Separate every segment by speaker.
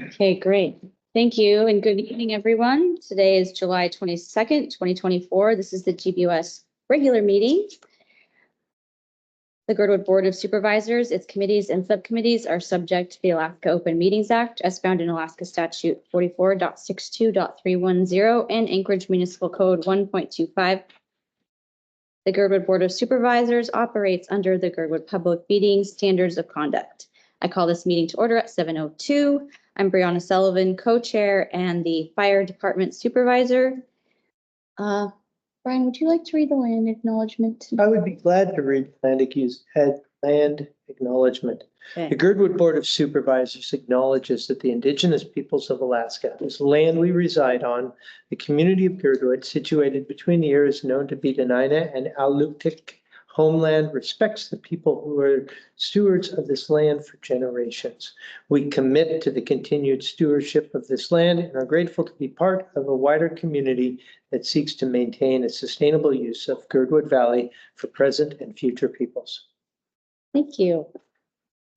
Speaker 1: Okay, great. Thank you and good evening, everyone. Today is July 22nd, 2024. This is the GBOS regular meeting. The Girdwood Board of Supervisors, its committees and subcommittees are subject to the Alaska Open Meetings Act as found in Alaska Statute 44.62.310 and Anchorage Municipal Code 1.25. The Girdwood Board of Supervisors operates under the Girdwood Public Meetings Standards of Conduct. I call this meeting to order at 7:02. I'm Brianna Sullivan, co-chair and the fire department supervisor. Brian, would you like to read the land acknowledgement?
Speaker 2: I would be glad to read land acknowledgement.
Speaker 1: Okay.
Speaker 2: The Girdwood Board of Supervisors acknowledges that the indigenous peoples of Alaska, whose land we reside on, the community of Girdwood, situated between the areas known to be Dena'ina and Alutiiq homeland, respects the people who are stewards of this land for generations. We commit to the continued stewardship of this land and are grateful to be part of a wider community that seeks to maintain a sustainable use of Girdwood Valley for present and future peoples.
Speaker 1: Thank you.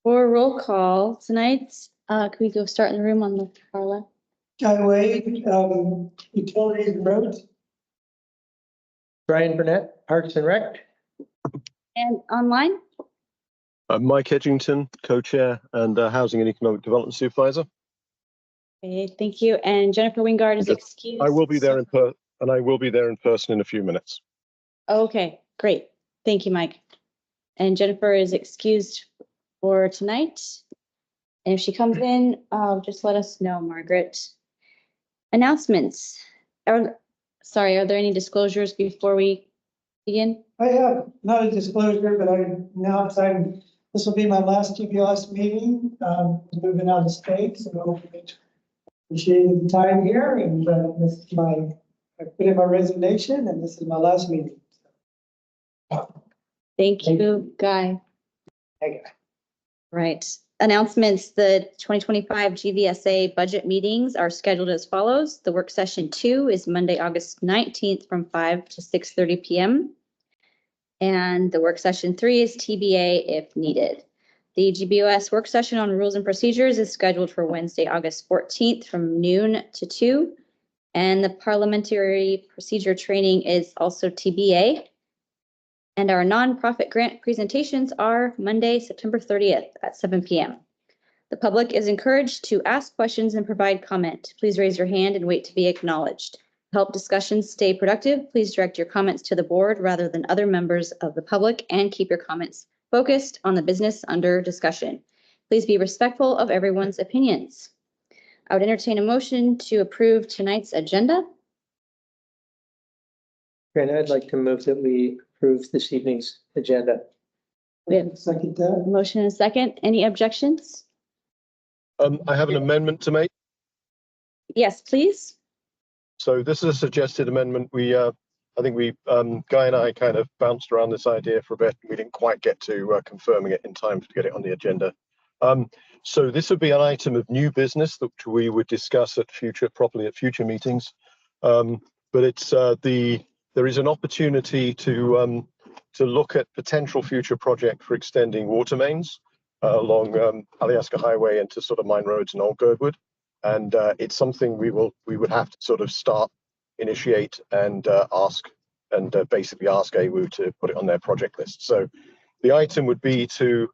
Speaker 1: For roll call tonight, can we go start in the room on the far left?
Speaker 3: Highway, utilities and roads.
Speaker 2: Brian Burnett, Parks and Rec.
Speaker 1: And online?
Speaker 4: Mike Edgington, co-chair and Housing and Economic Development Supervisor.
Speaker 1: Okay, thank you. And Jennifer Wingard is excused.
Speaker 4: I will be there in person in a few minutes.
Speaker 1: Okay, great. Thank you, Mike. And Jennifer is excused for tonight. And if she comes in, just let us know, Margaret. Announcements. Are there any disclosures before we begin?
Speaker 3: I have not a disclosure, but this will be my last GBOS meeting. Moving out of state, so appreciating the time here. And this is I put in my resignation, and this is my last meeting.
Speaker 1: Thank you, Guy.
Speaker 3: Okay.
Speaker 1: Right. Announcements. The 2025 GVSA budget meetings are scheduled as follows. The work session 2 is Monday, August 19th from 5 to 6:30 p.m. And the work session 3 is TBA if needed. The GBOS work session on rules and procedures is scheduled for Wednesday, August 14th from noon to 2. And the parliamentary procedure training is also TBA. And our nonprofit grant presentations are Monday, September 30th at 7 p.m. The public is encouraged to ask questions and provide comment. Please raise your hand and wait to be acknowledged. To help discussions stay productive, please direct your comments to the board rather than other members of the public and keep your comments focused on the business under discussion. Please be respectful of everyone's opinions. I would entertain a motion to approve tonight's agenda.
Speaker 2: And I'd like to move that we approve this evening's agenda.
Speaker 1: We have
Speaker 3: Second that.
Speaker 1: a motion and a second. Any objections?
Speaker 4: I have an amendment to make.
Speaker 1: Yes, please.
Speaker 4: So this is a suggested amendment. I think Guy and I kind of bounced around this idea for a bit. We didn't quite get to confirming it in time to get it on the agenda. So this would be an item of new business that we would discuss properly at future meetings. But it's there is an opportunity to look at potential future project for extending water mains along Alaska Highway into sort of Mine Roads and Old Girdwood. And it's something we would have to sort of initiate and basically ask AWU to put it on their project list. So the item would be to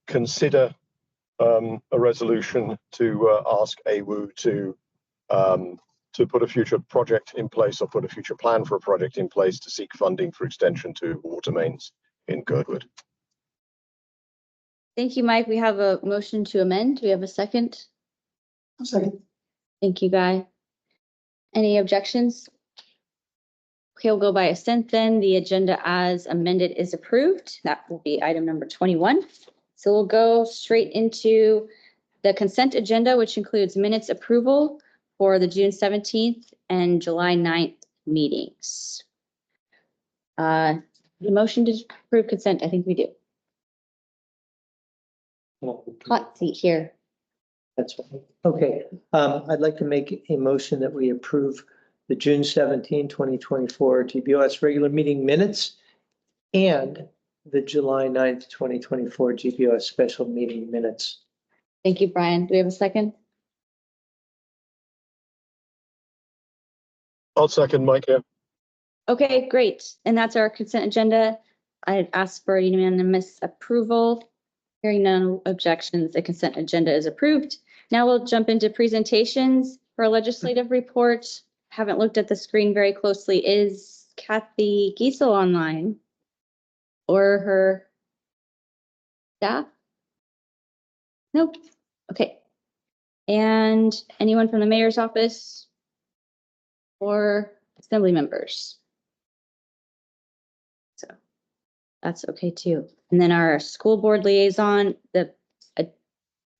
Speaker 4: consider a resolution to ask AWU to put a future project in place or put a future plan for a project in place to seek funding for extension to water mains in Girdwood.
Speaker 1: Thank you, Mike. We have a motion to amend. Do we have a second?
Speaker 3: Second.
Speaker 1: Thank you, Guy. Any objections? Okay, we'll go by assent then. The agenda as amended is approved. That will be item number 21. So we'll go straight into the consent agenda, which includes minutes approval for the June 17th and July 9th meetings. The motion to approve consent, I think we do. Hot seat here.
Speaker 2: That's right. Okay. I'd like to make a motion that we approve the June 17, 2024 GBOS regular meeting minutes and the July 9th, 2024 GBOS special meeting minutes.
Speaker 1: Thank you, Brian. Do we have a second?
Speaker 4: I'll second Mike here.
Speaker 1: Okay, great. And that's our consent agenda. I'd ask for unanimous approval. Hearing no objections, the consent agenda is approved. Now we'll jump into presentations for a legislative report. Haven't looked at the screen very closely. Is Kathy Giesel online? Or her staff? Nope. Okay. And anyone from the mayor's office? Or assembly members? So that's okay too. And then our school board liaison, the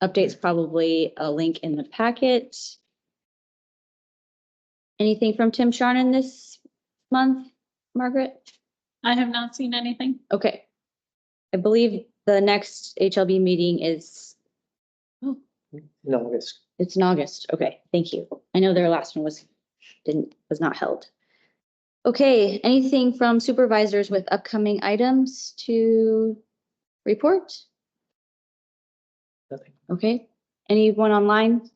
Speaker 1: update's probably a link in the packet. Anything from Tim Sharnan this month, Margaret?
Speaker 5: I have not seen anything.
Speaker 1: Okay. I believe the next HLB meeting is,
Speaker 2: In August.
Speaker 1: it's in August. Okay, thank you. I know their last one was not held. Okay, anything from supervisors with upcoming items to report?
Speaker 2: Nothing.
Speaker 1: Okay, anyone online?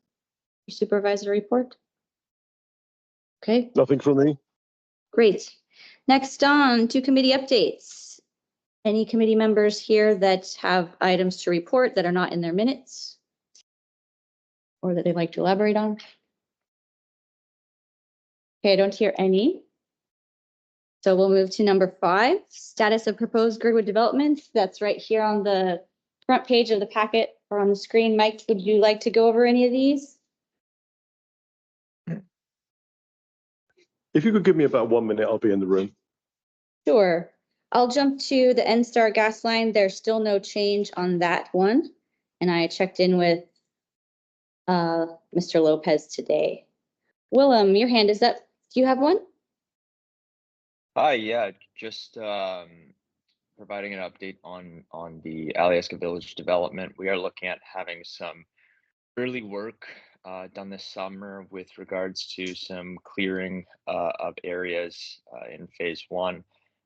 Speaker 1: Supervisor report? Okay,
Speaker 4: Nothing from me.
Speaker 1: great. Next on to committee updates. Any committee members here that have items to report that are not in their minutes? Or that they'd like to elaborate on? Okay, I don't hear any. So we'll move to number 5, status of proposed Girdwood developments. That's right here on the front page of the packet or on the screen. Mike, would you like to go over any of these?
Speaker 4: If you could give me about 1 minute, I'll be in the room.
Speaker 1: Sure. I'll jump to the N-Star gas line. There's still no change on that one. And I checked in with Mr. Lopez today. Willem, your hand is up. Do you have one?
Speaker 6: Hi, yeah, just providing an update on the Alyeska Village development. We are looking at having some early work done this summer with regards to some clearing of areas in phase 1,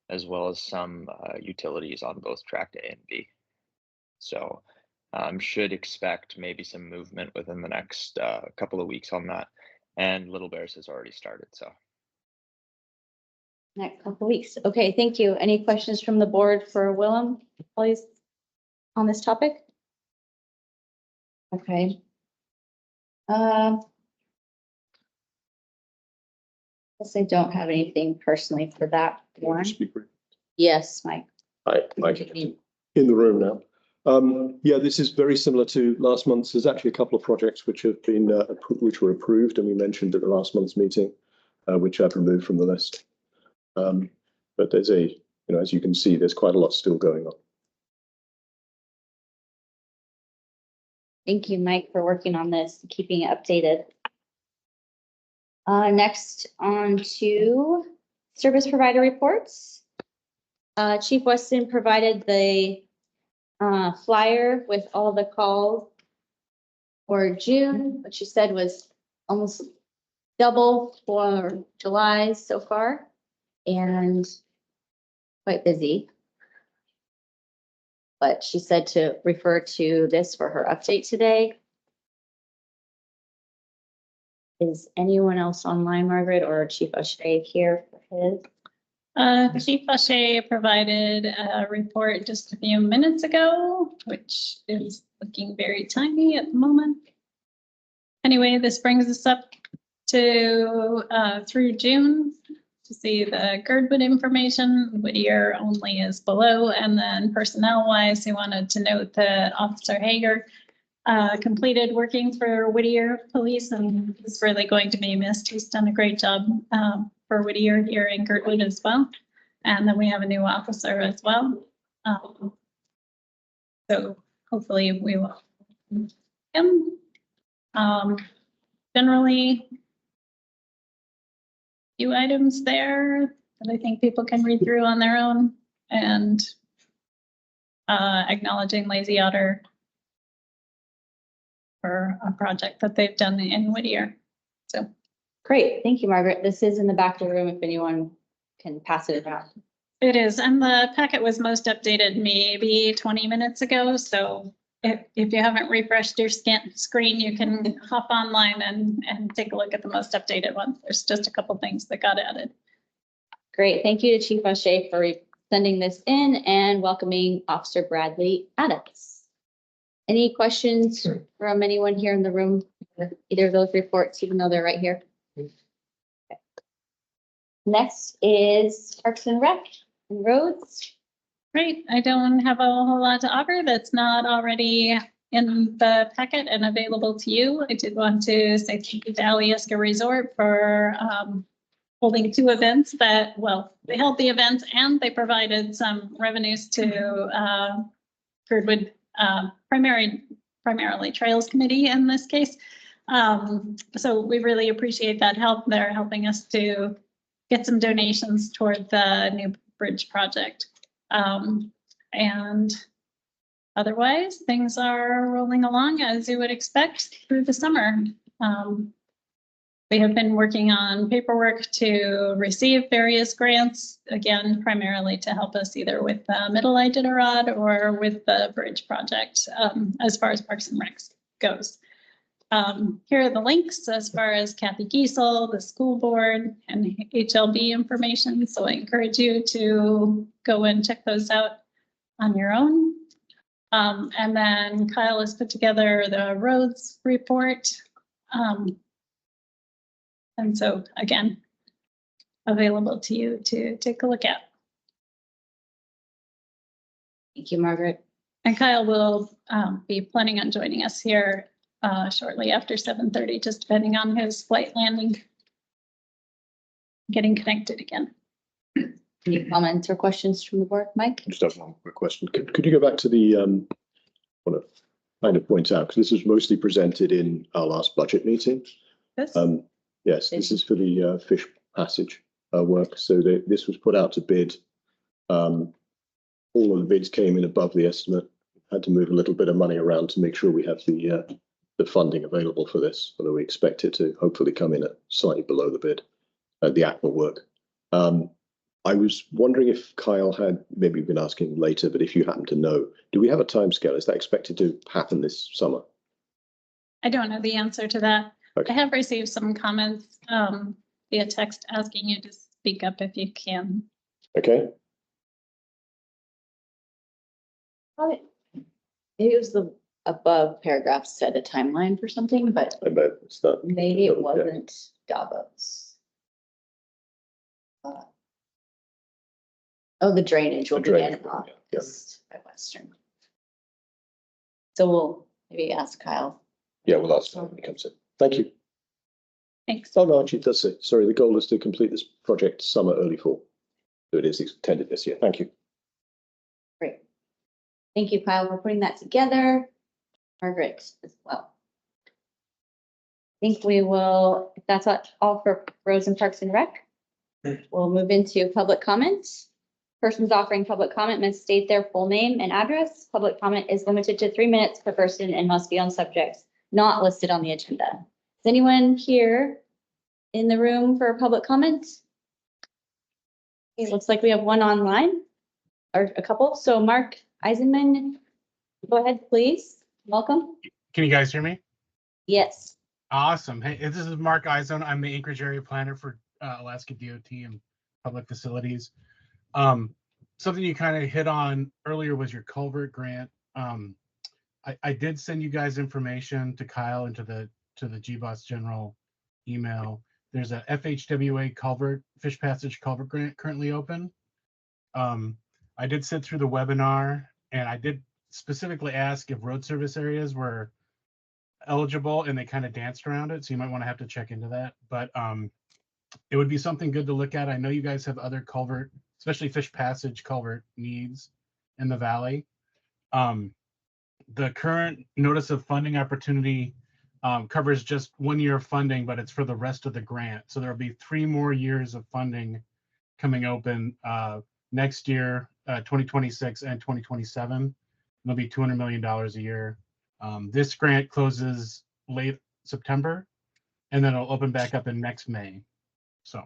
Speaker 6: as well as some utilities on both tract A and B. So should expect maybe some movement within the next couple of weeks on that. And Little Bears has already started, so.
Speaker 1: Next couple weeks. Okay, thank you. Any questions from the board for Willem, please, on this topic? Okay. Guess I don't have anything personally for that one. Yes, Mike.
Speaker 4: Hi, Mike. In the room now. Yeah, this is very similar to last month's. There's actually a couple of projects which have been which were approved, and we mentioned at the last month's meeting, which I've removed from the list. But there's as you can see, there's quite a lot still going on.
Speaker 1: Thank you, Mike, for working on this, and keeping it updated. Next on to service provider reports. Chief Weston provided the flyer with all the calls for June, which she said was almost double for July so far, and quite busy. But she said to refer to this for her update today. Is anyone else online, Margaret, or Chief O'Shea here for his?
Speaker 5: Chief O'Shea provided a report just a few minutes ago, which is looking very tiny at the moment. Anyway, this brings us up to through June to see the Girdwood information. Whittier only is below, and then personnel wise, we wanted to note that Officer Hager completed working for Whittier Police and is really going to be missed. He's done a great job for Whittier here in Girdwood as well. And then we have a new officer as well. So hopefully we will him. Generally, few items there that I think people can read through on their own, and acknowledging Lazy Otter for a project that they've done in Whittier. So
Speaker 1: Great, thank you, Margaret. This is in the back of the room if anyone can pass it around.
Speaker 5: it is, and the packet was most updated maybe 20 minutes ago, so if you haven't refreshed your screen, you can hop online and take a look at the most updated ones. There's just a couple things that got added.
Speaker 1: Great. Thank you to Chief O'Shea for sending this in and welcoming Officer Bradley Adams. Any questions from anyone here in the room for either of those reports, even though they're right here? Okay. Next is Parks and Rec and Roads.
Speaker 5: Great. I don't have a whole lot to offer that's not already in the packet and available to you. I did want to say thank you to Alyeska Resort for holding two events that, well, they held the events and they provided some revenues to Girdwood, primarily Trails Committee in this case. So we really appreciate that help. They're helping us to get some donations toward the new bridge project. And otherwise, things are rolling along as you would expect through the summer. We have been working on paperwork to receive various grants, again, primarily to help us either with the Middle Iditarod or with the bridge project as far as Parks and Recs goes. Here are the links as far as Kathy Giesel, the school board, and HLB information. So I encourage you to go and check those out on your own. And then Kyle has put together the roads report. And so again, available to you to take a look at.
Speaker 1: Thank you, Margaret.
Speaker 5: And Kyle will be planning on joining us here shortly after 7:30, just depending on his flight landing. Getting connected again.
Speaker 1: Any comments or questions from the board, Mike?
Speaker 4: I just have one quick question. Could you go back to the, want to kind of point out, because this was mostly presented in our last budget meeting.
Speaker 5: This?
Speaker 4: Yes, this is for the fish passage work. So this was put out to bid. All of the bids came in above the estimate. Had to move a little bit of money around to make sure we have the funding available for this, although we expect it to hopefully come in at slightly below the bid, the actual work. I was wondering if Kyle had maybe been asking later, but if you happen to know, do we have a timescale? Is that expected to happen this summer?
Speaker 5: I don't know the answer to that.
Speaker 4: Okay.
Speaker 5: I have received some comments via text asking you to speak up if you can.
Speaker 4: Okay.
Speaker 1: Maybe it was the above paragraph said a timeline for something, but
Speaker 4: I bet it's not.
Speaker 1: maybe it wasn't Davos. Oh, the drainage will begin in August at Western. So we'll maybe ask Kyle.
Speaker 4: Yeah, well, that's when it comes in. Thank you.
Speaker 5: Thanks.
Speaker 4: Oh, no, actually, that's it. Sorry, the goal is to complete this project summer, early fall. So it is intended this year. Thank you.
Speaker 1: Great. Thank you, Kyle, for putting that together. Margaret as well. I think we will, if that's all for roads and parks and rec, we'll move into public comments. Persons offering public comment must state their full name and address. Public comment is limited to 3 minutes per person and must be on subjects not listed on the agenda. Is anyone here in the room for public comment? It looks like we have one online or a couple. So Mark Eisenman, go ahead, please. Welcome.
Speaker 7: Can you guys hear me?
Speaker 1: Yes.
Speaker 7: Awesome. Hey, this is Mark Eisen. I'm the Anchorage area planner for Alaska DOT and public facilities. Something you kind of hit on earlier was your culvert grant. I did send you guys information to Kyle and to the GBOS general email. There's a FHWA culvert, fish passage culvert grant currently open. I did sit through the webinar and I did specifically ask if road service areas were eligible, and they kind of danced around it. So you might want to have to check into that, but it would be something good to look at. I know you guys have other culvert, especially fish passage culvert needs in the valley. The current notice of funding opportunity covers just 1 year of funding, but it's for the rest of the grant. So there'll be 3 more years of funding coming open next year, 2026 and 2027. It'll be $200 million a year. This grant closes late September, and then it'll open back up in next May. So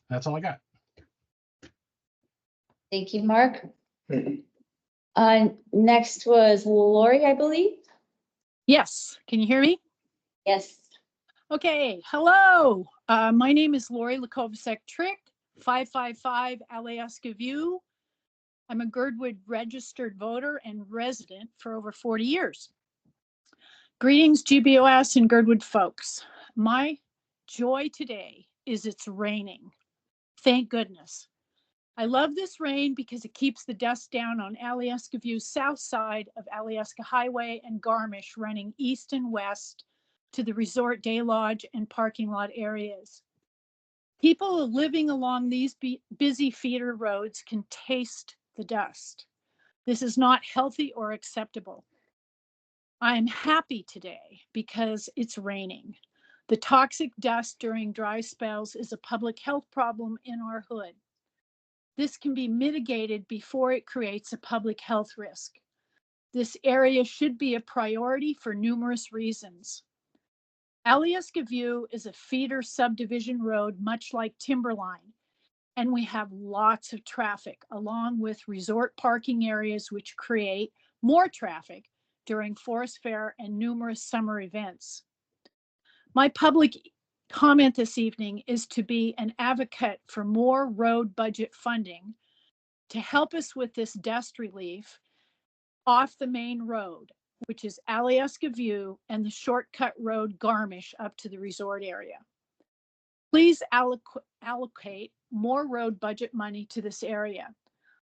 Speaker 7: that's all I got.
Speaker 1: Thank you, Mark. Next was Lori, I believe.
Speaker 8: Yes, can you hear me?
Speaker 1: Yes.
Speaker 8: Okay, hello. My name is Lori Lakovsek-Trick, 555 Alaska View. I'm a Girdwood registered voter and resident for over 40 years. Greetings, GBOS and Girdwood folks. My joy today is it's raining. Thank goodness. I love this rain because it keeps the dust down on Alaska View's south side of Alaska Highway and Garmisch, running east and west to the resort day lodge and parking lot areas. People living along these busy feeder roads can taste the dust. This is not healthy or acceptable. I'm happy today because it's raining. The toxic dust during dry spells is a public health problem in our hood. This can be mitigated before it creates a public health risk. This area should be a priority for numerous reasons. Alaska View is a feeder subdivision road, much like Timberline, and we have lots of traffic along with resort parking areas which create more traffic during Forest Fair and numerous summer events. My public comment this evening is to be an advocate for more road budget funding to help us with this dust relief off the main road, which is Alaska View and the shortcut road Garmisch up to the resort area. Please allocate more road budget money to this area.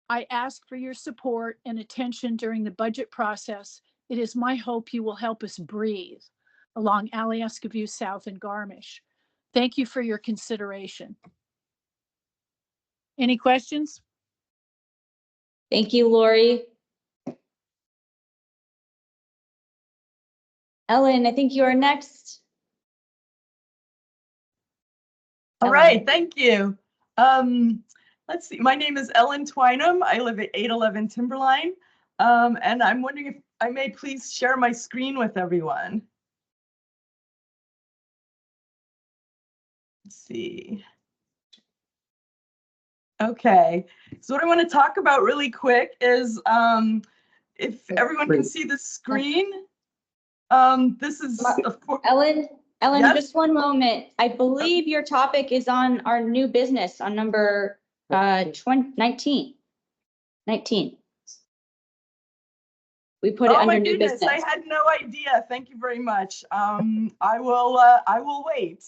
Speaker 8: I ask for your support and attention during the budget process. It is my hope you will help us breathe along Alaska View South and Garmisch. Thank you for your consideration. Any questions?
Speaker 1: Thank you, Lori. Ellen, I think you are next.
Speaker 9: All
Speaker 1: Ellen.
Speaker 9: right, thank you. Let's see, my name is Ellen Twynham. I live at 811 Timberline. And I'm wondering if I may please share my screen with everyone. Let's see. Okay, so what I want to talk about really quick is if everyone can see the screen. This is, of course,
Speaker 1: Ellen,
Speaker 9: Yes?
Speaker 1: just one moment. I believe your topic is on our new business on number 19. We put it
Speaker 9: oh
Speaker 1: under
Speaker 9: my
Speaker 1: new
Speaker 9: goodness,
Speaker 1: business.
Speaker 9: I had no idea. Thank you very much. I will wait.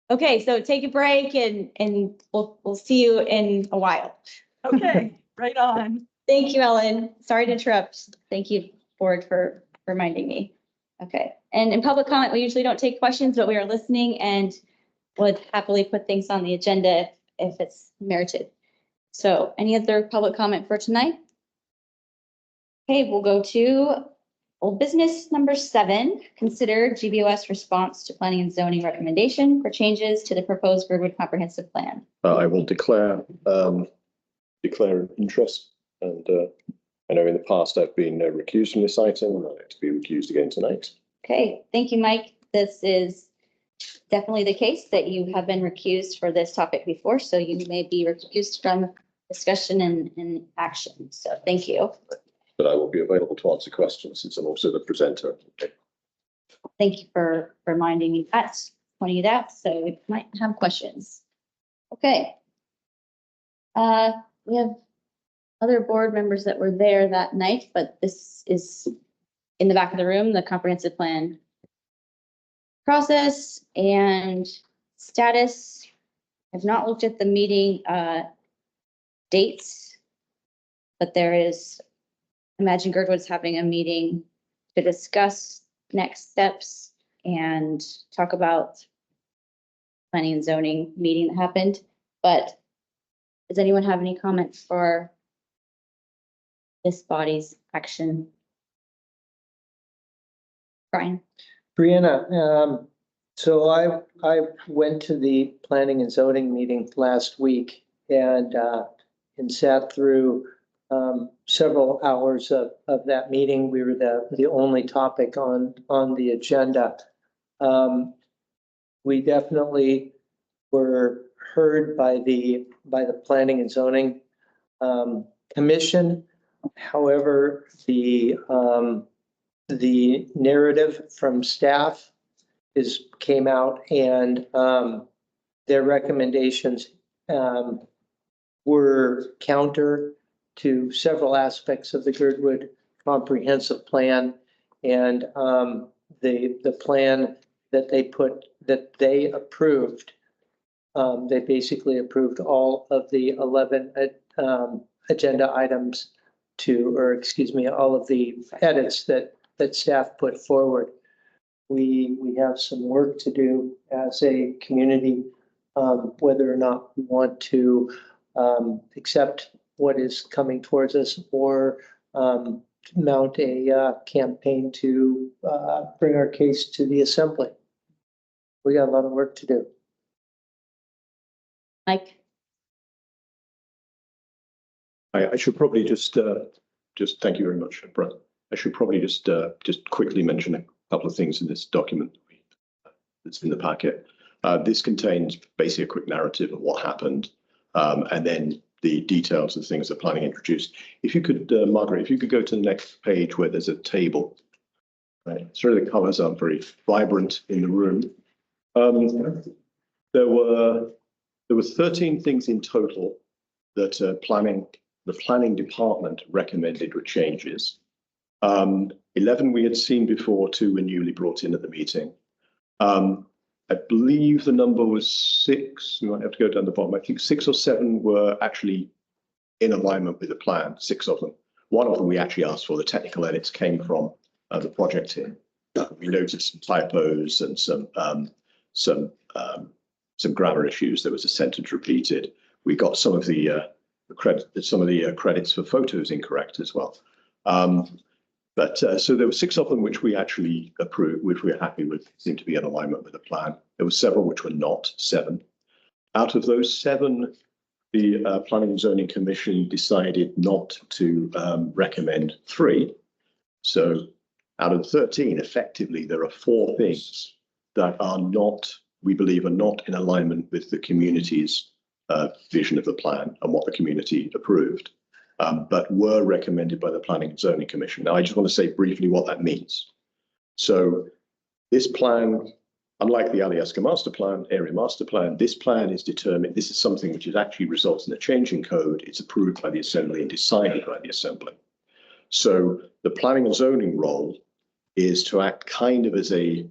Speaker 1: Okay, so take a break and we'll see you in a while.
Speaker 9: Okay, right on.
Speaker 1: Thank you, Ellen. Sorry to interrupt. Thank you, board, for reminding me. Okay, and in public comment, we usually don't take questions, but we are listening and would happily put things on the agenda if it's merited. So any other public comment for tonight? Okay, we'll go to old business number 7. Consider GBOS response to planning and zoning recommendation for changes to the proposed Girdwood comprehensive plan.
Speaker 4: I will declare interest, and I know in the past I've been recused from this item, and I'd like to be recused again tonight.
Speaker 1: Okay, thank you, Mike. This is definitely the case that you have been recused for this topic before, so you may be recused from discussion and action. So thank you.
Speaker 4: But I will be available to answer questions since I'm also the presenter.
Speaker 1: Thank you for reminding me that, pointing it out, so we might have questions. Okay. We have other board members that were there that night, but this is in the back of the room, the comprehensive plan process and status. I've not looked at the meeting dates, but there is, Imagine Girdwood's having a meeting to discuss next steps and talk about planning and zoning meeting that happened. But does anyone have any comments for this body's action? Brian?
Speaker 2: Brianna, so I went to the planning and zoning meeting last week and sat through several hours of that meeting. We were the only topic on the agenda. We definitely were heard by the planning and zoning commission. However, the narrative from staff came out, and their recommendations were counter to several aspects of the Girdwood comprehensive plan, and the plan that they approved. They basically approved all of the 11 agenda items all of the edits that staff put forward. We have some work to do as a community, whether or not we want to accept what is coming towards us, or mount a campaign to bring our case to the assembly. We got a lot of work to do.
Speaker 1: Mike?
Speaker 10: I should probably just thank you very much, Brett. I should probably just quickly mention a couple of things in this document that's in the packet. This contains basically a quick narrative of what happened, and then the details of things that planning introduced. If you could, Margaret, if you could go to the next page where there's a table. Right, sorry, the colours aren't very vibrant in the room. There were 13 things in total that the planning department recommended were changes. 11 we had seen before, 2 were newly brought in at the meeting. I believe the number was 6. We might have to go down the bottom. I think 6 or 7 were actually in alignment with the plan, 6 of them. One of them we actually asked for. The technical edits came from the project team. We noticed some typos and some grammar issues. There was a sentence repeated. We got some of the credits for photos incorrect as well. So there were 6 of them which we actually approved, which we were happy with, seemed to be in alignment with the plan. There were several which were not, 7. Out of those 7, the Planning and Zoning Commission decided not to recommend 3. So out of 13, effectively, there are 4 things that are not, we believe, are not in alignment with the community's vision of the plan and what the community approved, but were recommended by the Planning and Zoning Commission. Now, I just want to say briefly what that means. So this plan, unlike the Alyeska Master Plan, Area Master Plan, this plan is determined, this is something which is actually results in a change in code. It's approved by the Assembly and decided by the Assembly. So the Planning and Zoning role is to act kind of as a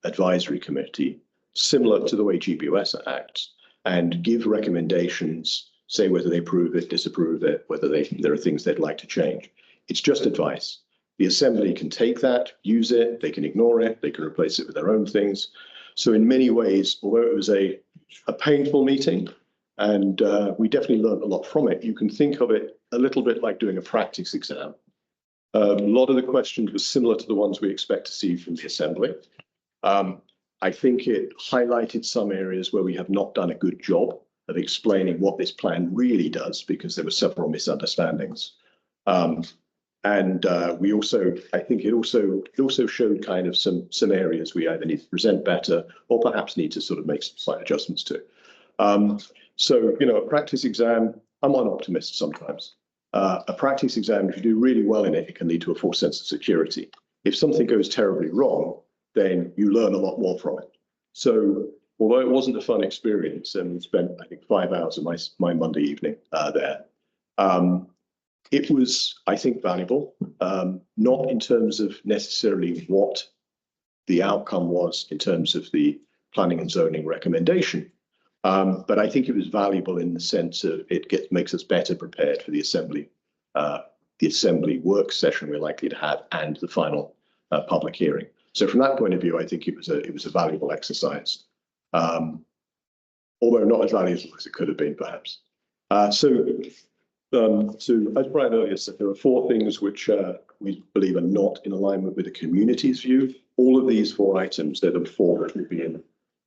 Speaker 10: advisory committee, similar to the way GBOS acts, and give recommendations, say whether they approve it, disapprove it, whether there are things they'd like to change. It's just advice. The Assembly can take that, use it, they can ignore it, they can replace it with their own things. So in many ways, although it was a painful meeting, and we definitely learned a lot from it, you can think of it a little bit like doing a practice exam. A lot of the questions were similar to the ones we expect to see from the Assembly. I think it highlighted some areas where we have not done a good job of explaining what this plan really does, because there were several misunderstandings. We also, I think it also showed kind of some areas we either need to present better or perhaps need to sort of make some slight adjustments to. So, you know, a practice exam, I'm an optimist sometimes. A practice exam, if you do really well in it, it can lead to a false sense of security. If something goes terribly wrong, then you learn a lot more from it. So although it wasn't a fun experience, and we spent, I think, 5 hours of my Monday evening there, it was, I think, valuable, not in terms of necessarily what the outcome was in terms of the planning and zoning recommendation. But I think it was valuable in the sense of makes us better prepared for the assembly work session we're likely to have and the final public hearing. So from that point of view, I think it was a valuable exercise, although not as valuable as it could have been, perhaps. So as Brian earlier said, there are 4 things which we believe are not in alignment with the community's view. All of these 4 items, they're the 4 that would be in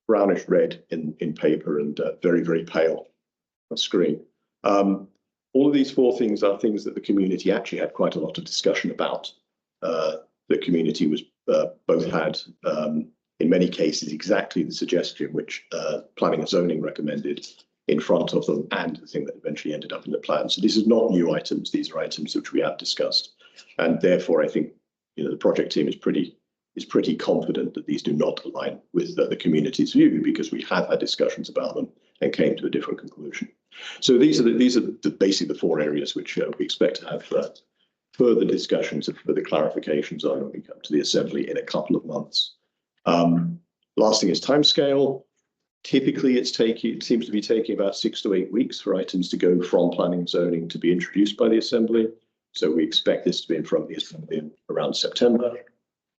Speaker 10: brownish red in paper and very, very pale on screen. All of these 4 things are things that the community actually had quite a lot of discussion about. The community was both had, in many cases, exactly the suggestion which planning and zoning recommended, in front of them and the thing that eventually ended up in the plan. So this is not new items. These are items which we have discussed. And therefore, I think, the project team is pretty confident that these do not align with the community's view, because we have had discussions about them and came to a different conclusion. So these are basically the 4 areas which we expect to have further discussions and further clarifications on when we come to the Assembly in a couple of months. Last thing is timescale. Typically, it seems to be taking about 6 to 8 weeks for items to go from planning and zoning to be introduced by the Assembly. So we expect this to be in front of the Assembly around September.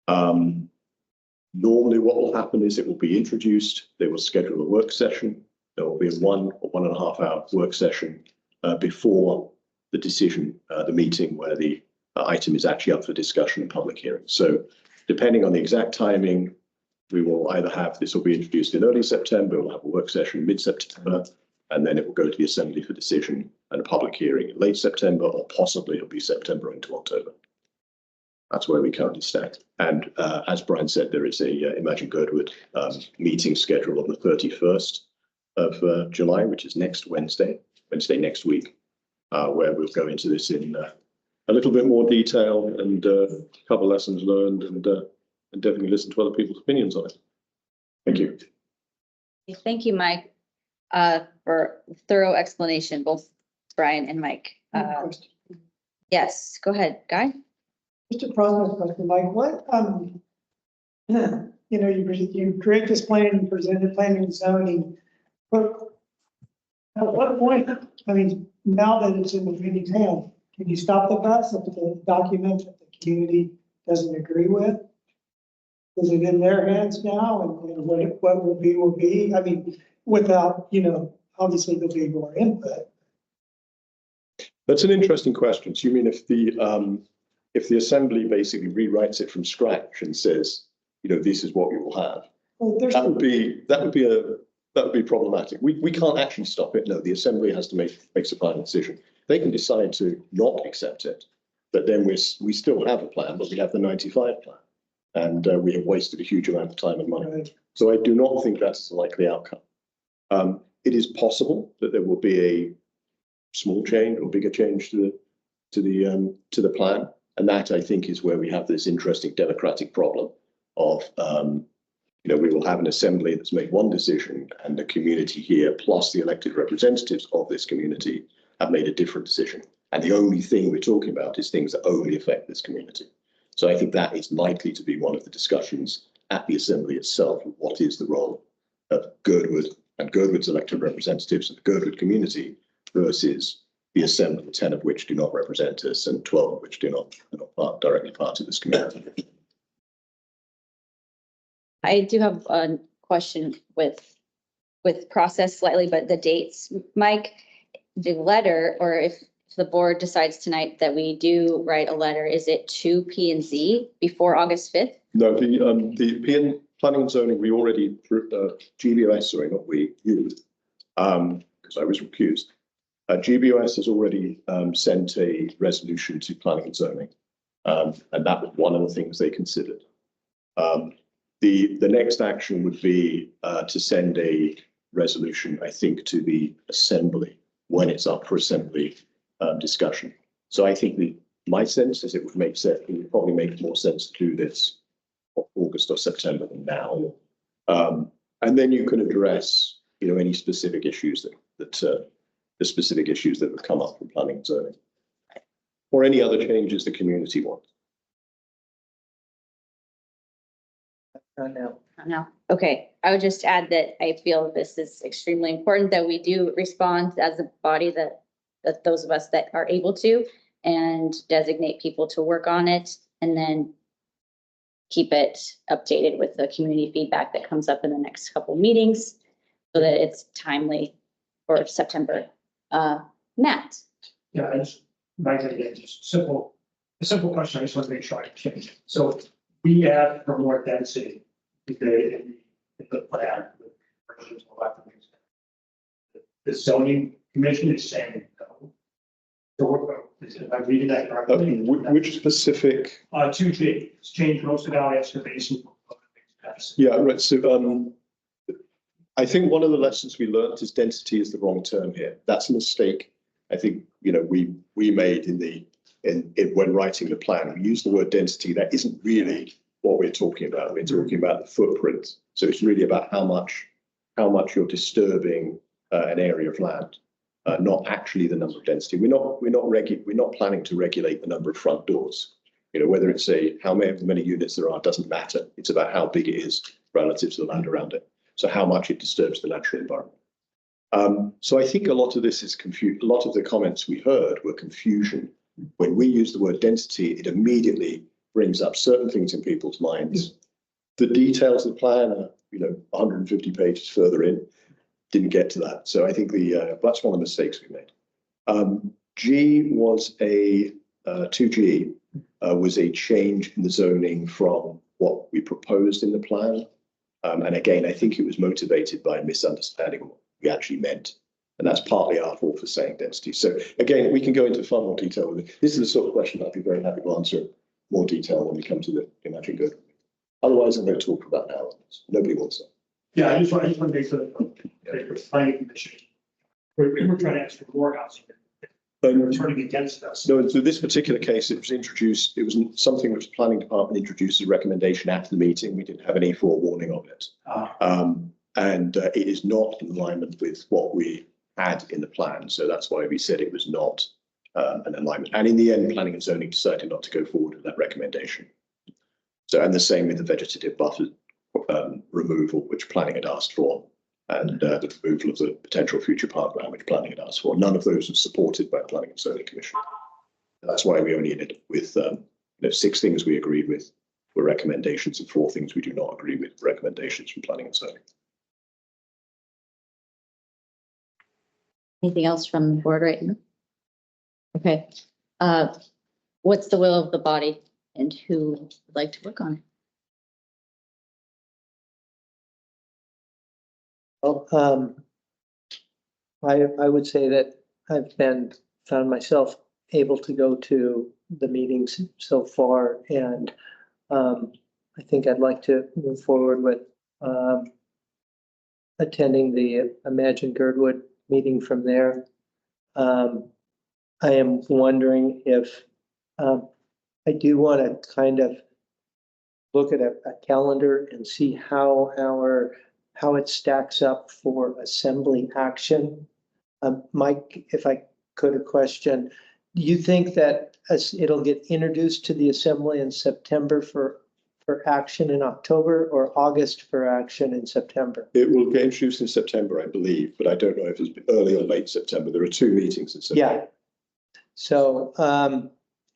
Speaker 10: Normally, what will happen is it will be introduced. They will schedule a work session. There will be a 1 or 1.5 hour work session before the decision, the meeting where the item is actually up for discussion and public hearing. So depending on the exact timing, we will either have, this will be introduced in early September, we'll have a work session mid-September, and then it will go to the Assembly for decision and a public hearing in late September, or possibly it'll be September into October. That's where we currently stand. And as Brian said, there is a Imagine Girdwood meeting scheduled on the 31st of July, which is next Wednesday next week, where we'll go into this in a little bit more detail and cover lessons learned and definitely listen to other people's opinions on it. Thank you.
Speaker 1: Thank you, Mike, for thorough explanation, both Brian and Mike. Yes, go ahead, Guy.
Speaker 3: Just a process question, Mike, what, you create this plan, you present the planning and zoning, but at what point, I mean, now that it's in the community's hand, can you stop the bus if the document that the community doesn't agree with? Is it in their hands now, and what will be? I mean, without, obviously there'll be more input.
Speaker 10: That's an interesting question. So you mean if the Assembly basically rewrites it from scratch and says, this is what you will have,
Speaker 3: Well,
Speaker 10: that would be problematic. We can't actually stop it. No, the Assembly has to make a final decision. They can decide to not accept it, but then we still have a plan, but we have the 95 plan. And we have wasted a huge amount of time and money.
Speaker 3: Right.
Speaker 10: So I do not think that's a likely outcome. It is possible that there will be a small change or bigger change to the plan, and that, I think, is where we have this interesting democratic problem of we will have an Assembly that's made one decision, and the community here plus the elected representatives of this community have made a different decision, and the only thing we're talking about is things that only affect this community. So I think that is likely to be one of the discussions at the Assembly itself. What is the role of Girdwood and Girdwood's elected representatives of the Girdwood community versus the Assembly, 10 of which do not represent us and 12 of which are not directly part of this community.
Speaker 1: I do have a question with process slightly, but the dates, Mike, the letter, or if the board decides tonight that we do write a letter, is it to P and Z before August 5th?
Speaker 10: No, the PN planning and zoning, we already, GBOS, sorry, not we, you, because I was recused. GBOS has already sent a resolution to planning and zoning, and that was one of the things they considered. The next action would be to send a resolution, I think, to the Assembly when it's up for Assembly discussion. So I think my sense is it would make sense. It would probably make more sense to do this August or September than now, and then you can address any specific issues that the specific issues that have come up from planning and zoning, or any other changes the community wants.
Speaker 1: No. Okay. I would just add that I feel this is extremely important that we do respond as a body that those of us that are able to, and designate people to work on it, and then keep it updated with the community feedback that comes up in the next couple meetings so that it's timely for September. Matt.
Speaker 11: Yeah, just a simple question. I just want to make sure I understand. So we have for more density in the plan. The zoning commission is saying no. So if I'm reading that correctly.
Speaker 10: Which specific?
Speaker 11: 2G, it's changed most of our excavation.
Speaker 10: Yeah, right. So I think one of the lessons we learned is density is the wrong term here. That's a mistake. I think, you know, we made when writing the plan. We use the word density. That isn't really what we're talking about. We're talking about the footprint. So it's really about how much you're disturbing an area of land, not actually the number of density. We're not planning to regulate the number of front doors. You know, whether it's how many units there are doesn't matter. It's about how big it is relative to the land around it. So how much it disturbs the natural environment. So I think a lot of this is confused. A lot of the comments we heard were confusion. When we use the word density, it immediately brings up certain things in people's minds. The details of the plan are, you know, 150 pages further in. Didn't get to that. So I think that's one of the mistakes we made. G was 2G was a change in the zoning from what we proposed in the plan. And again, I think it was motivated by a misunderstanding of what we actually meant. And that's partly our fault for saying density. So again, we can go into far more detail with it. This is the sort of question I'd be very happy to answer in more detail when we come to the Imagine Good. Otherwise, I'm going to talk about now. Nobody wants that.
Speaker 11: Yeah, I just want to make sure that the planning commission, we're trying to ask for more housing. They're turning against us.
Speaker 10: No, so this particular case, it was introduced, it was something which the planning department introduced as a recommendation at the meeting. We didn't have any forewarning of it. And it is not in alignment with what we had in the plan. So that's why we said it was not an alignment. And in the end, planning and zoning decided not to go forward with that recommendation. So, and the same with the vegetative buffer removal, which planning had asked for, and the removal of the potential future parkland, which planning had asked for. None of those were supported by the Planning and Zoning Commission. That's why we only ended with 6 things we agreed with were recommendations, and 4 things we do not agree with recommendations from Planning and Zoning.
Speaker 1: Anything else from the board right now? Okay. What's the will of the body and who would like to work on it?
Speaker 2: Well, I would say that I've found myself able to go to the meetings so far, and I think I'd like to move forward with attending the Imagine Girdwood meeting from there. I am wondering if I do want to kind of look at a calendar and see how it stacks up for assembly action. Mike, if I could, a question. Do you think that it'll get introduced to the assembly in September for action in October, or August for action in September?
Speaker 10: It will get introduced in September, I believe, but I don't know if it's early or late September. There are 2 meetings in September.
Speaker 2: Yeah. So,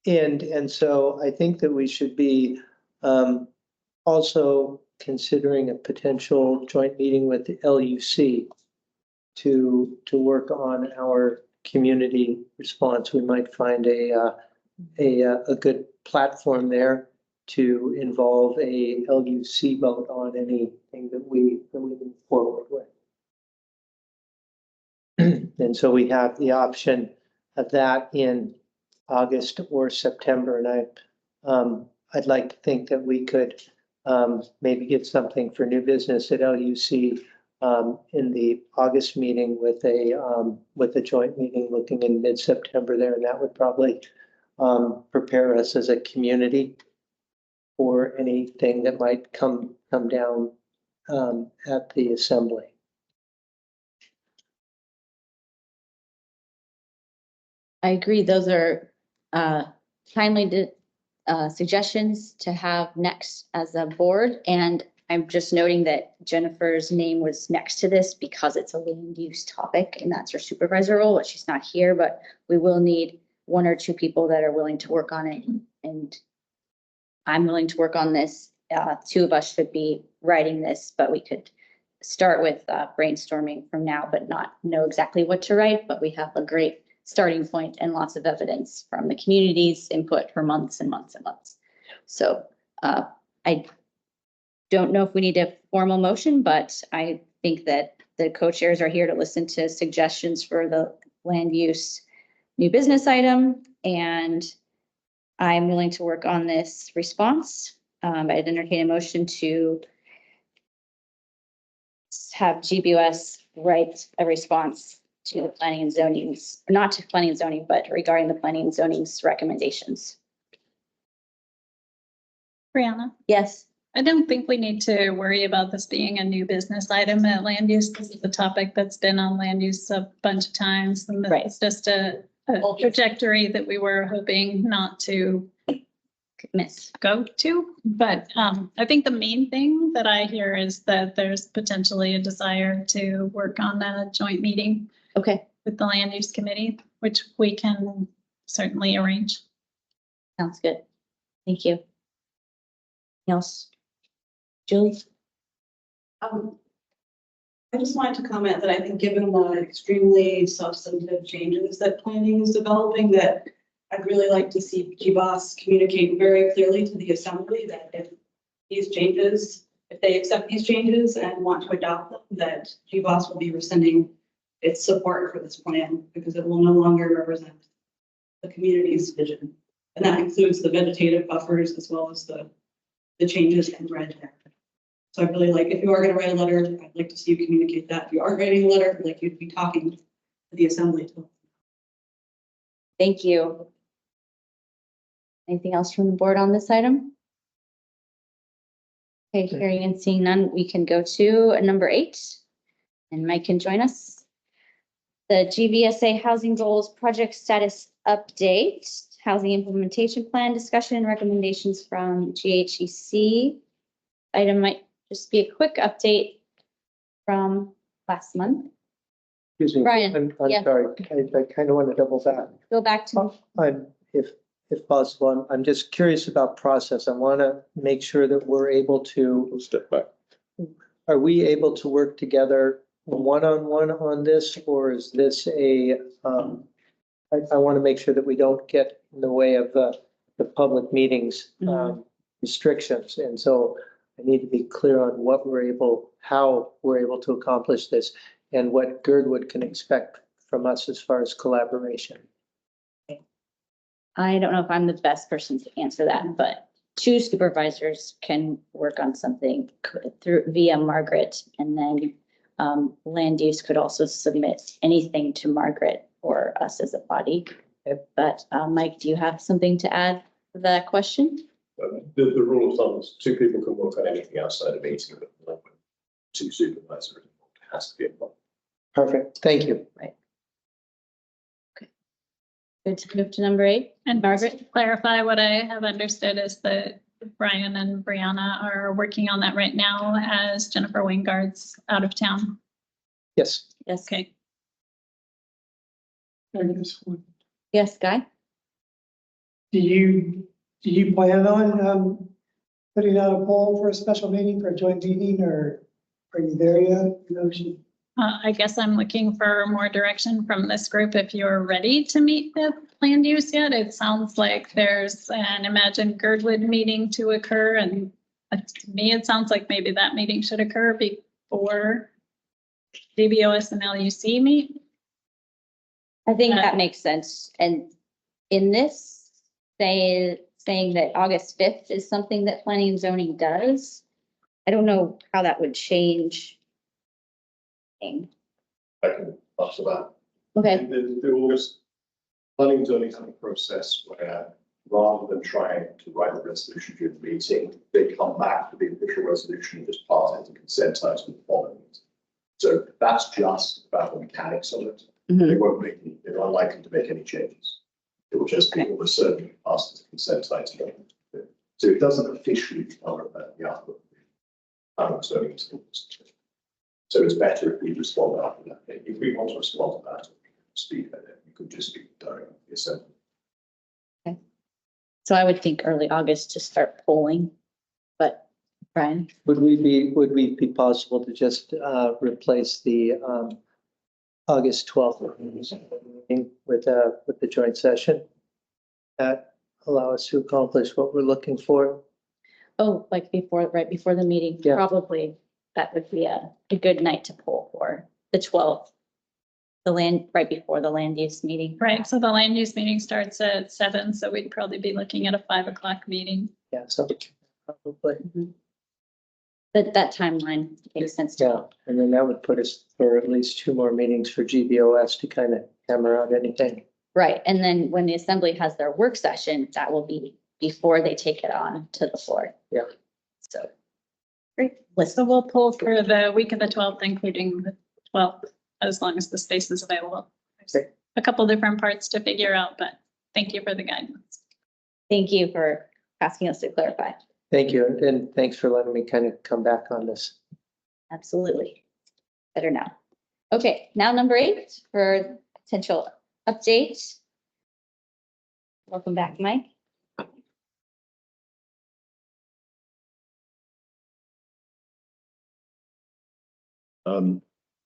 Speaker 2: and so I think that we should be also considering a potential joint meeting with the LUC to work on our community response. We might find a good platform there to involve a LUC vote on anything that we move forward with. And so we have the option of that in August or September. And I'd like to think that we could maybe get something for new business at LUC in the August meeting with a joint meeting looking in mid-September there. And that would probably prepare us as a community for anything that might come down at the assembly.
Speaker 1: I agree. Those are timely suggestions to have next as a board. And I'm just noting that Jennifer's name was next to this because it's a land use topic and that's her supervisor role, but she's not here, but we will need 1 or 2 people that are willing to work on it. And I'm willing to work on this. 2 of us should be writing this, but we could start with brainstorming from now, but not know exactly what to write. But we have a great starting point and lots of evidence from the community's input for months and months and months. So I don't know if we need a formal motion, but I think that the co-chairs are here to listen to suggestions for the land use new business item. And I'm willing to work on this response. I'd entertain a motion to have GBOS write a response to the planning and zoning's, not to planning and zoning, but regarding the planning and zoning's recommendations.
Speaker 5: Brianna,
Speaker 1: Yes.
Speaker 5: I don't think we need to worry about this being a new business item at land use. This is a topic that's been on land use a bunch of times. And
Speaker 1: Right.
Speaker 5: it's just a trajectory that we were hoping not to
Speaker 1: Miss.
Speaker 5: go to. But I think the main thing that I hear is that there's potentially a desire to work on a joint meeting
Speaker 1: Okay,
Speaker 5: with the land use committee, which we can certainly arrange.
Speaker 1: sounds good. Thank you. Anything else? Julie?
Speaker 12: I just wanted to comment that I think given the extremely substantive changes that planning is developing, that I'd really like to see GBOS communicate very clearly to the assembly that if these changes, if they accept these changes and want to adopt them, that GBOS will be rescinding its support for this plan because it will no longer represent the community's vision. And that includes the vegetative buffers as well as the changes in red there. So I really like, if you are going to write a letter, I'd like to see you communicate that. If you are writing a letter, I'd like you to be talking to the assembly too.
Speaker 1: Thank you. Anything else from the board on this item? Okay, hearing and seeing none, we can go to number 8. And Mike can join us. The GVSA Housing Goals Project Status Update, Housing Implementation Plan Discussion and Recommendations from GHEC. Item might just be a quick update from last month.
Speaker 2: Excuse me.
Speaker 1: Brian,
Speaker 2: I'm
Speaker 1: yeah.
Speaker 2: sorry. I kind of want to double back.
Speaker 1: Go back to,
Speaker 2: If possible, I'm just curious about process. I want to make sure that we're able to.
Speaker 10: We'll step back.
Speaker 2: Are we able to work together one-on-one on this, or is this I want to make sure that we don't get in the way of the public meetings restrictions. And so I need to be clear on how we're able to accomplish this and what Girdwood can expect from us as far as collaboration.
Speaker 1: I don't know if I'm the best person to answer that, but 2 supervisors can work on something via Margaret, and then land use could also submit anything to Margaret or us as a body. But Mike, do you have something to add to that question?
Speaker 10: The rule of thumb is 2 people can work on anything outside a meeting, but not when 2 supervisors are involved. It has to be involved.
Speaker 2: Perfect. Thank you.
Speaker 1: Right. Okay. Good to move to number 8.
Speaker 5: And
Speaker 1: Margaret?
Speaker 5: to clarify, what I have understood is that Brian and Brianna are working on that right now as Jennifer Wingard's out of town.
Speaker 2: Yes.
Speaker 1: Yes.
Speaker 5: Okay.
Speaker 1: Yes, Guy?
Speaker 3: Do you plan on putting out a poll for a special meeting for a joint meeting, or are you there yet?
Speaker 5: I guess I'm looking for more direction from this group. If you're ready to meet with land use yet, it sounds like there's an imagined Girdwood meeting to occur. And to me, it sounds like maybe that meeting should occur before DBOS and LUC meet.
Speaker 1: I think that makes sense. And in this, saying that August 5th is something that planning and zoning does, I don't know how that would change.
Speaker 10: I can answer that.
Speaker 1: Okay,
Speaker 10: The August planning and zoning have a process where rather than trying to write a resolution during the meeting, they come back to the official resolution and just pass it to consent item the following meeting. So that's just about the mechanics of it. They won't make any, they're unlikely to make any changes. It will just be almost certainly passed as a consent item. So it doesn't officially become the output. Zoning is so it's better if we respond after that. If we want to respond to that, speak at it, you could just speak directly to the assembly.
Speaker 1: so I would think early August to start polling, but Brian?
Speaker 2: Would we be possible to just replace the August 12th meeting with the joint session? That allow us to accomplish what we're looking for?
Speaker 1: Oh, like right before the meeting,
Speaker 2: Yeah.
Speaker 1: probably that would be a good night to poll for the 12th. Right before the land use meeting.
Speaker 5: Right, so the land use meeting starts at 7, so we'd probably be looking at a 5 o'clock meeting.
Speaker 2: Yeah, so probably.
Speaker 1: that timeline makes sense to me.
Speaker 2: Yeah, and then that would put us for at least 2 more meetings for GBOS to kind of hammer out anything.
Speaker 1: Right, and then when the assembly has their work session, that will be before they take it on to the floor.
Speaker 2: Yeah.
Speaker 1: So. Great, list.
Speaker 5: So we'll pull for the week of the 12th, including the 12th, as long as the space is available. There's
Speaker 2: Okay.
Speaker 5: a couple different parts to figure out, but thank you for the guidance.
Speaker 1: Thank you for asking us to clarify.
Speaker 2: Thank you, and thanks for letting me kind of come back on this.
Speaker 1: Absolutely. Better now. Okay, now number 8 for potential update. Welcome back, Mike.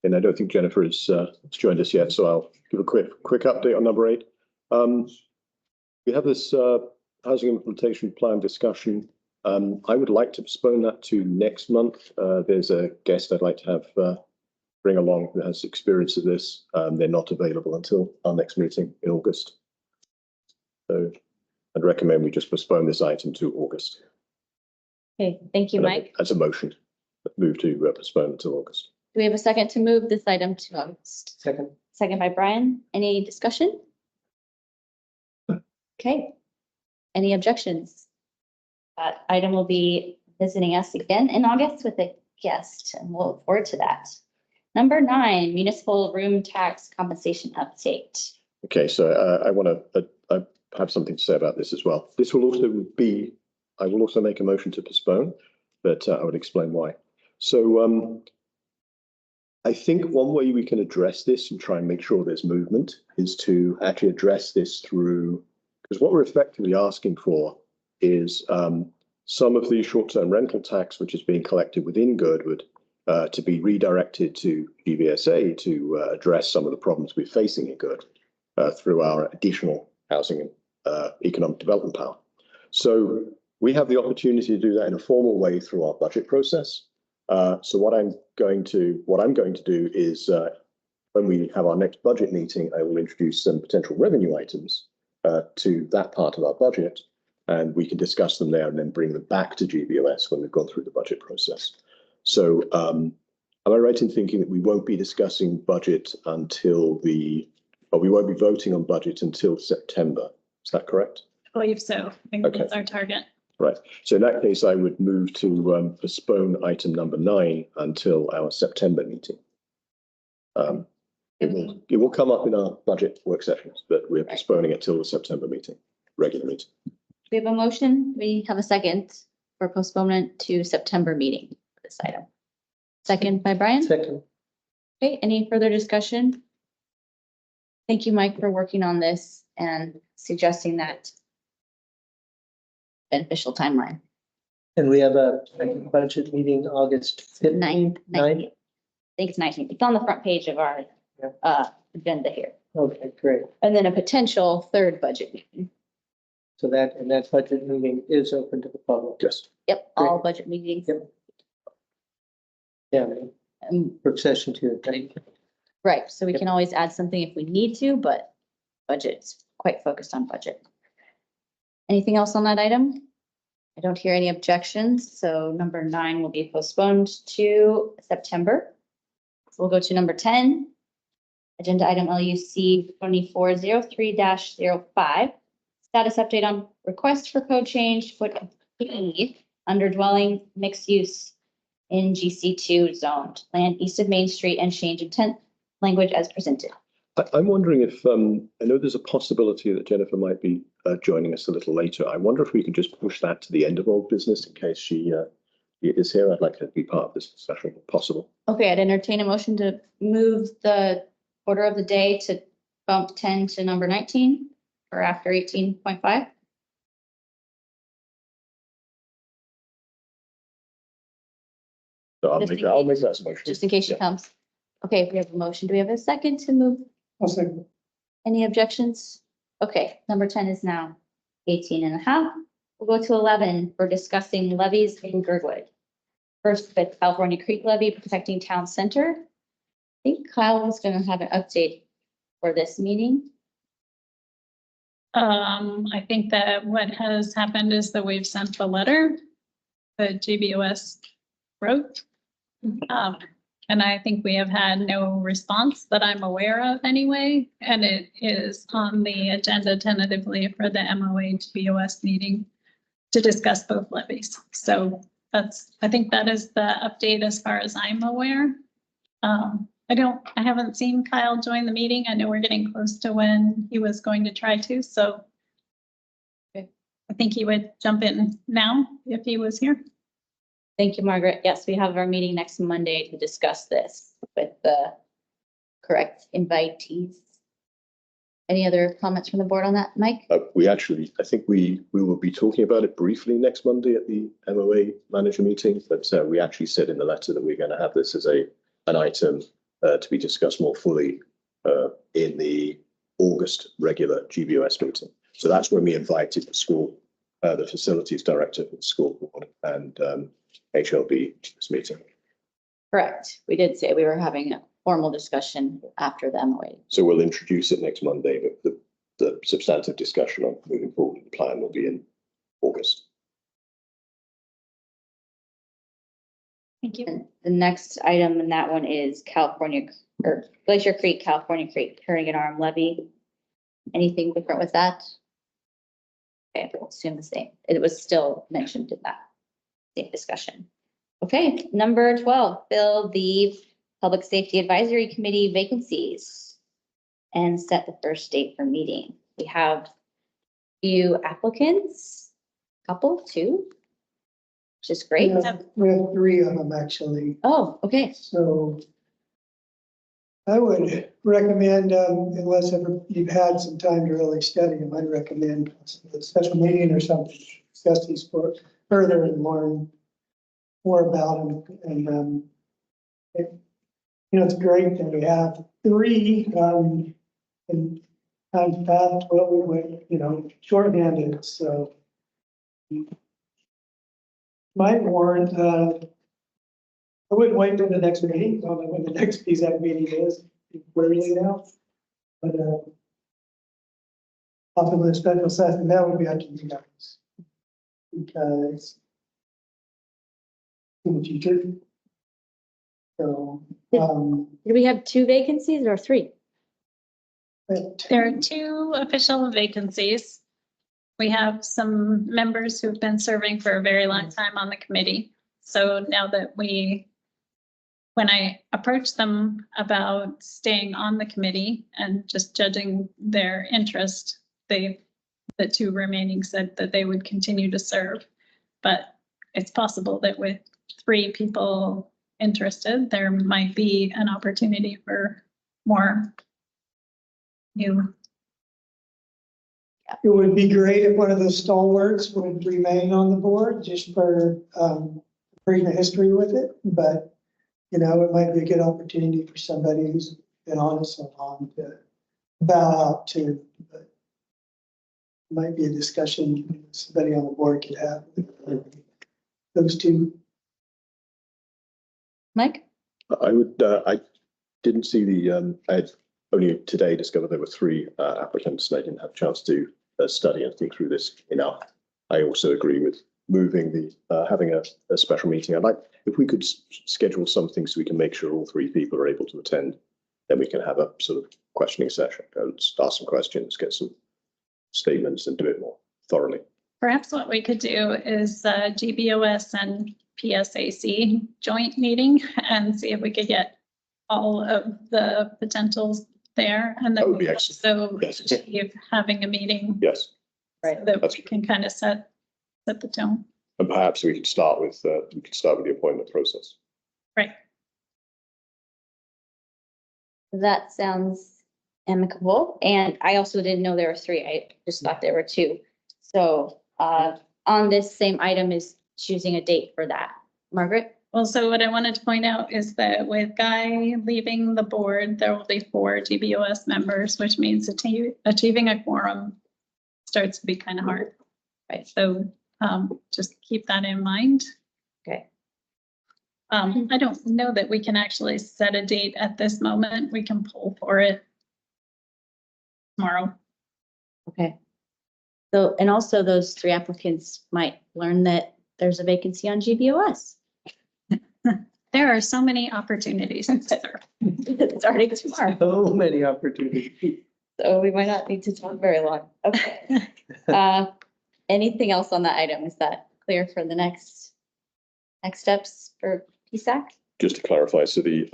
Speaker 10: And I don't think Jennifer has joined us yet, so I'll give a quick update on number 8. We have this housing implementation plan discussion. I would like to postpone that to next month. There's a guest I'd like to have bring along who has experience of this. They're not available until our next meeting in August. So I'd recommend we just postpone this item to August.
Speaker 1: Okay, thank you,
Speaker 10: And
Speaker 1: Mike.
Speaker 10: as a motion, move to postpone until August.
Speaker 1: Do we have a second to move this item to August?
Speaker 2: Second.
Speaker 1: Second by Brian. Any discussion? Okay. Any objections? That item will be visiting us again in August with a guest, and we'll look forward to that. Number 9, municipal room tax compensation update.
Speaker 10: Okay, so I have something to say about this as well. This will also be, I will also make a motion to postpone, but I would explain why. So I think one way we can address this and try and make sure there's movement is to actually address this through, because what we're effectively asking for is some of the short-term rental tax, which is being collected within Girdwood, to be redirected to GVSA to address some of the problems we're facing in Girdwood through our additional housing and economic development power. So we have the opportunity to do that in a formal way through our budget process. So what I'm going to do is when we have our next budget meeting, I will introduce some potential revenue items to that part of our budget, and we can discuss them there and then bring them back to GBOS when we've gone through the budget process. So am I right in thinking that we won't be discussing budget until we won't be voting on budget until September? Is that correct?
Speaker 5: I believe so. I think
Speaker 10: Okay.
Speaker 5: that's our target.
Speaker 10: Right. So in that case, I would move to postpone item number 9 until our September meeting. It will come up in our budget work sessions, but we're postponing it till the September meeting, regular meeting.
Speaker 1: We have a motion. We have a second for postponement to September meeting for this item. Second by Brian.
Speaker 2: Second.
Speaker 1: Okay, any further discussion? Thank you, Mike, for working on this and suggesting that beneficial timeline.
Speaker 2: And we have a budget meeting August 5th.
Speaker 1: 9th.
Speaker 2: Ninth?
Speaker 1: I think it's 19th. It's on the front page of our agenda here.
Speaker 2: Okay, great.
Speaker 1: And then a potential 3rd budget meeting.
Speaker 2: So that budget meeting is open to the public.
Speaker 10: Yes.
Speaker 1: Yep, all budget meetings.
Speaker 2: Yep. Yeah, work session 2.
Speaker 1: Right, so we
Speaker 2: Yep.
Speaker 1: can always add something if we need to, but budget's quite focused on budget. Anything else on that item? I don't hear any objections, so number 9 will be postponed to September. So we'll go to number 10. Agenda item LUC 2403-05. Status update on request for code change foot E under dwelling mixed use in GC2 zoned land east of Main Street and change intent language as presented.
Speaker 10: I'm wondering if, I know there's a possibility that Jennifer might be joining us a little later. I wonder if we could just push that to the end of old business in case she is here. I'd like her to be part of this discussion if possible.
Speaker 1: Okay, I'd entertain a motion to move the order of the day to bump 10 to number 19 or after 18.5.
Speaker 10: So I'll
Speaker 1: Just
Speaker 10: make
Speaker 1: in
Speaker 10: that
Speaker 1: case.
Speaker 10: as a motion.
Speaker 1: Just in case she
Speaker 10: Yeah.
Speaker 1: comes. Okay, we have a motion. Do we have a second to move?
Speaker 3: I'll second.
Speaker 1: Any objections? Okay, number 10 is now 18.5. We'll go to 11 for discussing levies in Girdwood. First, the California Creek levy protecting town center. I think Kyle was going to have an update for this meeting.
Speaker 5: I think that what has happened is that we've sent the letter. The GBOS wrote. And I think we have had no response that I'm aware of anyway, and it is on the agenda tentatively for the MOH-BOS meeting to discuss both levies. So I think that is the update as far as I'm aware. I haven't seen Kyle join the meeting. I know we're getting close to when he was going to try to, so I think he would jump in now if he was here.
Speaker 1: Thank you, Margaret. Yes, we have our meeting next Monday to discuss this with the correct invitees. Any other comments from the board on that, Mike?
Speaker 10: I think we will be talking about it briefly next Monday at the MOA manager meeting, but we actually said in the letter that we're going to have this as an item to be discussed more fully in the August regular GBOS meeting. So that's when we invited the school, the facilities director for the school board and HLB to this meeting.
Speaker 1: Correct. We did say we were having a formal discussion after the MOA.
Speaker 10: So we'll introduce it next Monday, but the substantive discussion on moving forward with the plan will be in August.
Speaker 5: Thank you.
Speaker 1: And the next item in that one is Glacier Creek, California Creek, turning an arm levy. Anything different with that? Okay, we'll assume the same. It was still mentioned in that same discussion. Okay, number 12, fill the Public Safety Advisory Committee vacancies and set the first date for meeting. We have few applicants, two, which is great.
Speaker 3: We have 3 of them actually.
Speaker 1: Oh, okay.
Speaker 3: So I would recommend, unless ever you've had some time to really study them, I'd recommend a special meeting or something, discuss these further and learn more about them. And, it's great that we have 3 in times past, well, we went, shorthanded, so. My warrant, I wouldn't wait till the next meeting. I don't know when the next PSAC meeting is, clearly now. But possibly a special session, that would be up to you guys. Because in the future. So,
Speaker 1: Do we have 2 vacancies or 3?
Speaker 5: There are 2 official vacancies. We have some members who've been serving for a very long time on the committee. So now that when I approached them about staying on the committee and just judging their interest, the 2 remaining said that they would continue to serve. But it's possible that with 3 people interested, there might be an opportunity for more new.
Speaker 3: it would be great if one of those stalwarts would remain on the board just for bringing the history with it. But, it might be a good opportunity for somebody who's been on it so long to bow out to. But it might be a discussion somebody on the board could have. Those 2.
Speaker 1: Mike?
Speaker 10: I didn't see I had only today discovered there were 3 applicants and I didn't have a chance to study and think through this enough. I also agree with moving having a special meeting. I'd like, if we could schedule something so we can make sure all 3 people are able to attend, then we can have a sort of questioning session, ask some questions, get some statements and do it more thoroughly.
Speaker 5: Perhaps what we could do is GBOS and PSAC joint meeting and see if we could get all of the potentials there. And then we also achieve having a meeting.
Speaker 10: Yes.
Speaker 1: Right.
Speaker 5: So that we can kind of set the tone.
Speaker 10: And perhaps we could start with the appointment process.
Speaker 5: Right.
Speaker 1: That sounds amicable. And I also didn't know there were 3. I just thought there were 2. So on this same item is choosing a date for that. Margaret?
Speaker 5: Well, so what I wanted to point out is that with Guy leaving the board, there will be 4 GBOS members, which means achieving a quorum starts to be kind of hard. Right. So just keep that in mind.
Speaker 1: Okay.
Speaker 5: I don't know that we can actually set a date at this moment. We can pull for it tomorrow.
Speaker 1: Okay. So, and also those 3 applicants might learn that there's a vacancy on GBOS.
Speaker 5: There are so many opportunities to serve.
Speaker 1: Starting tomorrow,
Speaker 2: So many opportunities.
Speaker 1: so we might not need to talk very long. Okay. Anything else on that item? Is that clear for the next steps for PSAC?
Speaker 10: Just to clarify, so the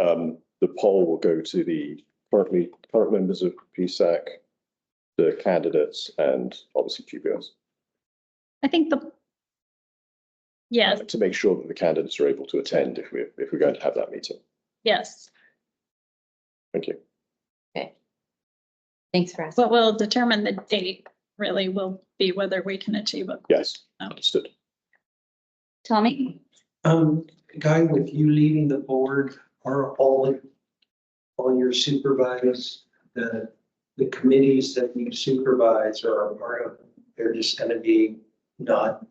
Speaker 10: poll will go to the current members of PSAC, the candidates, and obviously GBOs.
Speaker 5: I think yes,
Speaker 10: To make sure that the candidates are able to attend if we're going to have that meeting.
Speaker 5: yes.
Speaker 10: Thank you.
Speaker 1: Okay. Thanks for asking.
Speaker 5: What will determine the date really will be whether we can achieve it.
Speaker 10: Yes,
Speaker 5: Oh.
Speaker 10: understood.
Speaker 1: Tommy?
Speaker 13: Guy, with you leading the board, are all your supervisors, the committees that you supervise are they're just gonna be not,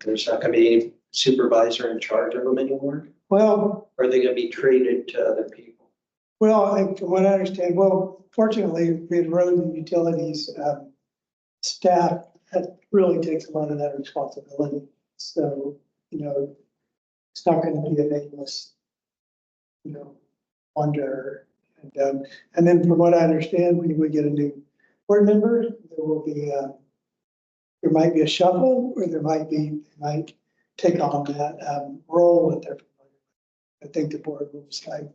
Speaker 13: there's not gonna be any supervisor in charge of them anymore?
Speaker 3: Well,
Speaker 13: Or are they gonna be traded to other people?
Speaker 3: well, I think from what I understand, well, fortunately, with road and utilities, staff, that really takes a lot of that responsibility. So, it's not gonna be a nameless, wonder. And then from what I understand, when we get a new board member, there will be, there might be a shuffle, or they might take on that, role that they're familiar with. I think the board will decide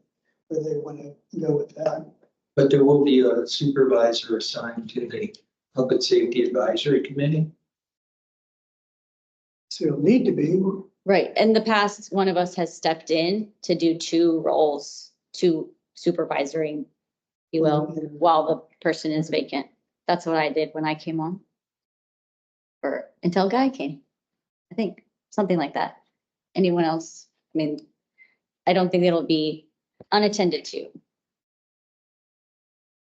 Speaker 3: where they want to go with that.
Speaker 13: But there will be a supervisor assigned to the Public Safety Advisory Committee?
Speaker 3: So it'll need to be.
Speaker 1: Right. In the past, one of us has stepped in to do two roles, two supervisory, if you will, while the person is vacant. That's what I did when I came on. Or until Guy came, I think, something like that. Anyone else? I mean, I don't think it'll be unattended to.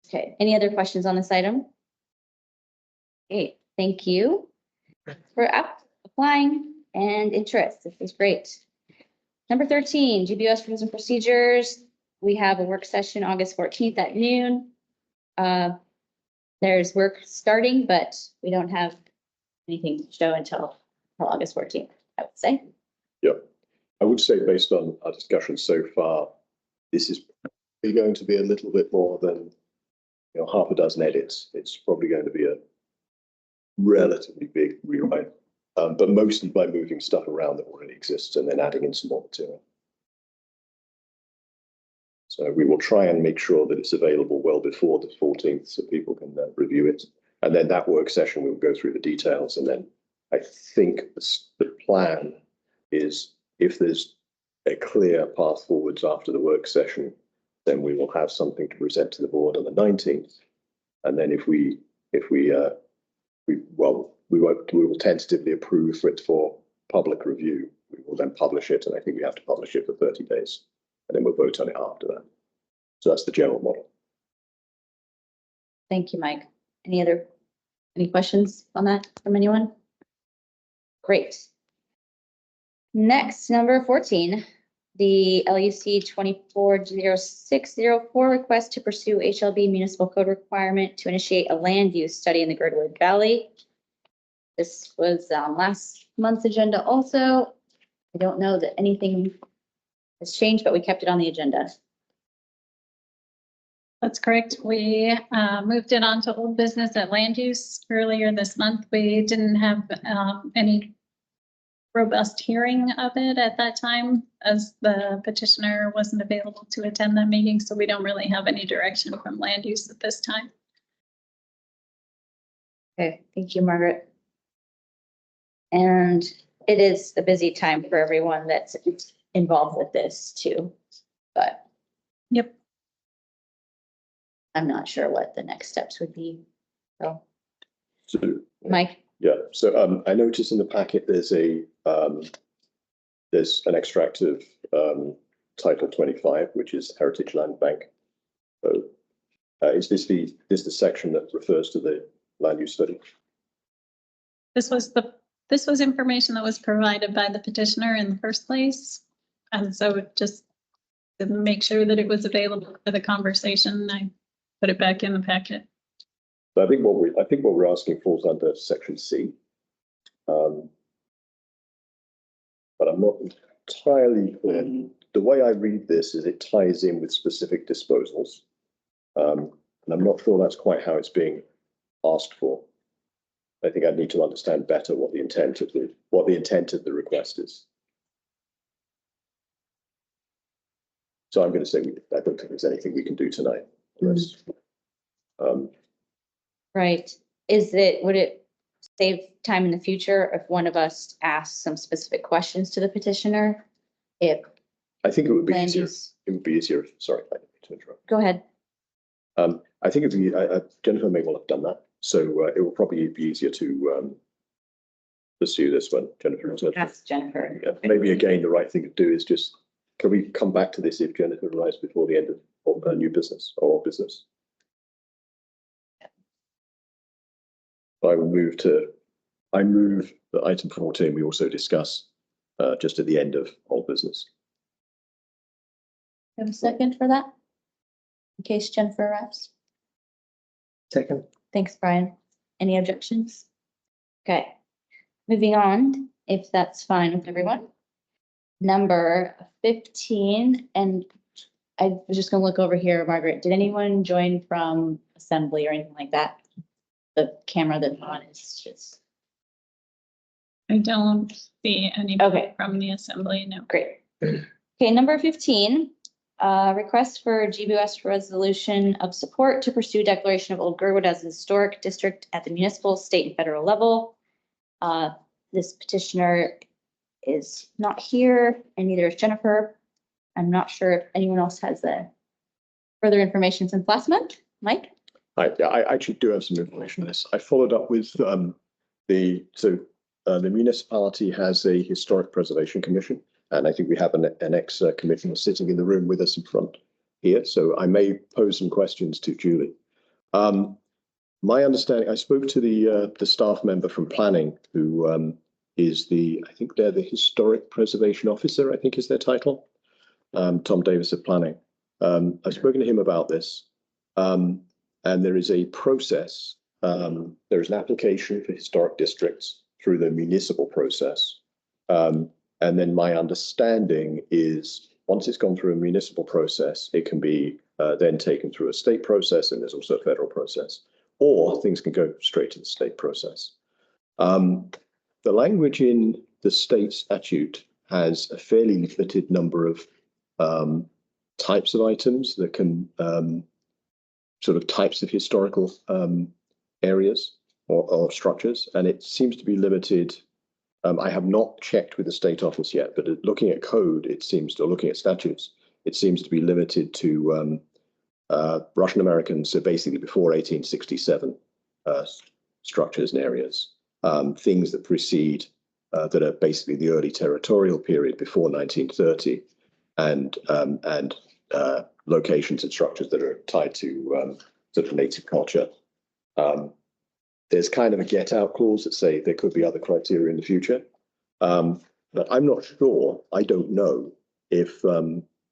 Speaker 1: Okay, any other questions on this item? Okay, thank you for applying and interest. This is great. Number 13, GBOS rules and procedures. We have a work session August 14th at noon. There's work starting, but we don't have anything to show until August 14th, I would say.
Speaker 10: Yeah, I would say based on our discussion so far, this is probably going to be a little bit more than half a dozen edits. It's probably going to be a relatively big rewrite, but mostly by moving stuff around that already exists and then adding in some more material. So we will try and make sure that it's available well before the 14th so people can review it. And then that work session, we'll go through the details. And then I think the plan is if there's a clear path forwards after the work session, then we will have something to present to the board on the 19th. And then we will tentatively approve for it for public review. We will then publish it. And I think we have to publish it for 30 days. And then we'll vote on it after that. So that's the general model.
Speaker 1: Thank you, Mike. Any questions on that from anyone? Great. Next, number 14, the LUC 240604 request to pursue HLB municipal code requirement to initiate a land use study in the Girdwood Valley. This was last month's agenda also. I don't know that anything has changed, but we kept it on the agenda.
Speaker 5: That's correct. We moved it on to old business at land use earlier this month. We didn't have any robust hearing of it at that time as the petitioner wasn't available to attend that meeting. So we don't really have any direction from land use at this time.
Speaker 1: Okay, thank you, Margaret. And it is a busy time for everyone that's involved with this too, but.
Speaker 5: Yep.
Speaker 1: I'm not sure what the next steps would be. So,
Speaker 10: Mike? Yeah, so I noticed in the packet there's an extract of Title 25, which is Heritage Land Bank. So is this the section that refers to the land use study?
Speaker 5: This was information that was provided by the petitioner in the first place. And so just to make sure that it was available for the conversation, I put it back in the packet.
Speaker 10: I think what we're asking falls under section C. But I'm not entirely clear. The way I read this is it ties in with specific disposals. And I'm not sure that's quite how it's being asked for. I think I need to understand better what the intent of the request is. So I'm going to say I don't think there's anything we can do tonight.
Speaker 1: Right. Would it save time in the future if one of us asks some specific questions to the petitioner? If
Speaker 10: I think it would be
Speaker 1: land
Speaker 10: easier.
Speaker 1: use-
Speaker 10: It would be easier. Sorry, I didn't mean to interrupt.
Speaker 1: Go ahead.
Speaker 10: I think it'd be, Jennifer may well have done that. So it will probably be easier to pursue this one, Jennifer.
Speaker 1: Ask Jennifer.
Speaker 10: Yeah, maybe again, the right thing to do is just, can we come back to this if Jennifer arrives before the end of new business or business? I move that item 14, we also discuss just at the end of old business.
Speaker 1: Have a second for that? In case Jennifer arrives.
Speaker 2: Second.
Speaker 1: Thanks, Brian. Any objections? Okay, moving on, if that's fine with everyone. Number 15, and I was just gonna look over here, Margaret, did anyone join from assembly or anything like that? The camera that's on is just,
Speaker 5: I don't see any
Speaker 1: Okay.
Speaker 5: from the assembly, no.
Speaker 1: great. Okay, number 15, request for GBS resolution of support to pursue declaration of Old Girdwood as a historic district at the municipal, state, and federal level. This petitioner is not here, and neither is Jennifer. I'm not sure if anyone else has further information since last month. Mike?
Speaker 10: I actually do have some information on this. I followed up with the municipality has a historic preservation commission, and I think we have an ex-commissioner sitting in the room with us in front here. So I may pose some questions to Julie. My understanding, I spoke to the staff member from planning who is I think they're the historic preservation officer, I think is their title. Tom Davis of planning. I've spoken to him about this. And there is a process. There is an application for historic districts through the municipal process. And then my understanding is once it's gone through a municipal process, it can be then taken through a state process, and there's also a federal process, or things can go straight to the state process. The language in the state statute has a fairly limited number of types of items that can sort of types of historical areas or structures, and it seems to be limited. I have not checked with the state office yet, but looking at code, looking at statutes, it seems to be limited to Russian Americans, so basically before 1867 structures and areas, things that precede, that are basically the early territorial period before 1930, and locations and structures that are tied to sort of native culture. There's kind of a get out clause that say there could be other criteria in the future. But I'm not sure, I don't know if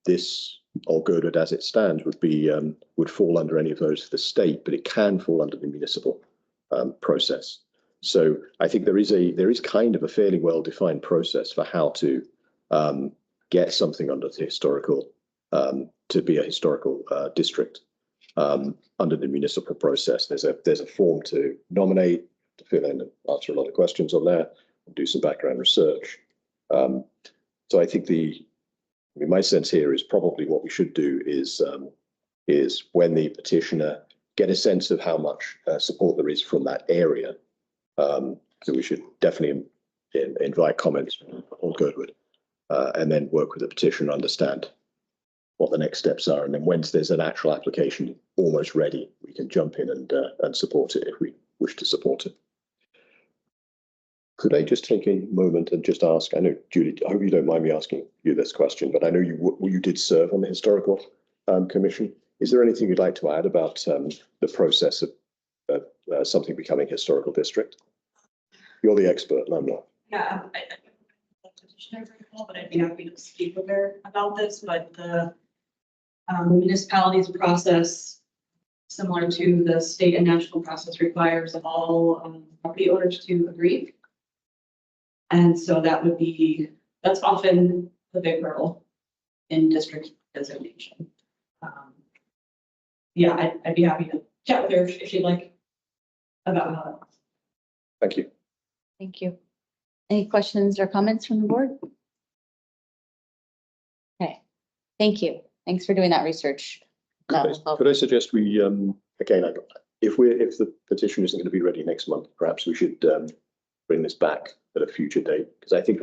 Speaker 10: this Old Girdwood as it stands would fall under any of those for the state, but it can fall under the municipal process. So I think there is kind of a fairly well-defined process for how to get something under the historical, to be a historical district under the municipal process. There's a form to nominate, to fill in and answer a lot of questions on there, and do some background research. So I think my sense here is probably what we should do is when the petitioner get a sense of how much support there is from that area. So we should definitely invite comments on Girdwood, and then work with the petitioner to understand what the next steps are. And then once there's an actual application almost ready, we can jump in and support it if we wish to support it. Could I just take a moment and just ask, I know, Julie, I hope you don't mind me asking you this question, but I know you did serve on the Historical Commission. Is there anything you'd like to add about the process of something becoming historical district? You're the expert, and I'm not.
Speaker 12: Yeah, I petitioner very well, but I'd be happy to speak with her about this, but the municipalities process, similar to the state and national process, requires all property owners to agree. And so that's often the big hurdle in district designation. Yeah, I'd be happy to chat with her if she'd like about how that works.
Speaker 10: Thank you.
Speaker 1: Thank you. Any questions or comments from the board? Okay, thank you. Thanks for doing that research. That will help.
Speaker 10: Could I suggest we, again, if the petition isn't going to be ready next month, perhaps we should bring this back at a future date, because I think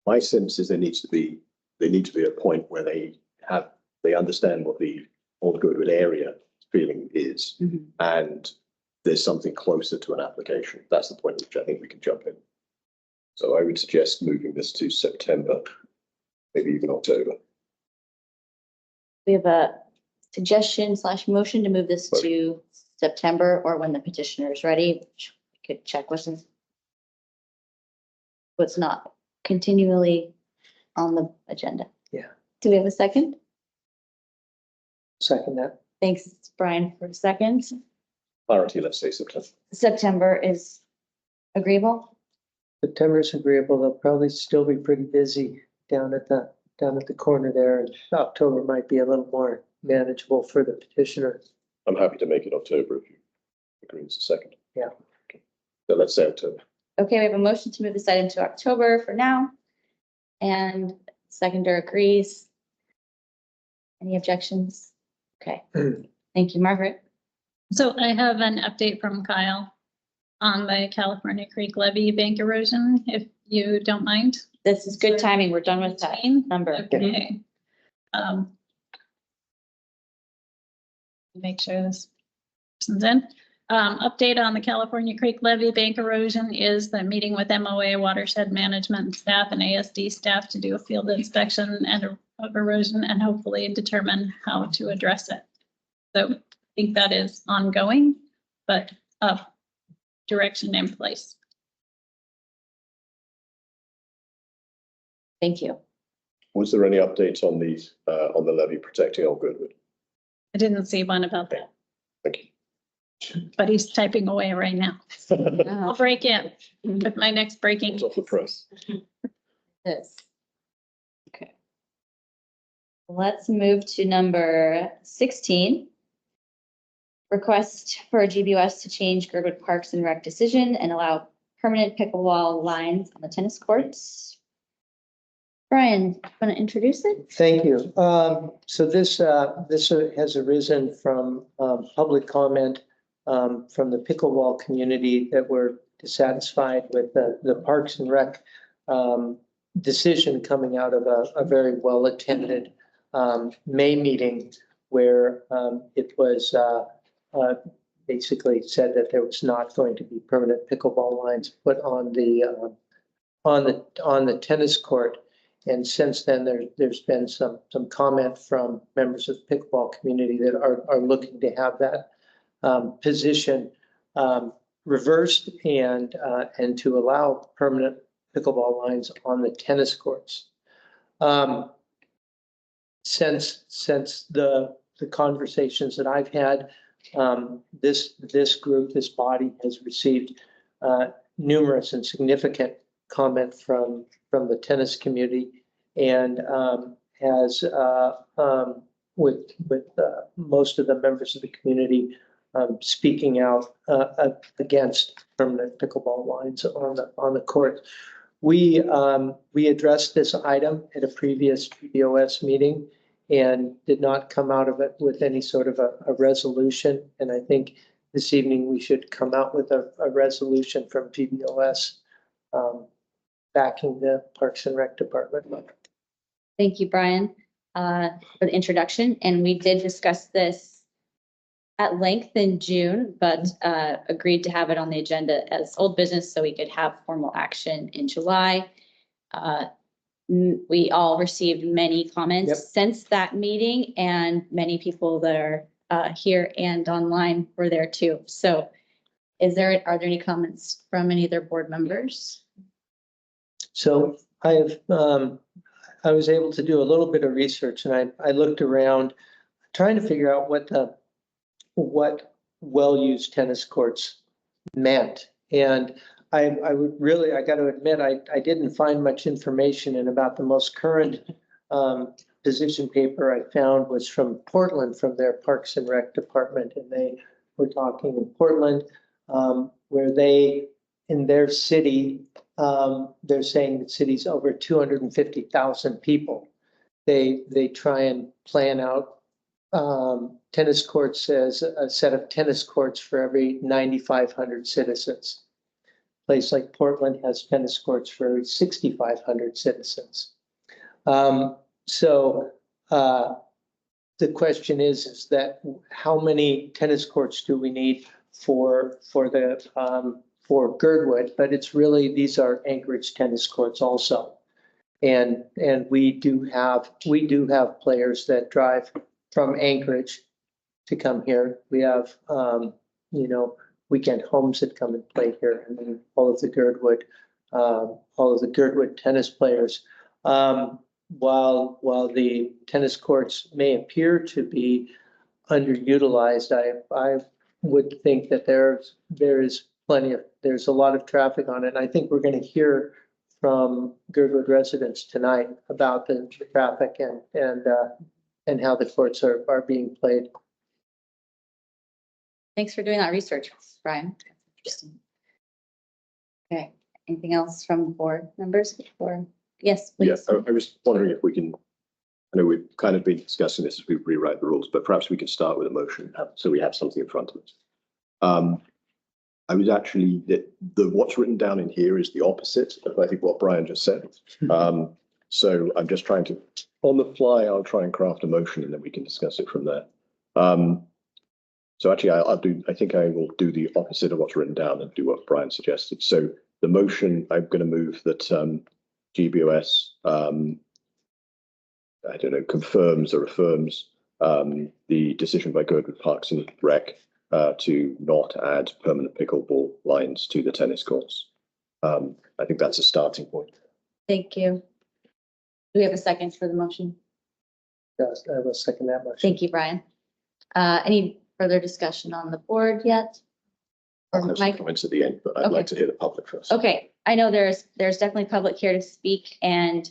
Speaker 10: my sense is there needs to be a point where they understand what the Old Girdwood area feeling is, and there's something closer to an application. That's the point at which I think we can jump in. So I would suggest moving this to September, maybe even October.
Speaker 1: We have a suggestion / motion to move this to September, or when the petitioner is ready, which we could check what's not continually on the agenda.
Speaker 2: Yeah.
Speaker 1: Do we have a second?
Speaker 2: Second that.
Speaker 1: Thanks, Brian, for a second.
Speaker 10: Clarity, let's say September.
Speaker 1: September is agreeable.
Speaker 2: September is agreeable. They'll probably still be pretty busy down at the corner there. And October might be a little more manageable for the petitioner.
Speaker 10: I'm happy to make it October if you agree it's a second.
Speaker 2: Yeah.
Speaker 10: Okay. So let's say October.
Speaker 1: Okay, we have a motion to move this item to October for now. And seconder agrees. Any objections? Okay. Thank you, Margaret.
Speaker 5: So I have an update from Kyle on the California Creek levee bank erosion, if you don't mind.
Speaker 1: This is good timing. We're done with that number.
Speaker 5: Okay. Make sure this person's in. Update on the California Creek levee bank erosion is the meeting with MOA watershed management staff and ASD staff to do a field inspection of erosion and hopefully determine how to address it. So I think that is ongoing, but direction in place.
Speaker 1: Thank you.
Speaker 10: Was there any updates on the levee protecting Old Girdwood?
Speaker 5: I didn't see one about that,
Speaker 10: Thank you.
Speaker 5: but he's typing away right now. I'll break in with my next breaking.
Speaker 10: It's off the press.
Speaker 1: This. Okay. Let's move to number 16. Request for GBUS to change Girdwood Parks and Rec decision and allow permanent pickleball lines on the tennis courts. Brian, want to introduce it?
Speaker 2: Thank you. So this has arisen from public comment from the pickleball community that were dissatisfied with the Parks and Rec decision coming out of a very well-attended May meeting where it was basically said that there was not going to be permanent pickleball lines put on the tennis court. And since then, there's been some comment from members of the pickleball community that are looking to have that position reversed and to allow permanent pickleball lines on the tennis courts. Since the conversations that I've had, this group, this body has received numerous and significant comment from the tennis community and has with most of the members of the community speaking out against permanent pickleball lines on the court. We addressed this item at a previous PBOS meeting and did not come out of it with any sort of a resolution. And I think this evening we should come out with a resolution from PBOS backing the Parks and Rec Department.
Speaker 1: Thank you, Brian, for the introduction. And we did discuss this at length in June, but agreed to have it on the agenda as old business so we could have formal action in July. We all received many comments since that meeting, and many people that are here and online were there too. So are there any comments from any of their board members?
Speaker 2: So I was able to do a little bit of research, and I looked around trying to figure out what well-used tennis courts meant. And I would really, I got to admit, I didn't find much information, and about the most current position paper I found was from Portland, from their Parks and Rec department, and they were talking in Portland, where they, in their city, they're saying the city's over 250,000 people. They try and plan out tennis courts as a set of tennis courts for every 9,500 citizens. A place like Portland has tennis courts for every 6,500 citizens. The question is that how many tennis courts do we need for Girdwood? But it's really, these are Anchorage tennis courts also. And we do have players that drive from Anchorage to come here. We have, weekend homes that come and play here, and then all of the Girdwood tennis players. While the tennis courts may appear to be underutilized, I would think that there's a lot of traffic on it. And I think we're going to hear from Girdwood residents tonight about the traffic and how the courts are being played.
Speaker 1: Thanks for doing that research, Brian. Interesting. Okay, anything else from board members before? Yes, please.
Speaker 10: Yes, I was wondering if we can, I know we've kind of been discussing this as we rewrite the rules, but perhaps we can start with a motion so we have something in front of us. I was actually, what's written down in here is the opposite of I think what Brian just said. So I'm just trying to, on the fly, I'll try and craft a motion and then we can discuss it from there. So actually I think I will do the opposite of what's written down and do what Brian suggested. So the motion, I'm going to move that GBOS, I don't know, confirms or affirms the decision by Girdwood Parks and Rec to not add permanent pickleball lines to the tennis courts. I think that's a starting point.
Speaker 1: Thank you. Do we have a second for the motion?
Speaker 2: Yes, I will second that motion.
Speaker 1: Thank you, Brian. Any further discussion on the board yet?
Speaker 10: I'll have some comments at the end, but I'd like to hear the public first.
Speaker 1: Okay, I know there's definitely public here to speak, and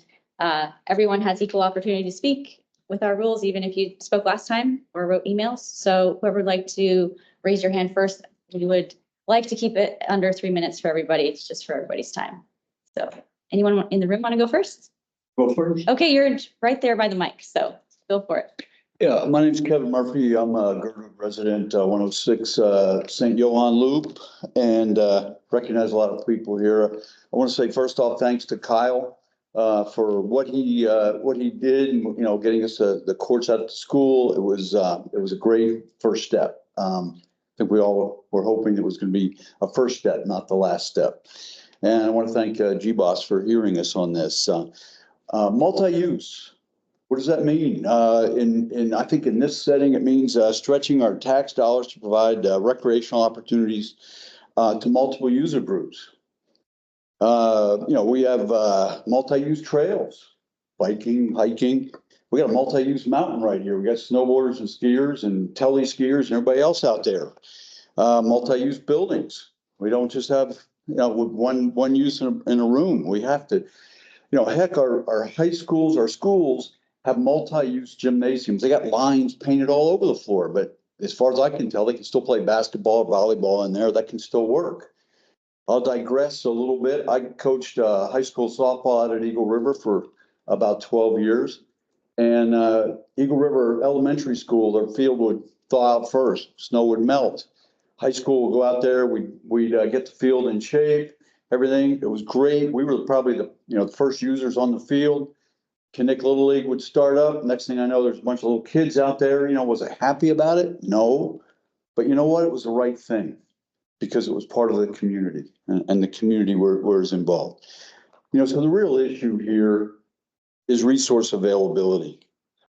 Speaker 1: everyone has equal opportunity to speak with our rules, even if you spoke last time or wrote emails. So whoever would like to raise your hand first, we would like to keep it under 3 minutes for everybody. It's just for everybody's time. So anyone in the room want to go first?
Speaker 14: Go first.
Speaker 1: Okay, you're right there by the mic, so go for it.
Speaker 14: Yeah, my name's Kevin Murphy. I'm a Girdwood resident, 106 St. Johann Loop, and recognize a lot of people here. I want to say first off, thanks to Kyle for what he did, and getting us the courts out of school. It was a great first step. I think we all were hoping it was going to be a first step, not the last step. And I want to thank GBOS for hearing us on this. Multi-use. What does that mean? I think in this setting, it means stretching our tax dollars to provide recreational opportunities to multiple user groups. We have multi-use trails, biking, hiking. We got a multi-use mountain right here. We got snowboarders and skiers and tele skiers and everybody else out there. Multi-use buildings. We don't just have one use in a room. We have to, heck, our high schools, our schools have multi-use gymnasiums. They got lines painted all over the floor, but as far as I can tell, they can still play basketball, volleyball in there. That can still work. I'll digress a little bit. I coached high school softball out at Eagle River for about 12 years. And Eagle River Elementary School, their field would thaw out first. Snow would melt. High school would go out there. We'd get the field in shape, everything. It was great. We were probably the first users on the field. Kinnick Little League would start up. Next thing I know, there's a bunch of little kids out there. Was I happy about it? No. But you know what? It was the right thing because it was part of the community and the community was involved. So the real issue here is resource availability.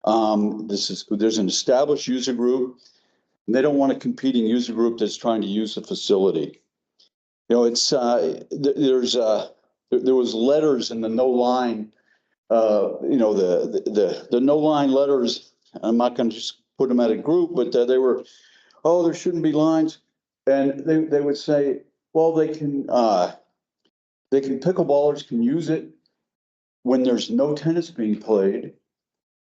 Speaker 14: There's an established user group and they don't want a competing user group that's trying to use the facility. There was letters in the no line. The no line letters, I'm not going to just put them at a group, but they were, there shouldn't be lines. And they would say, well, they can Pickleballers can use it when there's no tennis being played and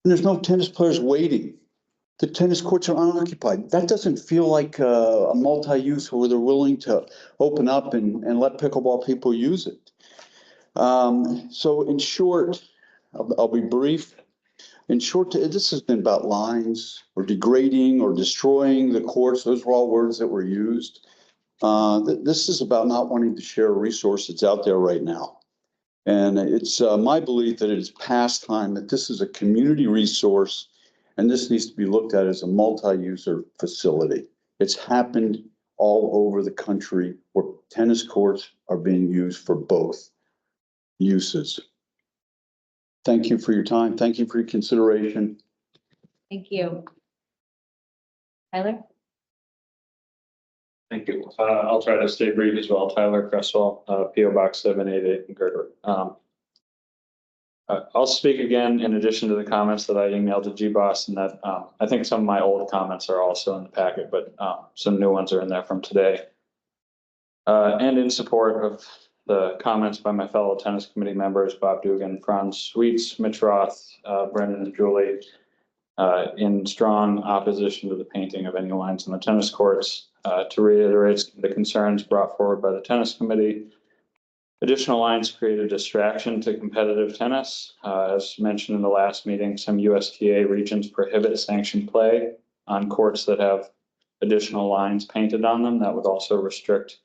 Speaker 14: there's no tennis players waiting. The tennis courts are unoccupied. That doesn't feel like a multi-use where they're willing to open up and let pickleball people use it. So in short, I'll be brief. In short, this has been about lines or degrading or destroying the courts. Those were all words that were used. This is about not wanting to share a resource that's out there right now. And it's my belief that it is past time that this is a community resource and this needs to be looked at as a multi-user facility. It's happened all over the country where tennis courts are being used for both uses. Thank you for your time. Thank you for your consideration.
Speaker 1: Thank you. Tyler?
Speaker 15: Thank you. I'll try to stay brief as well. Tyler Cresswell, PO Box 788 in Girdwood. I'll speak again in addition to the comments that I emailed to GBoss, and that I think some of my old comments are also in the packet, but some new ones are in there from today. And in support of the comments by my fellow tennis committee members, Bob Dugan, Franz Sweets, Mitch Roth, Brendan and Julie, in strong opposition to the painting of any lines in the tennis courts. To reiterate the concerns brought forward by the tennis committee, additional lines create a distraction to competitive tennis. As mentioned in the last meeting, some USTA regions prohibit sanctioned play on courts that have additional lines painted on them. That would also restrict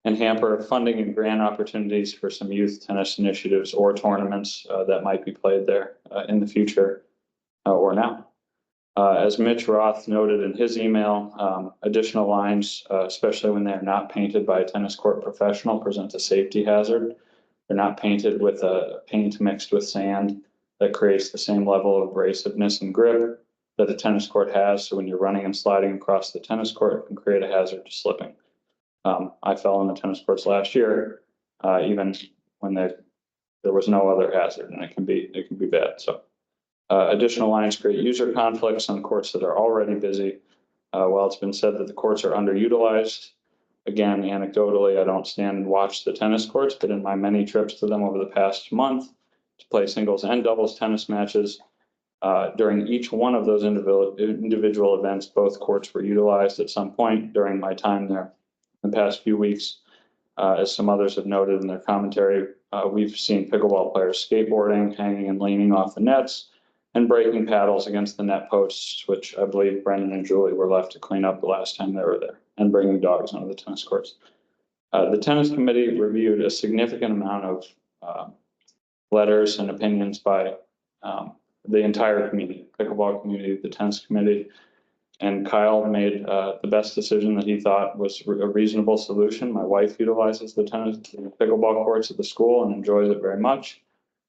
Speaker 15: and hamper funding and grant opportunities for some youth tennis initiatives or tournaments that might be played there in the future or now. As Mitch Roth noted in his email, additional lines, especially when they're not painted by a tennis court professional, present a safety hazard. They're not painted with a paint mixed with sand that creates the same level of abrasiveness and grip that a tennis court has. So when you're running and sliding across the tennis court, it can create a hazard to slipping. I fell on the tennis courts last year, even when there was no other hazard, and it can be bad. So. Additional lines create user conflicts on courts that are already busy. While it's been said that the courts are underutilized, again, anecdotally, I don't stand and watch the tennis courts, but in my many trips to them over the past month to play singles and doubles tennis matches, during each one of those individual events, both courts were utilized at some point during my time there in the past few weeks. As some others have noted in their commentary, we've seen pickleball players skateboarding, hanging and leaning off the nets, and breaking paddles against the net posts, which I believe Brendan and Julie were left to clean up the last time they were there, and bringing dogs onto the tennis courts. The tennis committee reviewed a significant amount of letters and opinions by the entire community, pickleball community, the tennis committee, and Kyle made the best decision that he thought was a reasonable solution. My wife utilizes the pickleball courts at the school and enjoys it very much.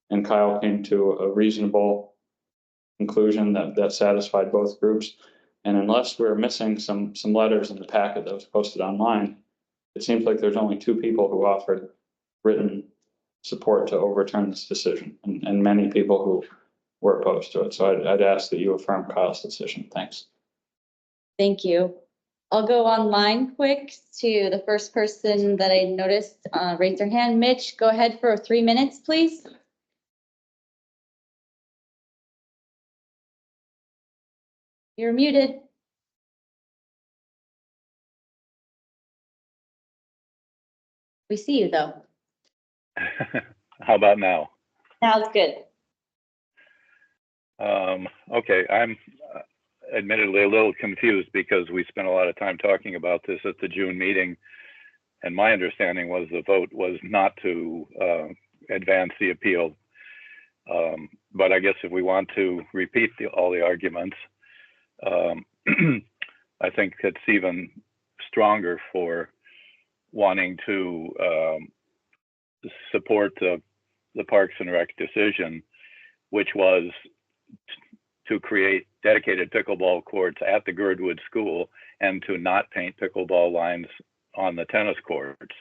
Speaker 15: And Kyle came to a reasonable conclusion that satisfied both groups. And unless we're missing some letters in the packet that was posted online, it seems like there's only two people who offered written support to overturn this decision, and many people who were opposed to it. So I'd ask that you affirm Kyle's decision. Thanks.
Speaker 1: Thank you. I'll go online quick to the first person that I noticed raise their hand. Mitch, go ahead for 3 minutes, please. You're muted. We see you though.
Speaker 16: How about now?
Speaker 1: Now it's good.
Speaker 16: Okay, I'm admittedly a little confused because we spent a lot of time talking about this at the June meeting, and my understanding was the vote was not to advance the appeal. But I guess if we want to repeat all the arguments, I think it's even stronger for wanting to support the Parks and Rec decision, which was to create dedicated pickleball courts at the Girdwood School and to not paint pickleball lines on the tennis courts.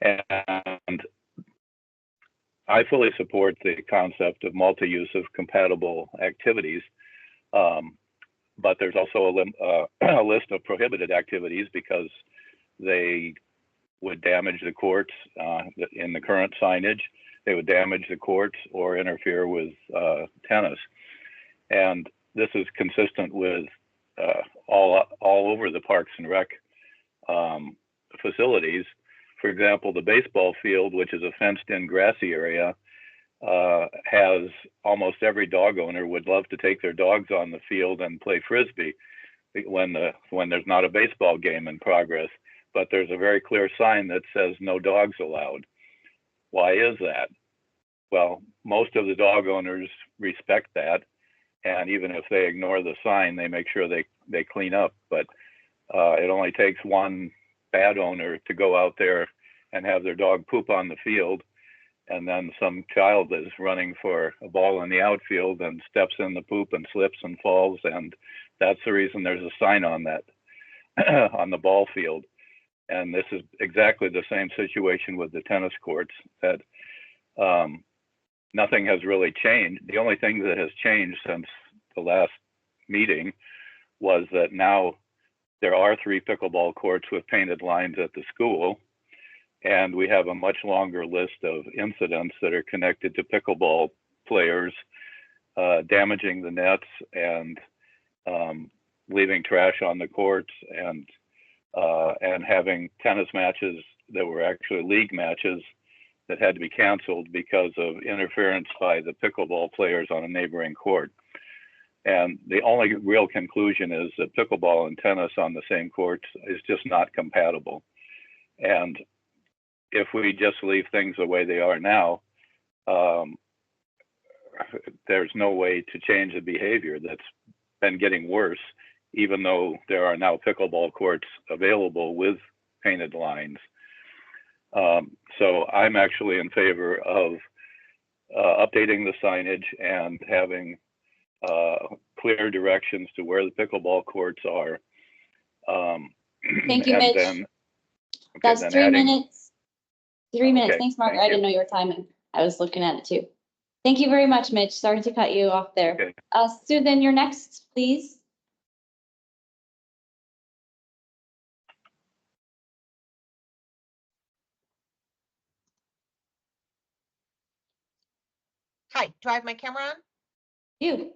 Speaker 16: And I fully support the concept of multi-use of compatible activities, but there's also a list of prohibited activities because they would damage the courts in the current signage. They would damage the courts or interfere with tennis. And this is consistent with all over the Parks and Rec facilities. For example, the baseball field, which is a fenced-in grassy area, has almost every dog owner would love to take their dogs on the field and play frisbee when there's not a baseball game in progress. But there's a very clear sign that says no dogs allowed. Why is that? Well, most of the dog owners respect that, and even if they ignore the sign, they make sure they clean up. But it only takes one bad owner to go out there and have their dog poop on the field, and then some child is running for a ball in the outfield and steps in the poop and slips and falls, and that's the reason there's a sign on that on the ball field. And this is exactly the same situation with the tennis courts, that nothing has really changed. The only thing that has changed since the last meeting was that now there are 3 pickleball courts with painted lines at the school, and we have a much longer list of incidents that are connected to pickleball players damaging the nets and leaving trash on the courts, and having tennis matches that were actually league matches that had to be canceled because of interference by the pickleball players on a neighboring court. And the only real conclusion is that pickleball and tennis on the same courts is just not compatible. And if we just leave things the way they are now, there's no way to change the behavior that's been getting worse, even though there are now pickleball courts available with painted lines. So I'm actually in favor of updating the signage and having clear directions to where the pickleball courts are.
Speaker 1: Thank you, Mitch. That's 3 minutes. 3 minutes.
Speaker 16: Okay,
Speaker 1: Thanks, Mark.
Speaker 16: thank
Speaker 1: I didn't know you were timing. I was looking at it too. Thank you very much, Mitch. Sorry to cut you off there.
Speaker 16: Okay.
Speaker 1: Susan, you're next, please.
Speaker 17: Hi, do I have my camera on?
Speaker 1: You.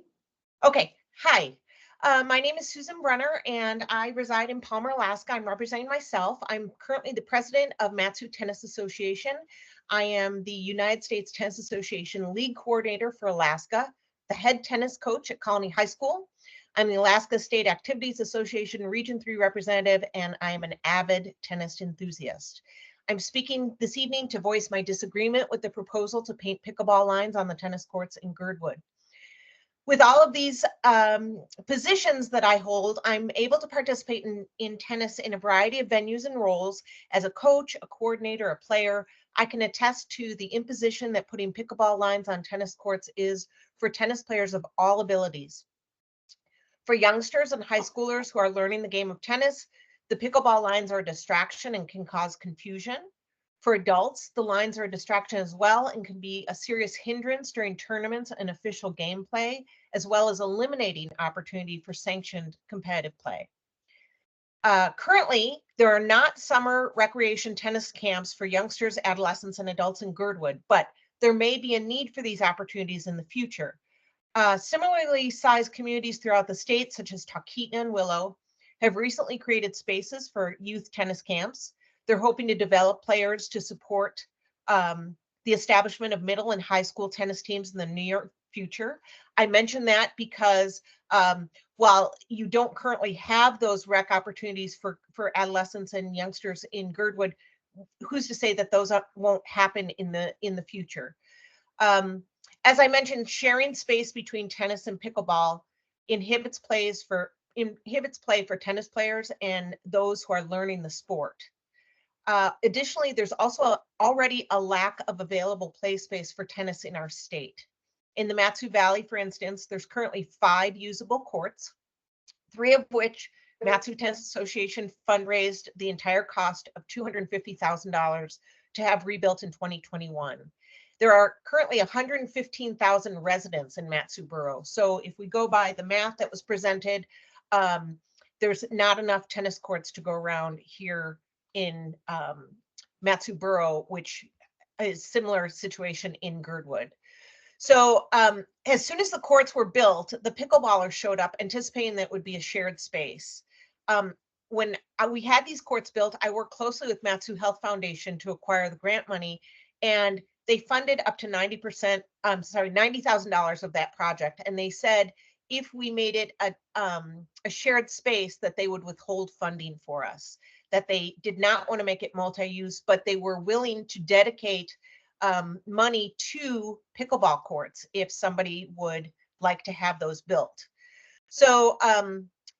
Speaker 17: Okay, hi. My name is Susan Brunner and I reside in Palmer, Alaska. I'm representing myself. I'm currently the president of Matsu Tennis Association. I am the United States Tennis Association League Coordinator for Alaska, the head tennis coach at Colony High School. I'm the Alaska State Activities Association Region 3 representative, and I am an avid tennis enthusiast. I'm speaking this evening to voice my disagreement with the proposal to paint pickleball lines on the tennis courts in Girdwood. With all of these positions that I hold, I'm able to participate in tennis in a variety of venues and roles. As a coach, a coordinator, a player, I can attest to the imposition that putting pickleball lines on tennis courts is for tennis players of all abilities. For youngsters and high schoolers who are learning the game of tennis, the pickleball lines are a distraction and can cause confusion. For adults, the lines are a distraction as well and can be a serious hindrance during tournaments and official gameplay, as well as eliminating opportunity for sanctioned competitive play. Currently, there are not summer recreation tennis camps for youngsters, adolescents, and adults in Girdwood, but there may be a need for these opportunities in the future. Similarly sized communities throughout the state, such as Talkeetna and Willow, have recently created spaces for youth tennis camps. They're hoping to develop players to support the establishment of middle and high school tennis teams in the near future. I mention that because while you don't currently have those rec opportunities for adolescents and youngsters in Girdwood, who's to say that those won't happen in the future? As I mentioned, sharing space between tennis and pickleball inhibits play for tennis players and those who are learning the sport. Additionally, there's also already a lack of available play space for tennis in our state. In the Matsu Valley, for instance, there's currently 5 usable courts, 3 of which Matsu Tennis Association fundraised the entire cost of $250,000 to have rebuilt in 2021. There are currently 115,000 residents in Matsu Borough. So if we go by the math that was presented, there's not enough tennis courts to go around here in Matsuburo, which is similar situation in Girdwood. So as soon as the courts were built, the pickleballers showed up anticipating that it would be a shared space. When we had these courts built, I worked closely with Matsu Health Foundation to acquire the grant money, and they funded up to 90%, $90,000 of that project. And they said, if we made it a shared space, that they would withhold funding for us, that they did not want to make it multi-use, but they were willing to dedicate money to pickleball courts if somebody would like to have those built. So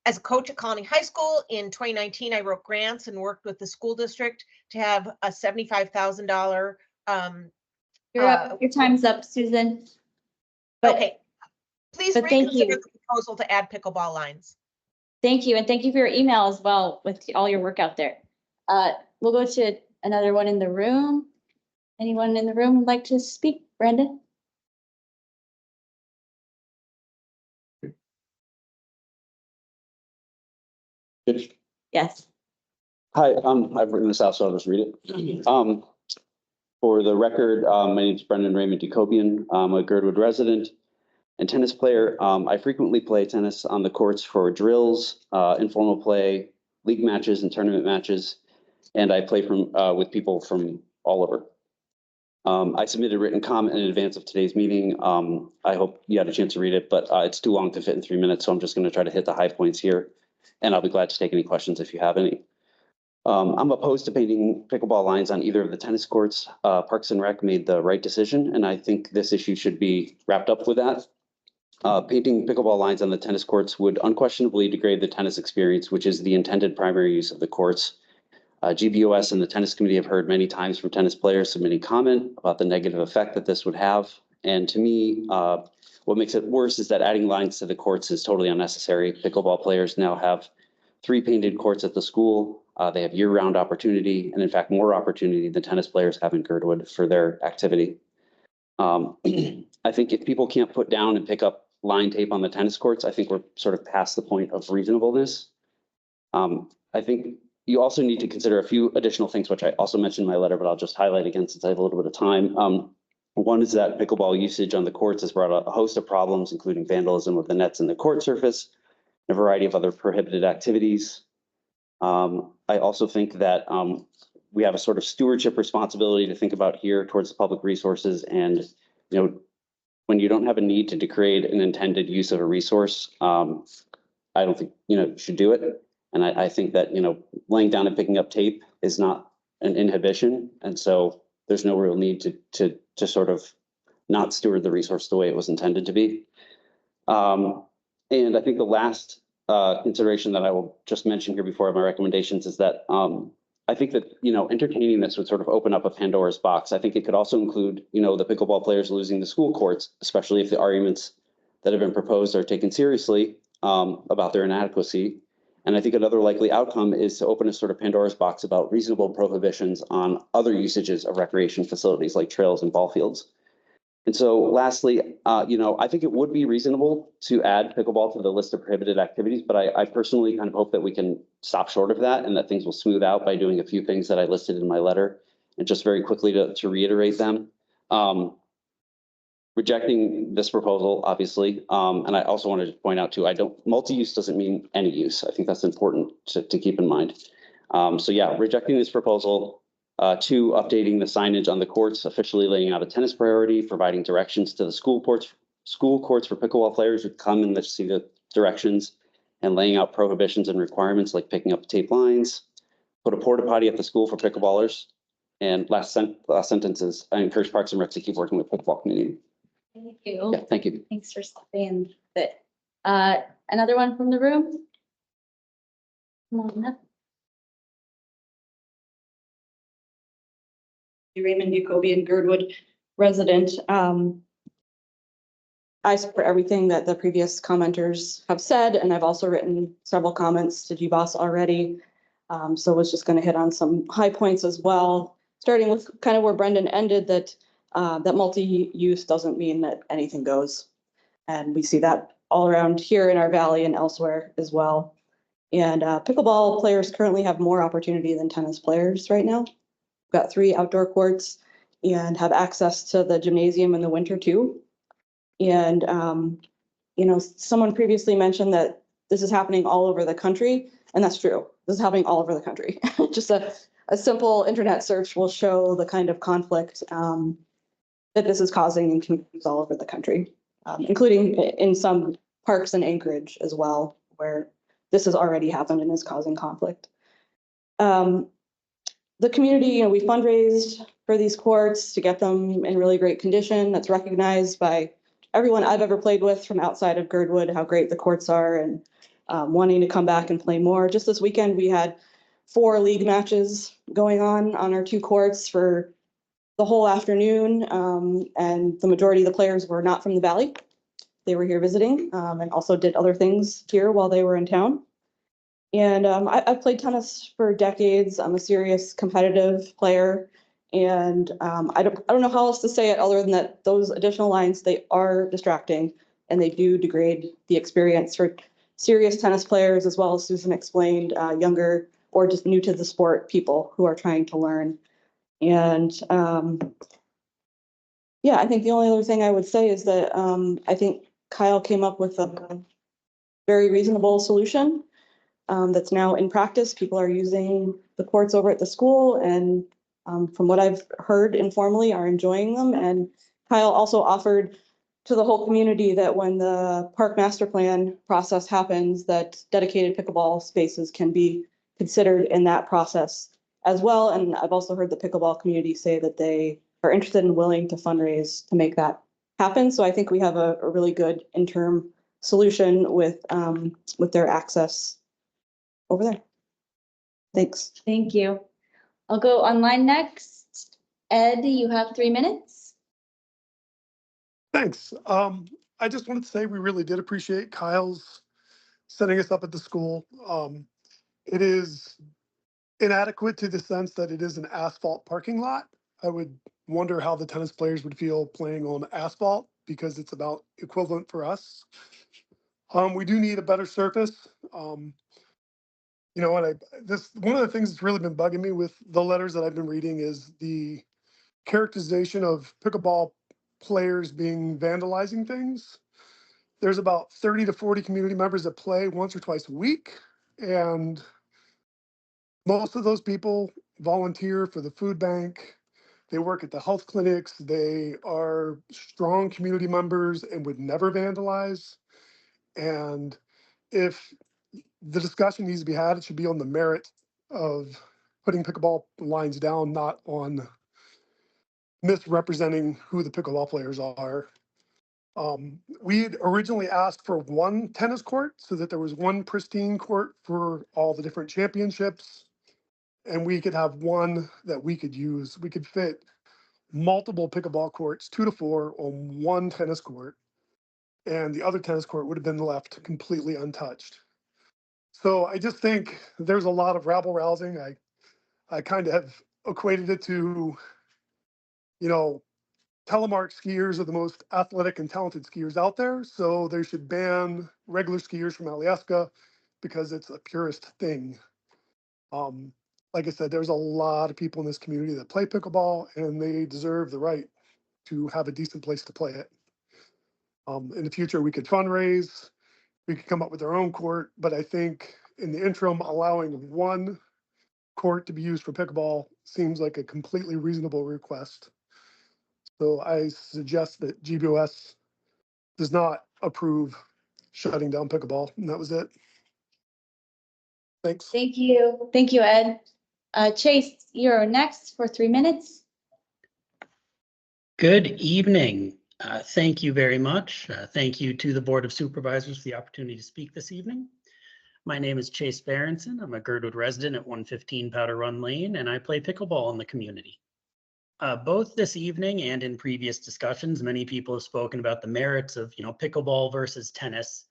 Speaker 17: as a coach at Colony High School in 2019, I wrote grants and worked with the school district to have a $75,000.
Speaker 1: Your time's up, Susan. But,
Speaker 17: okay, please
Speaker 1: but thank
Speaker 17: reconsider
Speaker 1: you.
Speaker 17: the proposal to add pickleball lines.
Speaker 1: Thank you, and thank you for your email as well with all your work out there. We'll go to another one in the room. Anyone in the room would like to speak? Brandon? Yes.
Speaker 18: Hi, I've written this out, so I'll just read it. For the record, my name is Brendan Raymond Jacobian. I'm a Girdwood resident and tennis player. I frequently play tennis on the courts for drills, informal play, league matches, and tournament matches. And I play with people from all over. I submitted a written comment in advance of today's meeting. I hope you had a chance to read it, but it's too long to fit in 3 minutes, so I'm just going to try to hit the high points here. And I'll be glad to take any questions if you have any. I'm opposed to painting pickleball lines on either of the tennis courts. Parks and Rec made the right decision, and I think this issue should be wrapped up with that. Painting pickleball lines on the tennis courts would unquestionably degrade the tennis experience, which is the intended primary use of the courts. GBOS and the tennis committee have heard many times from tennis players submitting comment about the negative effect that this would have. And to me, what makes it worse is that adding lines to the courts is totally unnecessary. Pickleball players now have 3 painted courts at the school. They have year-round opportunity, and in fact, more opportunity than tennis players have in Girdwood for their activity. I think if people can't put down and pick up line tape on the tennis courts, I think we're sort of past the point of reasonableness. I think you also need to consider a few additional things, which I also mentioned in my letter, but I'll just highlight again since I have a little bit of time. One is that pickleball usage on the courts has brought a host of problems, including vandalism of the nets and the court surface, and a variety of other prohibited activities. I also think that we have a sort of stewardship responsibility to think about here towards the public resources. And, you know, when you don't have a need to degrade an intended use of a resource, I don't think, you should do it. And I think that, laying down and picking up tape is not an inhibition. And so there's no real need to sort of not steward the resource the way it was intended to be. And I think the last consideration that I will just mention here before my recommendations is that I think that, entertaining this would sort of open up a Pandora's box. I think it could also include, the pickleball players losing the school courts, especially if the arguments that have been proposed are taken seriously about their inadequacy. And I think another likely outcome is to open a sort of Pandora's box about reasonable prohibitions on other usages of recreation facilities like trails and ball fields. And so lastly, I think it would be reasonable to add pickleball to the list of prohibited activities, but I personally kind of hope that we can stop short of that and that things will smooth out by doing a few things that I listed in my letter. And just very quickly to reiterate them. Rejecting this proposal, obviously, and I also wanted to point out too, multi-use doesn't mean any use. I think that's important to keep in mind. So yeah, rejecting this proposal. 2, updating the signage on the courts, officially laying out a tennis priority, providing directions to the school courts for pickleball players who come and see the directions, and laying out prohibitions and requirements like picking up tape lines. Put a porta potty at the school for pickleballers. And last sentence is, I encourage Parks and Rec to keep working with the pickleball community.
Speaker 1: Thank you.
Speaker 18: Yeah, thank you.
Speaker 1: Thanks for stopping. Another one from the room? Come on up.
Speaker 19: Raymond Jacobian, Girdwood resident. I support everything that the previous commenters have said, and I've also written several comments to GBOS already. So I was just going to hit on some high points as well, starting with kind of where Brendan ended, that multi-use doesn't mean that anything goes. And we see that all around here in our valley and elsewhere as well. And pickleball players currently have more opportunity than tennis players right now. We've got 3 outdoor courts and have access to the gymnasium in the winter too. And, you know, someone previously mentioned that this is happening all over the country, and that's true. This is happening all over the country. Just a simple internet search will show the kind of conflict that this is causing in communities all over the country, including in some parks in Anchorage as well, where this has already happened and is causing conflict. The community, you know, we fundraised for these courts to get them in really great condition. That's recognized by everyone I've ever played with from outside of Girdwood, how great the courts are, and wanting to come back and play more. Just this weekend, we had 4 league matches going on our 2 courts for the whole afternoon. And the majority of the players were not from the Valley. They were here visiting and also did other things here while they were in town. And I've played tennis for decades. I'm a serious competitive player. And I don't know how else to say it other than that those additional lines, they are distracting and they do degrade the experience for serious tennis players, as well as Susan explained, younger or just new to the sport people who are trying to learn. And yeah, I think the only other thing I would say is that I think Kyle came up with a very reasonable solution that's now in practice. People are using the courts over at the school, and from what I've heard informally, are enjoying them. And Kyle also offered to the whole community that when the park master plan process happens, that dedicated pickleball spaces can be considered in that process as well. And I've also heard the pickleball community say that they are interested and willing to fundraise to make that happen. So I think we have a really good interim solution with their access over there. Thanks.
Speaker 1: Thank you. I'll go online next. Ed, you have 3 minutes.
Speaker 20: Thanks. I just wanted to say we really did appreciate Kyle's setting us up at the school. It is inadequate to the sense that it is an asphalt parking lot. I would wonder how the tennis players would feel playing on asphalt because it's about equivalent for us. We do need a better surface. You know, and one of the things that's really been bugging me with the letters that I've been reading is the characterization of pickleball players being vandalizing things. There's about 30 to 40 community members that play once or twice a week, and most of those people volunteer for the food bank. They work at the health clinics. They are strong community members and would never vandalize. And if the discussion needs to be had, it should be on the merit of putting pickleball lines down, not on misrepresenting who the pickleball players are. We'd originally asked for 1 tennis court so that there was 1 pristine court for all the different championships. And we could have 1 that we could use. We could fit multiple pickleball courts, 2 to 4 on 1 tennis court. And the other tennis court would have been left completely untouched. So I just think there's a lot of rabble rousing. I kind of have equated it to, you know, telemark skiers are the most athletic and talented skiers out there. So they should ban regular skiers from Alyeska because it's a purist thing. Like I said, there's a lot of people in this community that play pickleball, and they deserve the right to have a decent place to play it. In the future, we could fundraise, we could come up with our own court, but I think in the interim, allowing 1 court to be used for pickleball seems like a completely reasonable request. So I suggest that GBOS does not approve shutting down pickleball, and that was it. Thanks.
Speaker 1: Thank you. Thank you, Ed. Chase, you're next for 3 minutes.
Speaker 21: Good evening. Thank you very much. Thank you to the Board of Supervisors for the opportunity to speak this evening. My name is Chase Berenson. I'm a Girdwood resident at 115 Powder Run Lane, and I play pickleball in the community. Both this evening and in previous discussions, many people have spoken about the merits of, pickleball versus tennis.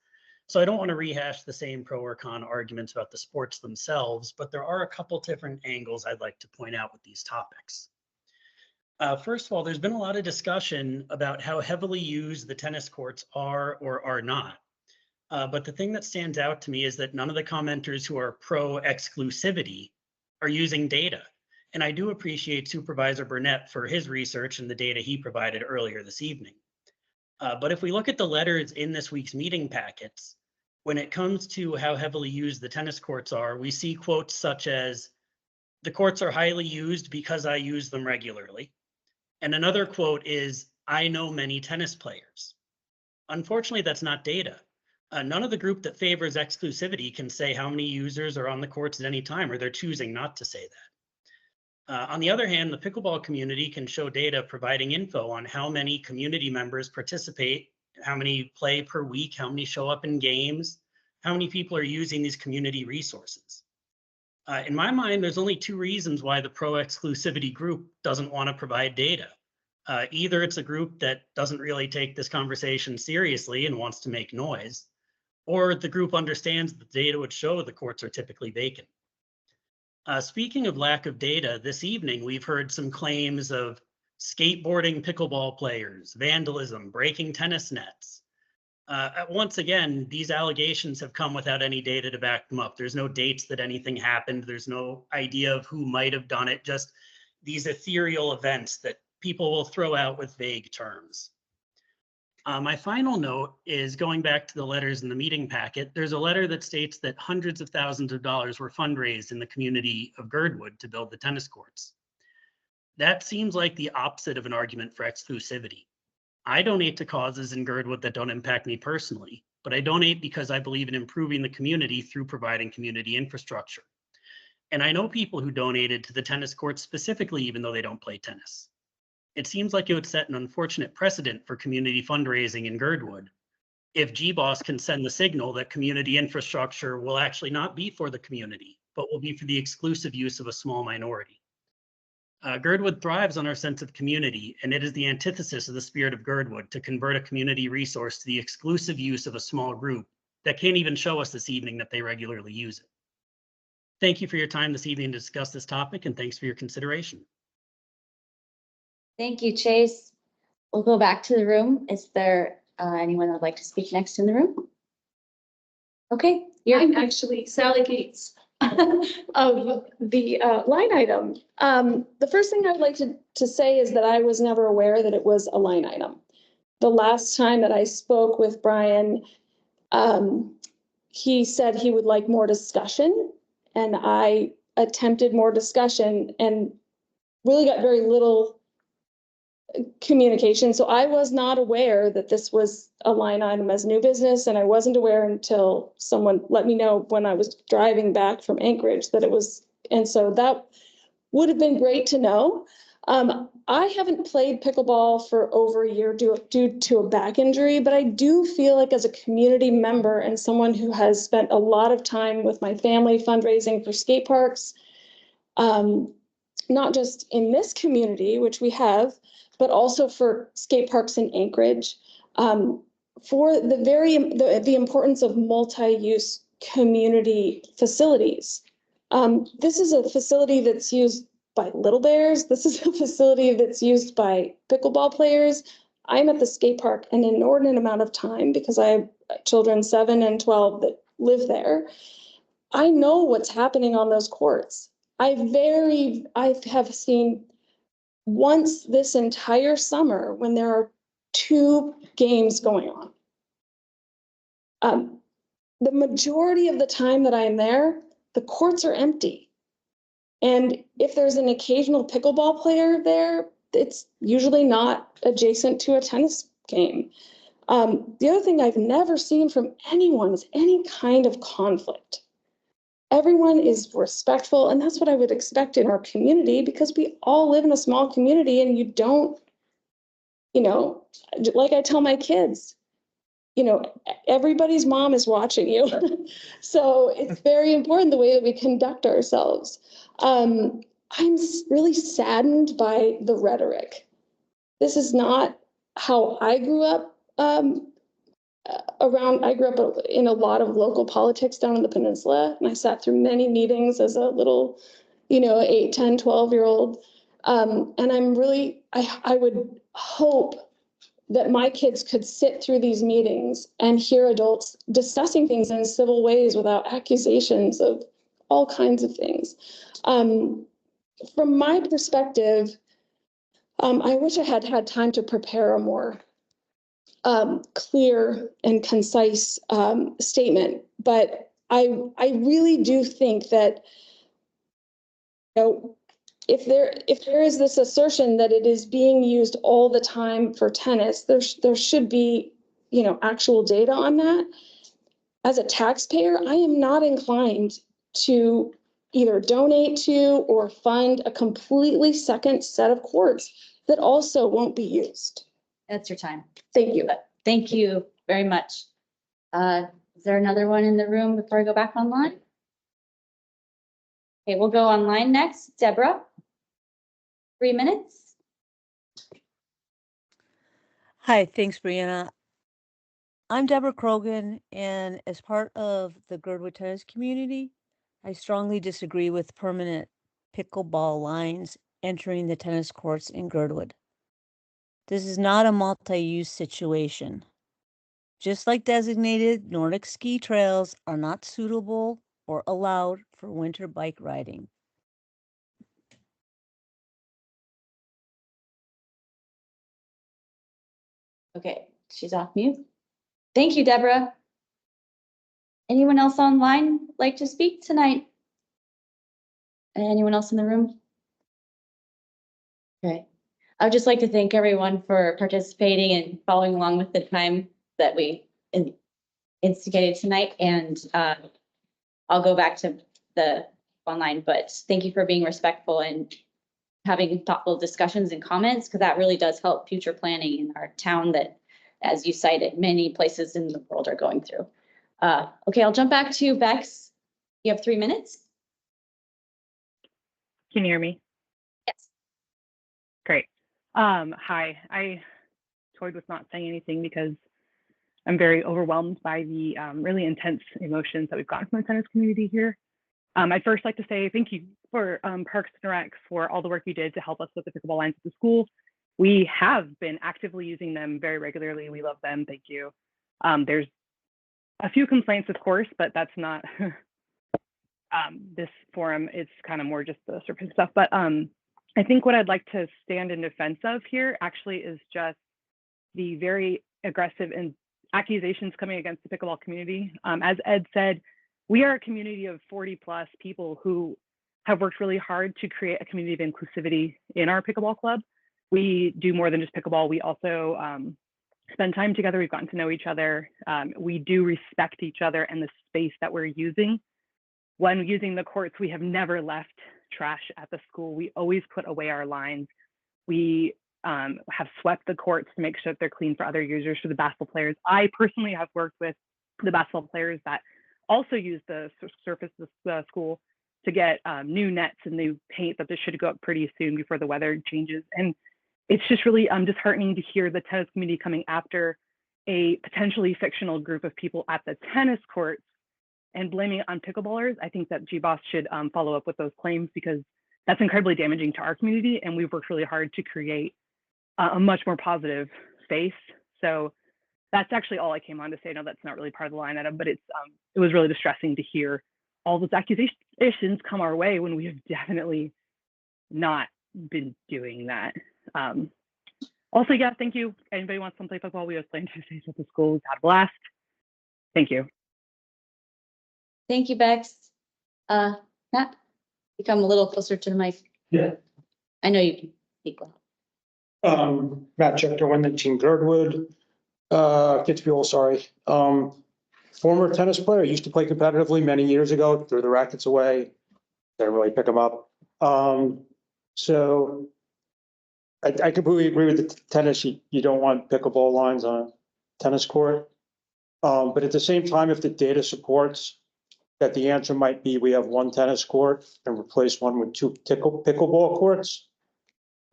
Speaker 21: So I don't want to rehash the same pro or con arguments about the sports themselves, but there are a couple different angles I'd like to point out with these topics. First of all, there's been a lot of discussion about how heavily used the tennis courts are or are not. But the thing that stands out to me is that none of the commenters who are pro exclusivity are using data. And I do appreciate Supervisor Burnett for his research and the data he provided earlier this evening. But if we look at the letters in this week's meeting packets, when it comes to how heavily used the tennis courts are, we see quotes such as, "The courts are highly used because I use them regularly." And another quote is, "I know many tennis players." Unfortunately, that's not data. None of the group that favors exclusivity can say how many users are on the courts at any time, or they're choosing not to say that. On the other hand, the pickleball community can show data providing info on how many community members participate, how many play per week, how many show up in games, how many people are using these community resources. In my mind, there's only two reasons why the pro-exclusivity group doesn't want to provide data. Either it's a group that doesn't really take this conversation seriously and wants to make noise, or the group understands that the data would show the courts are typically vacant. Speaking of lack of data, this evening we've heard some claims of skateboarding pickleball players, vandalism, breaking tennis nets. Once again, these allegations have come without any data to back them up. There's no dates that anything happened. There's no idea of who might have done it, just these ethereal events that people will throw out with vague terms. My final note is going back to the letters in the meeting packet. There's a letter that states that hundreds of thousands of dollars were fundraised in the community of Girdwood to build the tennis courts. That seems like the opposite of an argument for exclusivity. I donate to causes in Girdwood that don't impact me personally, but I donate because I believe in improving the community through providing community infrastructure. And I know people who donated to the tennis courts specifically, even though they don't play tennis. It seems like it would set an unfortunate precedent for community fundraising in Girdwood if GBOS can send the signal that community infrastructure will actually not be for the community, but will be for the exclusive use of a small minority. Girdwood thrives on our sense of community, and it is the antithesis of the spirit of Girdwood to convert a community resource to the exclusive use of a small group that can't even show us this evening that they regularly use it. Thank you for your time this evening to discuss this topic, and thanks for your consideration.
Speaker 1: Thank you, Chase. We'll go back to the room. Is there anyone that would like to speak next in the room? Okay.
Speaker 6: I'm actually Sally Gates of the line item. The first thing I'd like to say is that I was never aware that it was a line item. The last time that I spoke with Brian, he said he would like more discussion, and I attempted more discussion and really got very little communication. So I was not aware that this was a line item as new business, and I wasn't aware until someone let me know when I was driving back from Anchorage that it was. And so that would have been great to know. I haven't played pickleball for over a year due to a back injury, but I do feel like as a community member and someone who has spent a lot of time with my family fundraising for skate parks, not just in this community, which we have, but also for skate parks in Anchorage, for the importance of multi-use community facilities. This is a facility that's used by Little Bears. This is a facility that's used by pickleball players. I'm at the skate park an inordinate amount of time because I have children 7 and 12 that live there. I know what's happening on those courts. I have seen once this entire summer when there are 2 games going on. The majority of the time that I'm there, the courts are empty. And if there's an occasional pickleball player there, it's usually not adjacent to a tennis game. The other thing I've never seen from anyone is any kind of conflict. Everyone is respectful, and that's what I would expect in our community because we all live in a small community and you don't, like I tell my kids, everybody's mom is watching you. So it's very important the way that we conduct ourselves. I'm really saddened by the rhetoric. This is not how I grew up I grew up in a lot of local politics down in the peninsula, and I sat through many meetings as a little, 8, 10, 12-year-old. And I would hope that my kids could sit through these meetings and hear adults discussing things in civil ways without accusations of all kinds of things. from my perspective, I wish I had had time to prepare a more clear and concise statement, but I really do think that, you know, if there is this assertion that it is being used all the time for tennis, there should be, you know, actual data on that. As a taxpayer, I am not inclined to either donate to or fund a completely second set of courts that also won't be used.
Speaker 1: That's your time.
Speaker 6: Thank you.
Speaker 1: Thank you very much. Is there another one in the room before I go back online? Okay, we'll go online next. Deborah, 3 minutes.
Speaker 7: Hi, thanks, Brianna. I'm Deborah Krogan, and as part of the Girdwood tennis community, I strongly disagree with permanent pickleball lines entering the tennis courts in Girdwood. This is not a multi-use situation. Just like designated Nordic ski trails are not suitable or allowed for winter bike riding.
Speaker 1: Okay, she's off mute. Thank you, Deborah. Anyone else online like to speak tonight? Anyone else in the room? Okay. I would just like to thank everyone for participating and following along with the time that we instigated tonight. And I'll go back to the online, but thank you for being respectful and having thoughtful discussions and comments, because that really does help future planning in our town that, as you cited, many places in the world are going through. Okay, I'll jump back to Bex. You have 3 minutes.
Speaker 22: Can you hear me?
Speaker 1: Yes.
Speaker 22: Great. Hi, I toyed with not saying anything because I'm very overwhelmed by the really intense emotions that we've gotten from the tennis community here. I'd first like to say thank you for Parks and Rec for all the work you did to help us with the pickleball lines at the school. We have been actively using them very regularly. We love them. Thank you. There's a few complaints, of course, but that's not this forum. It's kind of more just the surface stuff. But I think what I'd like to stand in defense of here actually is just the very aggressive and accusations coming against the pickleball community. As Ed said, we are a community of 40 plus people who have worked really hard to create a community of inclusivity in our pickleball club. We do more than just pickleball. We also spend time together. We've gotten to know each other. We do respect each other and the space that we're using. When using the courts, we have never left trash at the school. We always put away our lines. We have swept the courts to make sure that they're clean for other users, for the basketball players. I personally have worked with the basketball players that also use the surface of the school to get new nets and new paint that this should go up pretty soon before the weather changes. And it's just really disheartening to hear the tennis community coming after a potentially fictional group of people at the tennis courts and blaming it on pickleballers. I think that GBOS should follow up with those claims, because that's incredibly damaging to our community. And we've worked really hard to create a much more positive space. So that's actually all I came on to say. No, that's not really part of the line item, but it was really distressing to hear all those accusations come our way when we have definitely not been doing that. Also, yeah, thank you. Anybody wants to play football? We was playing Tuesdays at the school. We've had a blast. Thank you.
Speaker 1: Thank you, Bex. Matt, you come a little closer to the mic.
Speaker 11: Yeah.
Speaker 1: I know you can speak well.
Speaker 11: Matt Schechter, 119 Girdwood. Kitzbühel, sorry. Former tennis player, used to play competitively many years ago, threw the rackets away. Didn't really pick them up. So I completely agree with the tennis. You don't want pickleball lines on a tennis court. But at the same time, if the data supports that the answer might be we have one tennis court and replace one with two pickleball courts,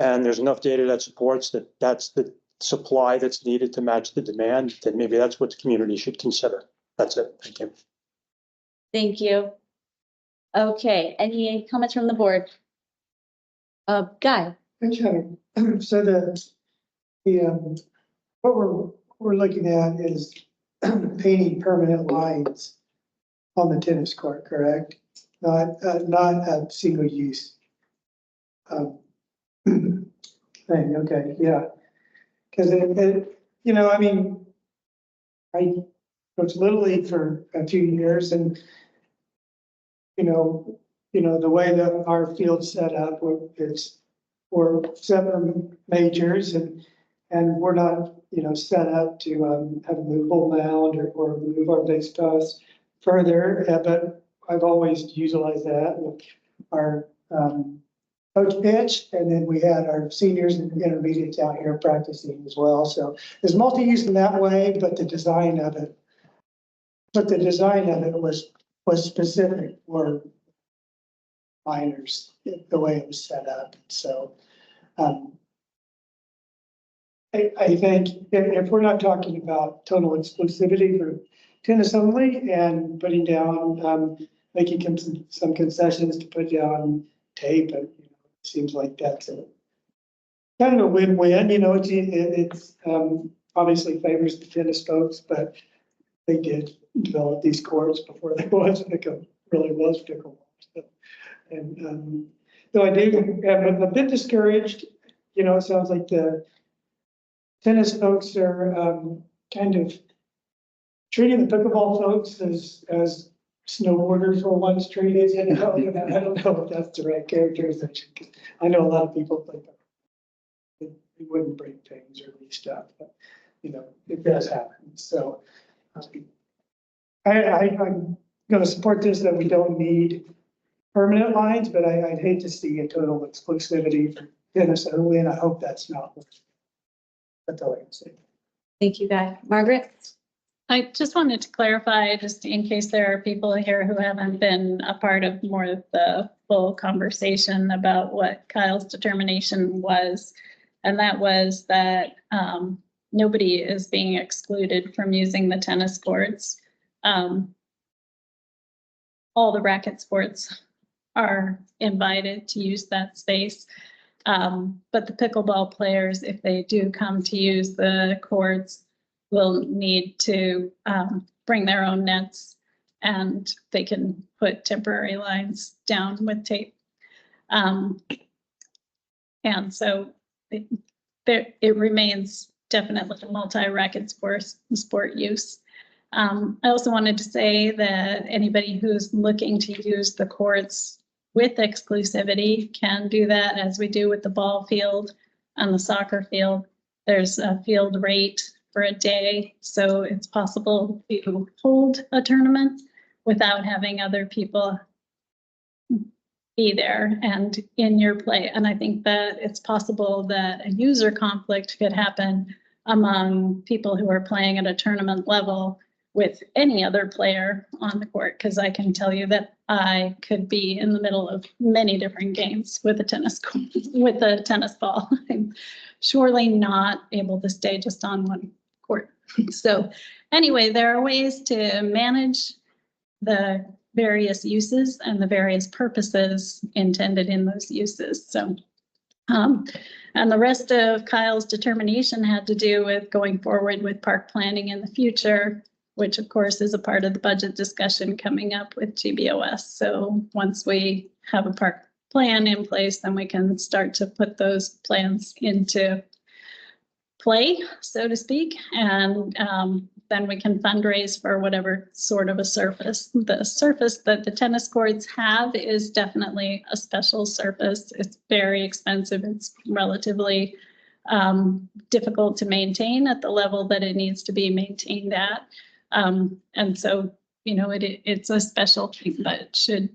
Speaker 11: and there's enough data that supports that that's the supply that's needed to match the demand, then maybe that's what the community should consider. That's it. Thank you.
Speaker 1: Thank you. Okay, any comments from the board? Guy.
Speaker 3: So what we're looking at is painting permanent lines on the tennis court, correct? Not a single use. thing, okay, yeah. Because I mean, I coached Little League for a few years and, the way that our field's set up, we're 7 majors and we're not, set up to have a movable mound or move our base paths further, but I've always utilized that with our coach pitch, and then we had our seniors and intermediates out here practicing as well. So there's multi-use in that way, but the design of it was specific for minors, the way it was set up. So I think if we're not talking about total exclusivity for tennis only and putting down, making some concessions to put down tape, it seems like that's kind of a win-win. It's obviously favors the tennis folks, but they did develop these courts before there was really was pickleball. So, and though I do, I'm a bit discouraged. It sounds like the tennis folks are kind of treating the pickleball folks as snowboarders were once treated. I don't know if that's the right characterization. I know a lot of people think they wouldn't break things or leave stuff, but it does happen. So I'm going to support this, that we don't need permanent lines, but I'd hate to see a total exclusivity for tennis only, and I hope that's not. That's all I can say.
Speaker 1: Thank you, Guy. Margaret?
Speaker 5: I just wanted to clarify, just in case there are people here who haven't been a part of more of the full conversation about what Kyle's determination was. And that was that nobody is being excluded from using the tennis courts. All the racket sports are invited to use that space. But the pickleball players, if they do come to use the courts, will need to bring their own nets, and they can put temporary lines down with tape. And so it remains definitely a multi-racket sport use. I also wanted to say that anybody who's looking to use the courts with exclusivity can do that, as we do with the ball field and the soccer field. There's a field rate for a day, so it's possible to hold a tournament without having other people be there and in your play. And I think that it's possible that a user conflict could happen among people who are playing at a tournament level with any other player on the court, because I can tell you that I could be in the middle of many different games with a tennis ball. I'm surely not able to stay just on one court. So anyway, there are ways to manage the various uses and the various purposes intended in those uses. So, and the rest of Kyle's determination had to do with going forward with park planning in the future, which of course is a part of the budget discussion coming up with GBOS. So once we have a park plan in place, then we can start to put those plans into play, so to speak, and then we can fundraise for whatever sort of a surface. The surface that the tennis courts have is definitely a special surface. It's very expensive. It's relatively difficult to maintain at the level that it needs to be maintained at. And so, it's a special thing that should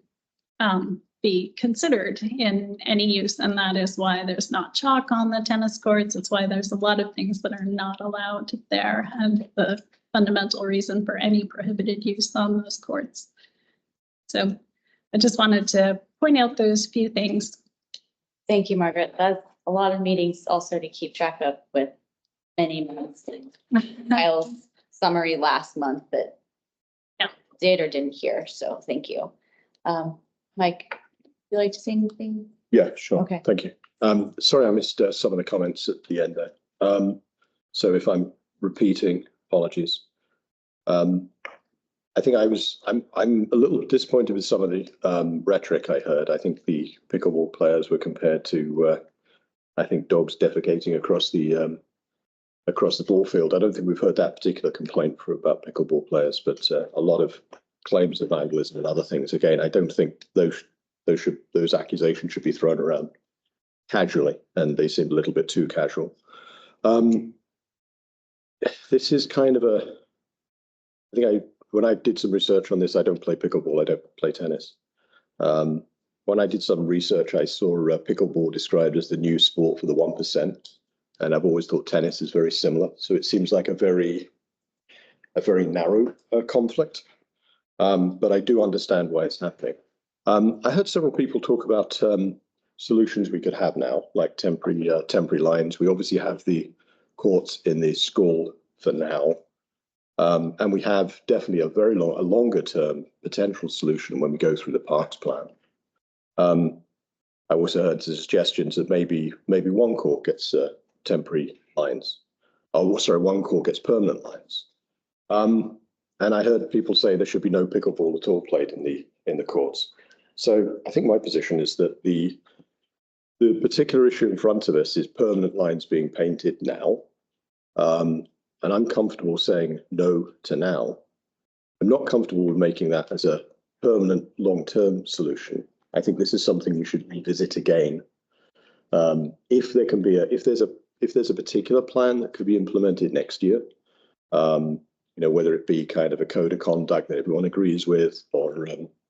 Speaker 5: be considered in any use. And that is why there's not chalk on the tennis courts. It's why there's a lot of things that are not allowed there, and the fundamental reason for any prohibited use on those courts. So I just wanted to point out those few things.
Speaker 1: Thank you, Margaret. That's a lot of meetings also to keep track of, with many months. Kyle's summary last month that did or didn't hear. So thank you. Mike, would you like to say anything?
Speaker 10: Yeah, sure.
Speaker 1: Okay.
Speaker 10: Thank you. Sorry, I missed some of the comments at the end there. So if I'm repeating, apologies. I think I'm a little disappointed with some of the rhetoric I heard. I think the pickleball players were compared to, I think, dogs defecating across the ball field. I don't think we've heard that particular complaint about pickleball players, but a lot of claims of vandalism and other things. Again, I don't think those accusations should be thrown around casually, and they seem a little bit too casual. This is kind of when I did some research on this, I don't play pickleball, I don't play tennis. When I did some research, I saw pickleball described as the new sport for the 1%. And I've always thought tennis is very similar. So it seems like a very narrow conflict. But I do understand why it's happening. I heard several people talk about solutions we could have now, like temporary lines. We obviously have the courts in the school for now. And we have definitely a longer term potential solution when we go through the parks plan. I also heard suggestions that maybe one court gets temporary lines. Oh, sorry, one court gets permanent lines. And I heard people say there should be no pickleball at all played in the courts. So I think my position is that the particular issue in front of us is permanent lines being painted now. And I'm comfortable saying no to now. I'm not comfortable with making that as a permanent long-term solution. I think this is something we should revisit again. If there's a particular plan that could be implemented next year, whether it be kind of a code of conduct that everyone agrees with, or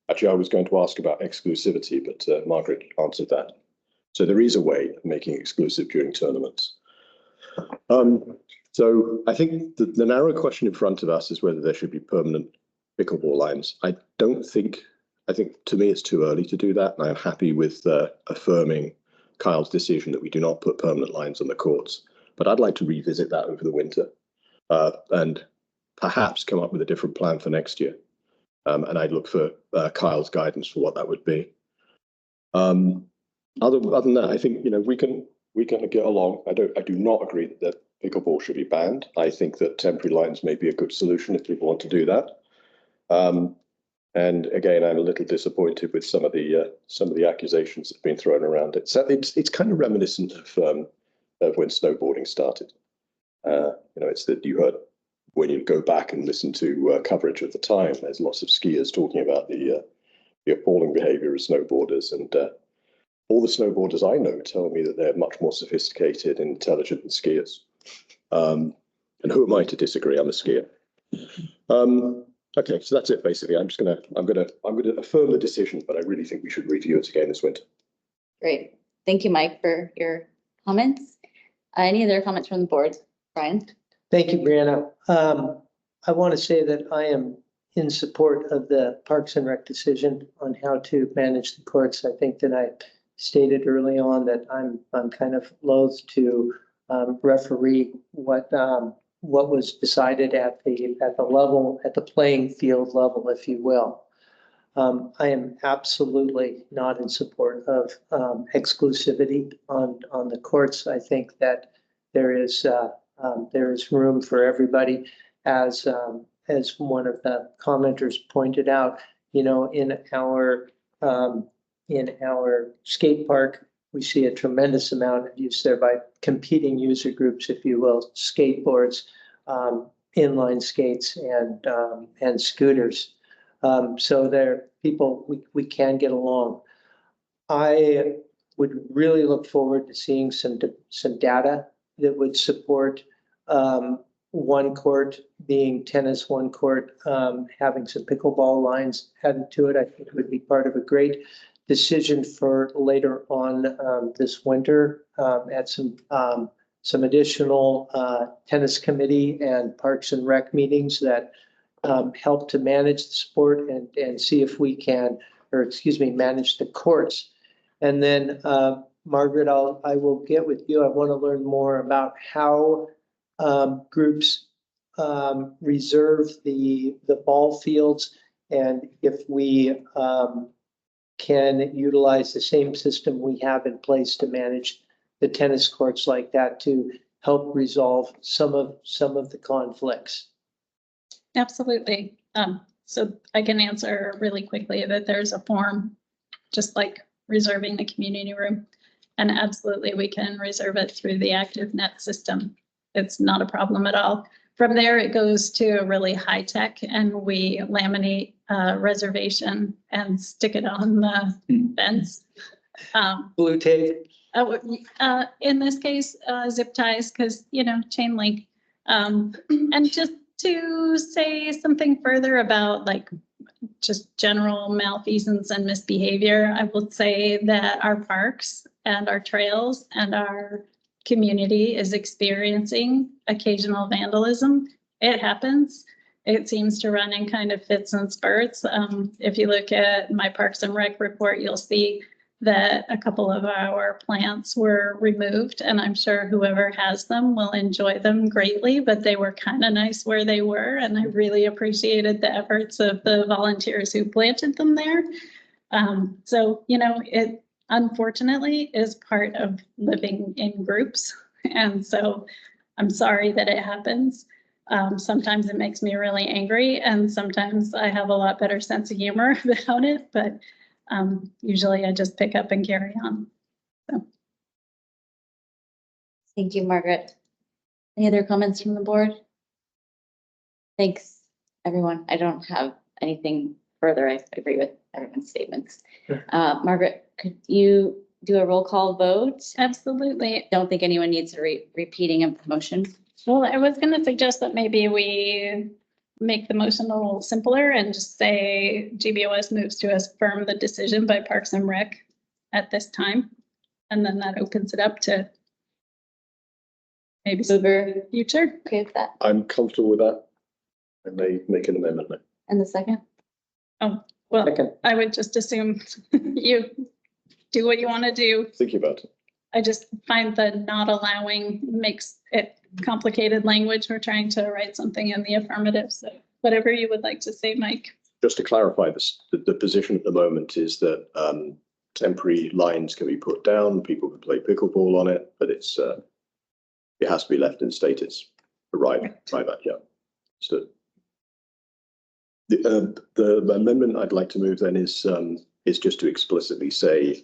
Speaker 10: actually I was going to ask about exclusivity, but Margaret answered that. So there is a way of making it exclusive during tournaments. So I think the narrow question in front of us is whether there should be permanent pickleball lines. I think to me it's too early to do that, and I'm happy with affirming Kyle's decision that we do not put permanent lines on the courts. But I'd like to revisit that over the winter and perhaps come up with a different plan for next year. And I'd look for Kyle's guidance for what that would be. Other than that, I think we can get along. I do not agree that pickleball should be banned. I think that temporary lines may be a good solution if people want to do that. And again, I'm a little disappointed with some of the accusations that have been thrown around it. So it's kind of reminiscent of when snowboarding started. It's that you heard when you go back and listen to coverage at the time. There's lots of skiers talking about the appalling behaviour of snowboarders, and all the snowboarders I know tell me that they're much more sophisticated and intelligent than skiers. And who am I to disagree? I'm a skier. Okay, so that's it basically. I'm gonna affirm the decision, but I really think we should review it again this winter.
Speaker 1: Great. Thank you, Mike, for your comments. Any other comments from the board? Brian?
Speaker 2: Thank you, Brianna. I want to say that I am in support of the Parks and Rec decision on how to manage the courts. I think that I stated early on that I'm kind of loath to referee what was decided at the playing field level, if you will. I am absolutely not in support of exclusivity on the courts. I think that there is room for everybody, as one of the commenters pointed out. In our skate park, we see a tremendous amount of use there by competing user groups, if you will, skateboards, inline skates, and scooters. So we can get along. I would really look forward to seeing some data that would support one court being tennis, one court having some pickleball lines added to it. I think it would be part of a great decision for later on this winter at some additional tennis committee and Parks and Rec meetings that help to manage the sport and see if we can, manage the courts. And then Margaret, I will get with you. I want to learn more about how groups reserve the ball fields, and if we can utilize the same system we have in place to manage the tennis courts like that to help resolve some of the conflicts.
Speaker 5: Absolutely. So I can answer really quickly that there's a form, just like reserving the community room. And absolutely, we can reserve it through the ActiveNet system. It's not a problem at all. From there, it goes to really high tech and we laminate a reservation and stick it on the fence.
Speaker 2: Blue tape.
Speaker 5: In this case, zip ties, because, you know, chain link. And just to say something further about like just general malfeasance and misbehavior, I will say that our parks and our trails and our community is experiencing occasional vandalism. It happens. It seems to run in kind of fits and spurts. If you look at my Parks and Rec report, you'll see that a couple of our plants were removed, and I'm sure whoever has them will enjoy them greatly, but they were kind of nice where they were, and I really appreciated the efforts of the volunteers who planted them there. So, you know, it unfortunately is part of living in groups, and so I'm sorry that it happens. Sometimes it makes me really angry, and sometimes I have a lot better sense of humor about it, but usually I just pick up and carry on. So.
Speaker 1: Thank you, Margaret. Any other comments from the board? Thanks, everyone. I don't have anything further. I agree with everyone's statements. Margaret, could you do a roll call vote?
Speaker 5: Absolutely.
Speaker 1: Don't think anyone needs a repeating of the motion.
Speaker 5: Well, I was going to suggest that maybe we make the motion a little simpler and just say GBOS moves to affirm the decision by Parks and Rec at this time. And then that opens it up to maybe future.
Speaker 1: Okay with that.
Speaker 10: I'm comfortable with that. I may make an amendment now.
Speaker 1: And the second?
Speaker 5: Oh, well, I would just assume you do what you want to do.
Speaker 10: Thinking about it.
Speaker 5: I just find that not allowing makes it complicated language. We're trying to write something in the affirmative. So whatever you would like to say, Mike.
Speaker 10: Just to clarify this, the position at the moment is that temporary lines can be put down, people can play pickleball on it, but it's it has to be left in state. It's right back, yeah. So the amendment I'd like to move then is just to explicitly say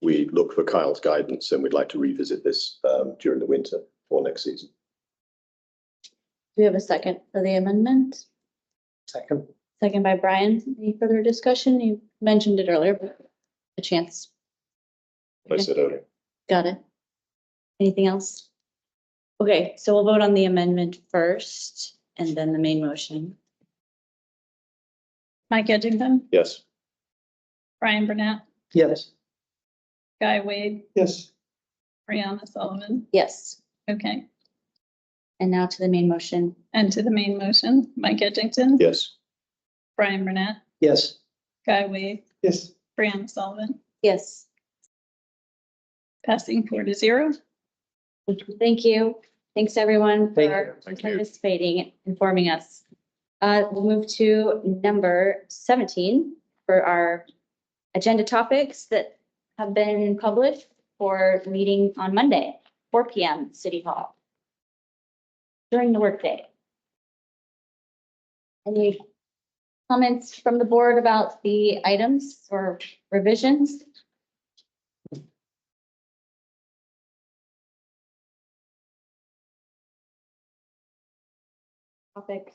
Speaker 10: we look for Kyle's guidance and we'd like to revisit this during the winter or next season.
Speaker 1: Do we have a second for the amendment?
Speaker 2: Second.
Speaker 1: Second by Brian. Any further discussion? You mentioned it earlier, but a chance.
Speaker 10: I said earlier.
Speaker 1: Got it. Anything else? Okay, so we'll vote on the amendment first and then the main motion.
Speaker 5: Mike Edgington,
Speaker 10: Yes.
Speaker 5: Brian Burnett,
Speaker 2: Yes.
Speaker 5: Guy Wade,
Speaker 3: Yes.
Speaker 5: Brianna Sullivan.
Speaker 1: Yes.
Speaker 5: Okay.
Speaker 1: And now to the main motion.
Speaker 5: And to the main motion, Mike Edgington.
Speaker 10: Yes.
Speaker 5: Brian Burnett,
Speaker 2: Yes.
Speaker 5: Guy Wade,
Speaker 3: Yes.
Speaker 5: Brianna Sullivan.
Speaker 1: Yes.
Speaker 5: Passing 4-0.
Speaker 1: Thank you. Thanks, everyone,
Speaker 2: Thank
Speaker 1: for
Speaker 10: you. Thank you.
Speaker 1: participating, informing us. We'll move to number 17 for our agenda topics that have been published for the meeting on Monday, 4 p.m. City Hall during the workday. Any comments from the board about the items or revisions? Topic.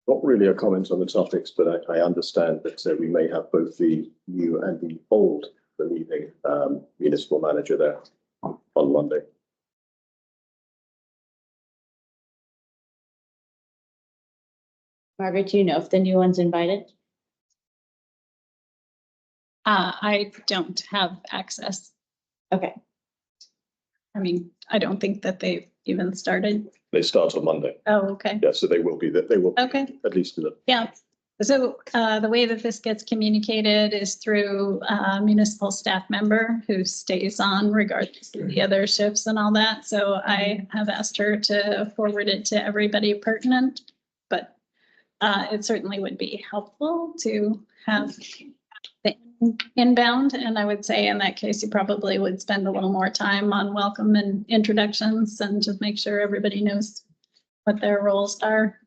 Speaker 10: Not really a comment on the topics, but I understand that we may have both the new and the old leaving municipal manager there on Monday.
Speaker 1: Margaret, do you know if the new one's invited?
Speaker 5: I don't have access.
Speaker 1: Okay.
Speaker 5: I mean, I don't think that they've even started.
Speaker 10: They start on Monday.
Speaker 5: Oh, okay.
Speaker 10: Yeah, so they will be there. They will
Speaker 5: Okay.
Speaker 10: be, at least in the
Speaker 5: Yeah. So the way that this gets communicated is through a municipal staff member who stays on regardless of the other shifts and all that. So I have asked her to forward it to everybody pertinent, but it certainly would be helpful to have the inbound. And I would say in that case, you probably would spend a little more time on welcome and introductions and just make sure everybody knows what their roles are.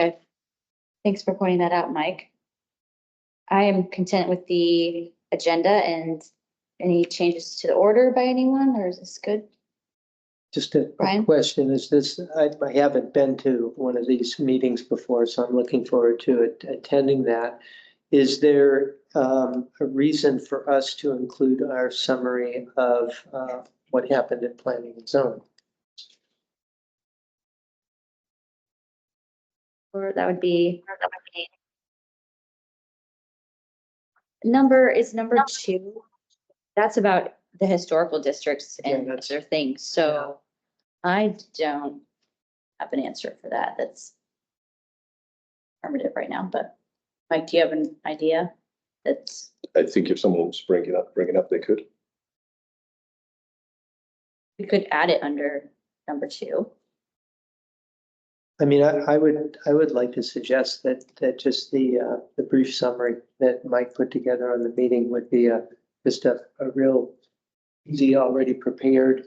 Speaker 1: Okay. Thanks for pointing that out, Mike. I am content with the agenda, and any changes to the order by anyone, or is this good?
Speaker 2: Just a
Speaker 1: Brian?
Speaker 2: question, is this, I haven't been to one of these meetings before, so I'm looking forward to attending that. Is there a reason for us to include our summary of what happened in planning and zoning?
Speaker 1: Or that would be number 2. That's about the historical districts and their things. So I don't have an answer for that. That's affirmative right now, but Mike, do you have an idea? That's,
Speaker 10: I think if someone wants to bring it up, they could.
Speaker 1: we could add it under number 2.
Speaker 2: I mean, I would like to suggest that just the brief summary that Mike put together on the meeting would be just a real easy, already prepared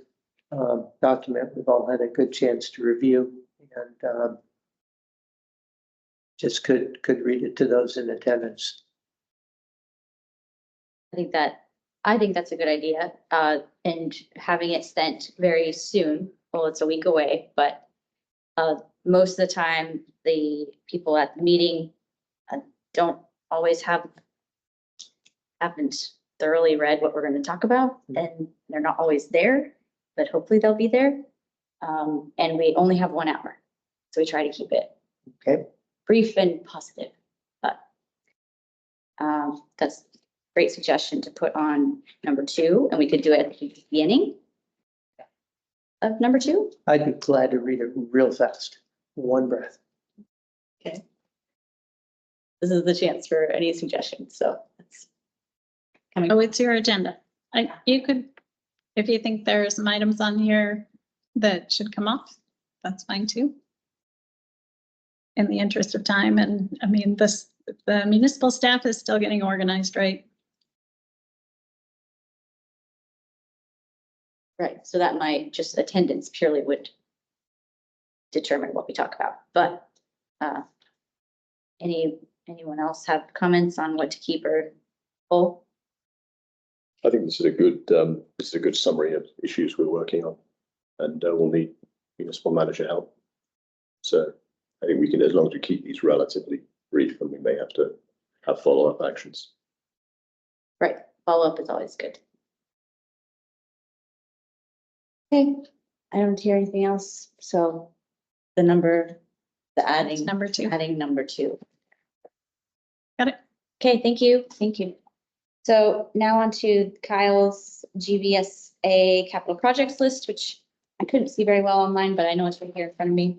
Speaker 2: document we've all had a good chance to review, and just could read it to those in attendance.
Speaker 1: I think that's a good idea. And having it sent very soon. Well, it's a week away, but most of the time, the people at the meeting don't always haven't thoroughly read what we're going to talk about, and they're not always there, but hopefully they'll be there. And we only have 1 hour, so we try to keep it brief and positive. But that's a great suggestion to put on number 2, and we could do it at the beginning of number 2.
Speaker 2: I'd be glad to read it real fast, one breath.
Speaker 1: Okay. This is the chance for any suggestions, so it's coming.
Speaker 5: Oh, it's your agenda. You could, if you think there are some items on here that should come off, that's fine too. In the interest of time, and I mean, the municipal staff is still getting organized, right?
Speaker 1: Right, so that might, just attendance purely would determine what we talk about, but anyone else have comments on what to keep or pull?
Speaker 10: I think this is a good summary of issues we're working on, and we'll need municipal manager help. So I think we can, as long as we keep these relatively brief, and we may have to have follow-up actions.
Speaker 1: Right, follow-up is always good. Okay, I don't hear anything else, so adding
Speaker 5: number 2.
Speaker 1: Adding number 2.
Speaker 5: Got it.
Speaker 1: Okay, thank you. So now on to Kyle's GVSA capital projects list, which I couldn't see very well online, but I know it's right here in front of me.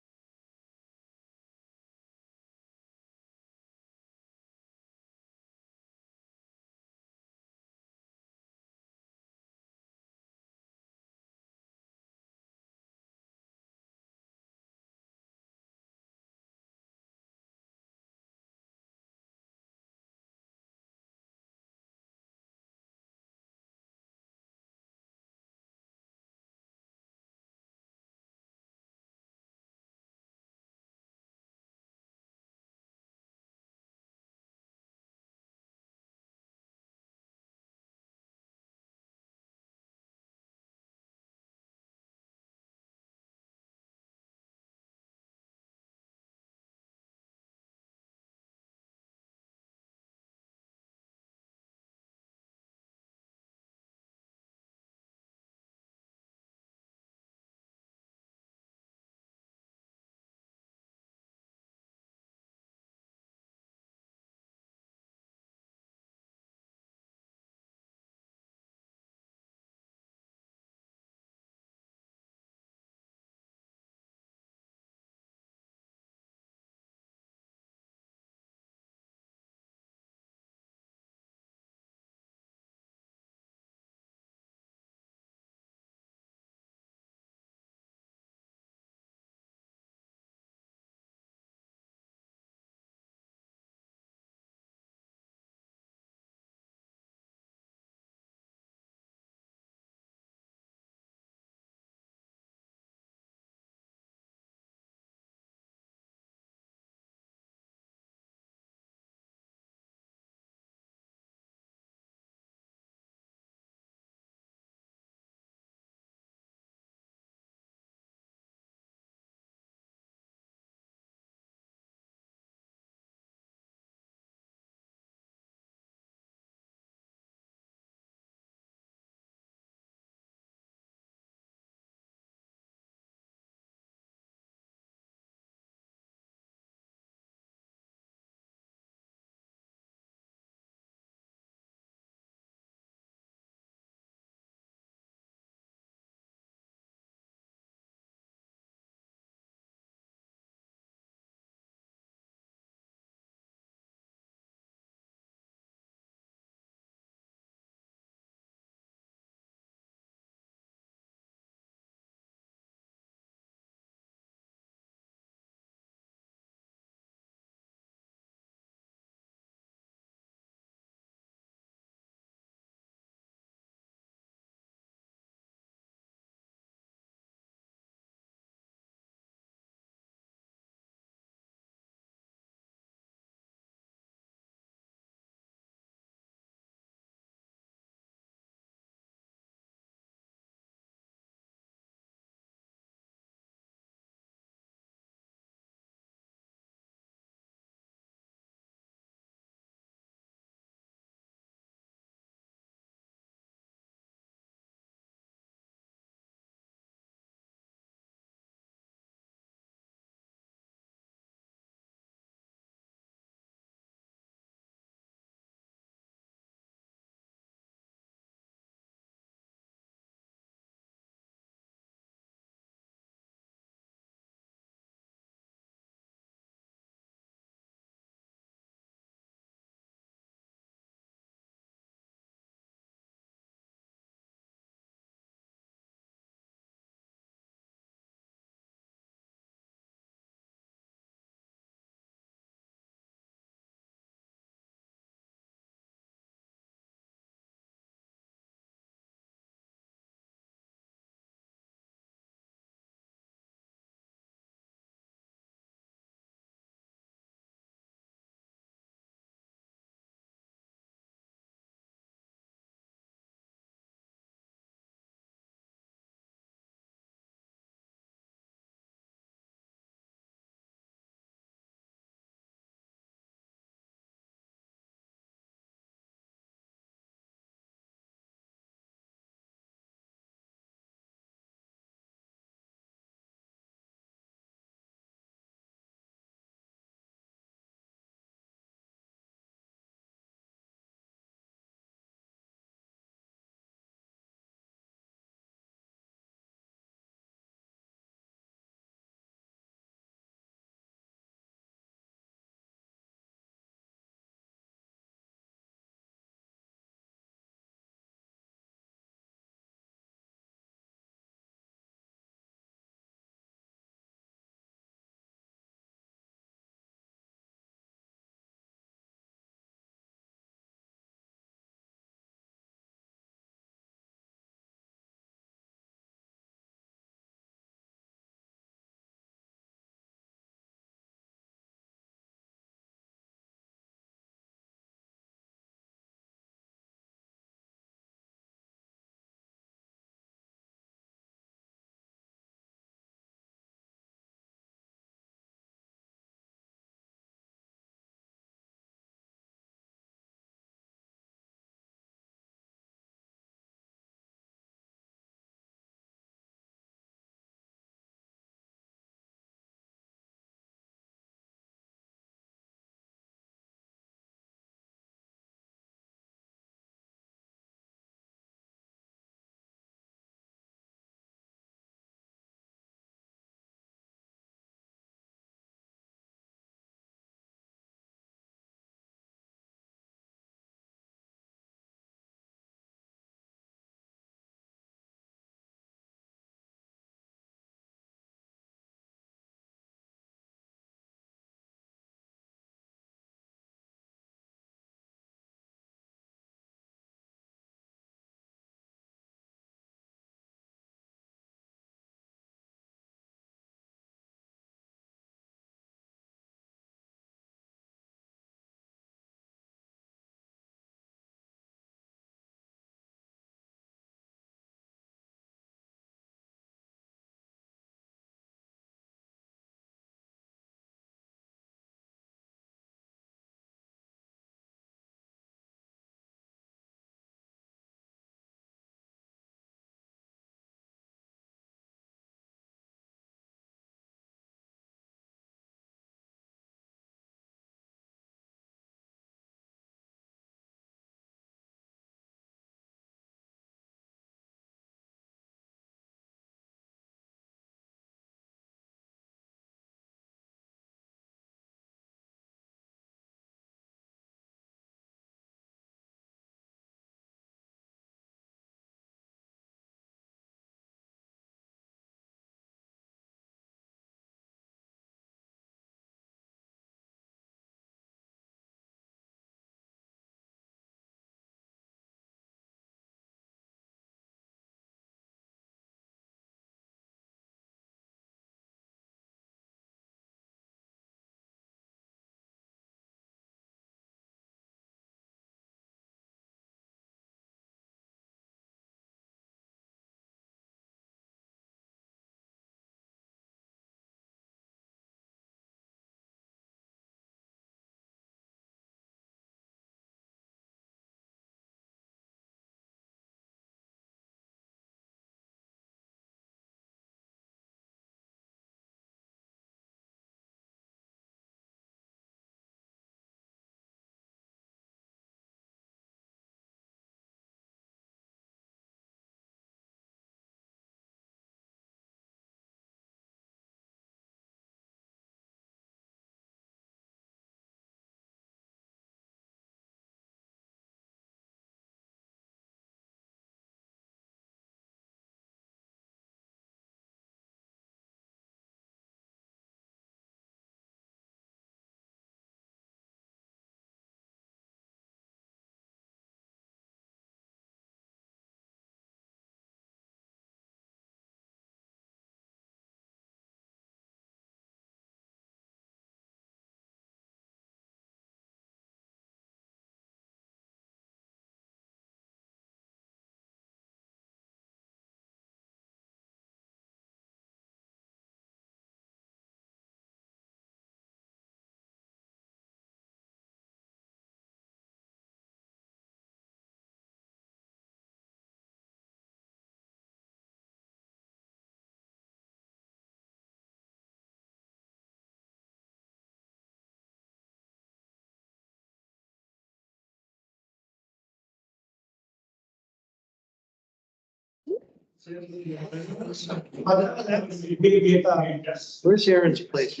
Speaker 2: Where's Aaron's place?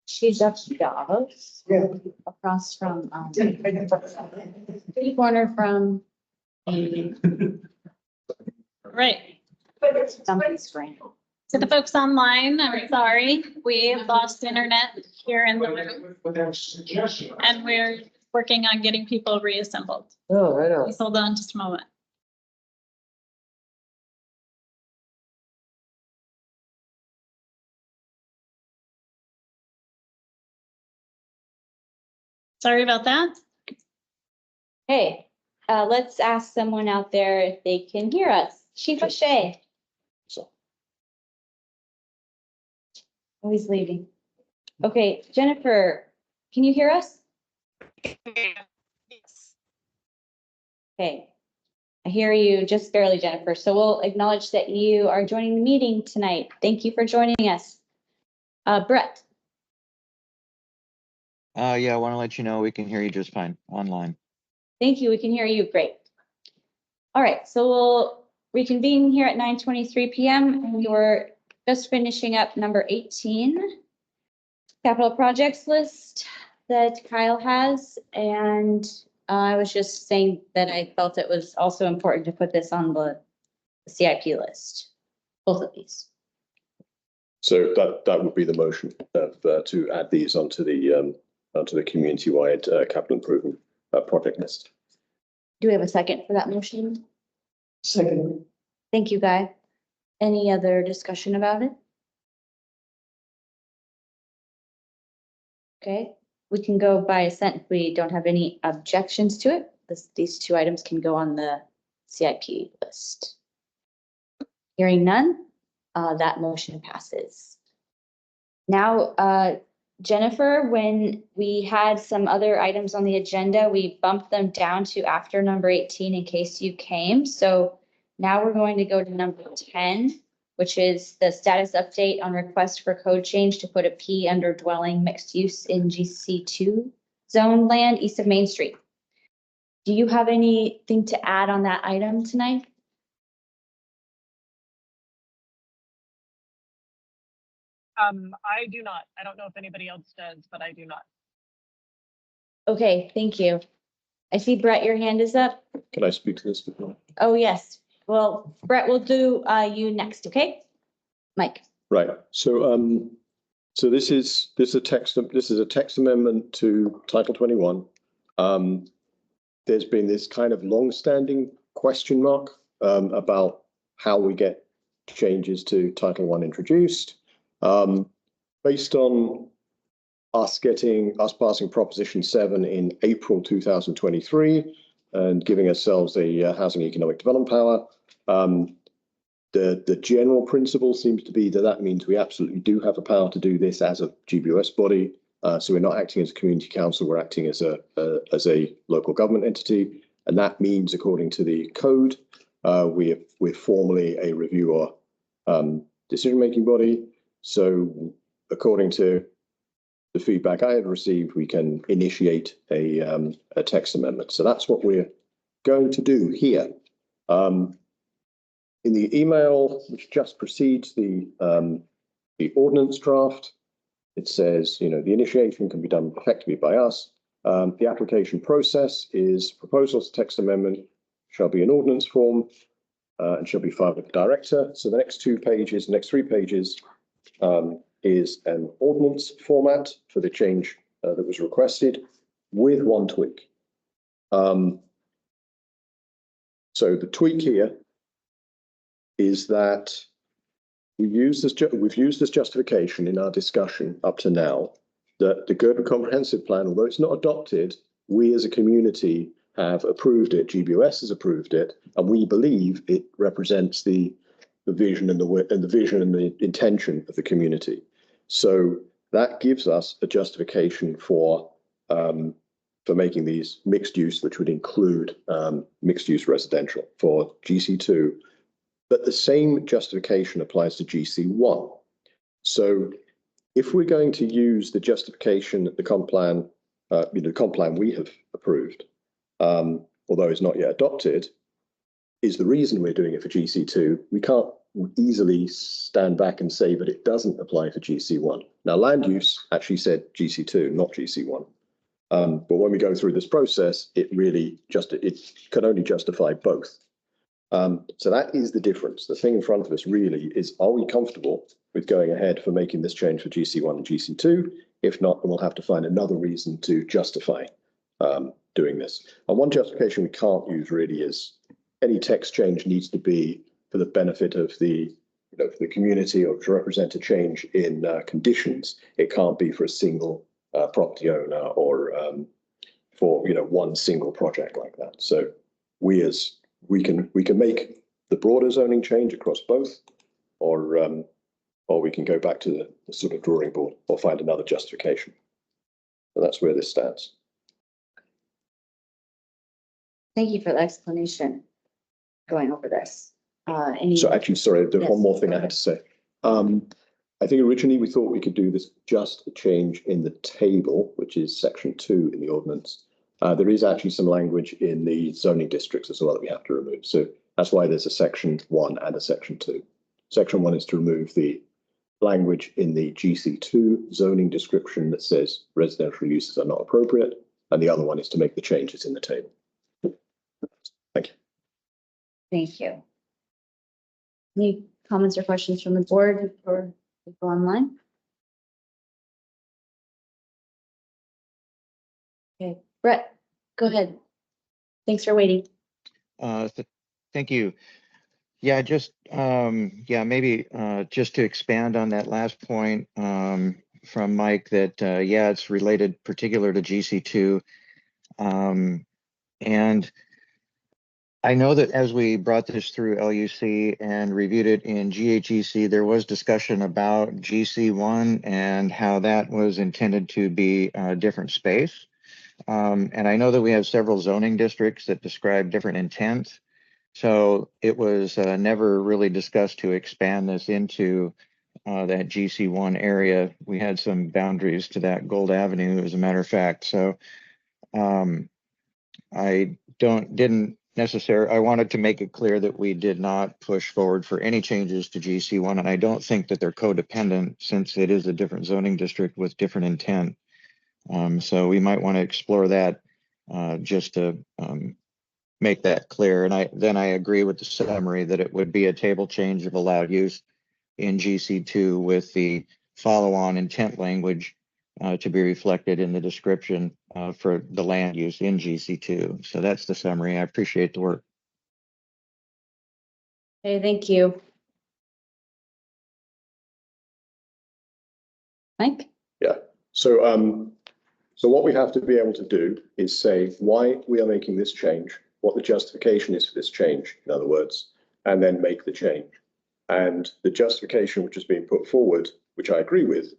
Speaker 1: She's upstairs.
Speaker 3: Yeah.
Speaker 1: Across from, pretty corner from.
Speaker 5: Right.
Speaker 1: Something spring.
Speaker 5: To the folks online, I'm sorry, we lost internet here in the room. And we're working on getting people reassembled.
Speaker 2: Oh, right on.
Speaker 5: Please hold on just a moment. Sorry about that.
Speaker 1: Hey, let's ask someone out there if they can hear us. Chief O'Shea. Oh, he's leaving. Okay, Jennifer, can you hear us? Okay, I hear you just barely, Jennifer. So we'll acknowledge that you are joining the meeting tonight. Thank you for joining us. Brett.
Speaker 8: Yeah, I want to let you know we can hear you just fine online.
Speaker 1: Thank you. We can hear you. Great. All right, so we'll reconvene here at 9:23 p.m. and we were just finishing up number 18, capital projects list that Kyle has. And I was just saying that I felt it was also important to put this on the CIP list, both of these.
Speaker 10: So that would be the motion to add these onto the community-wide capital improvement project list.
Speaker 1: Do we have a second for that motion?
Speaker 3: Second.
Speaker 1: Thank you, Guy. Any other discussion about it? Okay, we can go by assent if we don't have any objections to it. These two items can go on the CIP list. Hearing none, that motion passes. Now, Jennifer, when we had some other items on the agenda, we bumped them down to after number 18 in case you came. So now we're going to go to number 10, which is the status update on request for code change to put a P under dwelling mixed use in GC2 zone land east of Main Street. Do you have anything to add on that item tonight?
Speaker 9: I do not. I don't know if anybody else does, but I do not.
Speaker 1: Okay, thank you. I see Brett, your hand is up.
Speaker 10: Can I speak to this before?
Speaker 1: Oh, yes. Well, Brett, we'll do you next, okay? Mike.
Speaker 10: Right. So so this is a text amendment to Title 21. There's been this kind of long-standing question mark about how we get changes to Title 1 introduced. Based on us passing Proposition 7 in April 2023 and giving ourselves a housing economic development power, the general principle seems to be that means we absolutely do have the power to do this as a GBOS body. So we're not acting as a community council, we're acting as a local government entity. And that means, according to the code, we're formally a review or decision-making body. So according to the feedback I had received, we can initiate a text amendment. So that's what we're going to do here. In the email which just precedes the ordinance draft, it says, the initiation can be done effectively by us. The application process is proposals to text amendment shall be in ordinance form and shall be filed with the director. So the next 3 pages is an ordinance format for the change that was requested with one tweak. So the tweak here is that we've used this justification in our discussion up to now that the Girdwood Comprehensive Plan, although it's not adopted, we as a community have approved it. GBOS has approved it, and we believe it represents the vision and the intention of the community. So that gives us a justification for making these mixed use, which would include mixed use residential for GC2. But the same justification applies to GC1. So if we're going to use the justification that the comp plan, we have approved, although it's not yet adopted, is the reason we're doing it for GC2, we can't easily stand back and say that it doesn't apply for GC1. Now, land use actually said GC2, not GC1. But when we go through this process, it can only justify both. So that is the difference. The thing in front of us really is, are we comfortable with going ahead for making this change for GC1 and GC2? If not, then we'll have to find another reason to justify doing this. And one justification we can't use really is any text change needs to be for the benefit of the community or to represent a change in conditions. It can't be for a single property owner or for one single project like that. So we can make the broader zoning change across both, or we can go back to the sort of drawing board or find another justification. And that's where this stands.
Speaker 1: Thank you for the explanation going over this.
Speaker 10: So actually, sorry, there's one more thing I had to say. I think originally we thought we could do this just a change in the table, which is section 2 in the ordinance. There is actually some language in the zoning districts as well that we have to remove. So that's why there's a section 1 and a section 2. Section 1 is to remove the language in the GC2 zoning description that says residential uses are not appropriate. And the other one is to make the changes in the table. Thank you.
Speaker 1: Thank you. Any comments or questions from the board or people online? Okay, Brett, go ahead. Thanks for waiting.
Speaker 8: Thank you. Yeah, just maybe just to expand on that last point from Mike that it's related particular to GC2, and I know that as we brought this through LUC and reviewed it in GHEC, there was discussion about GC1 and how that was intended to be a different space. And I know that we have several zoning districts that describe different intent. So it was never really discussed to expand this into that GC1 area. We had some boundaries to that Gold Avenue, as a matter of fact. So I wanted to make it clear that we did not push forward for any changes to GC1, and I don't think that they're codependent since it is a different zoning district with different intent. So we might want to explore that just to make that clear. And I agree with the summary that it would be a table change of allowed use in GC2 with the follow-on intent language to be reflected in the description for the land use in GC2. So that's the summary. I appreciate the work.
Speaker 1: Okay, thank you. Mike?
Speaker 10: Yeah. So what we have to be able to do is say why we are making this change, what the justification is for this change, in other words, and then make the change. And the justification which has been put forward, which I agree with,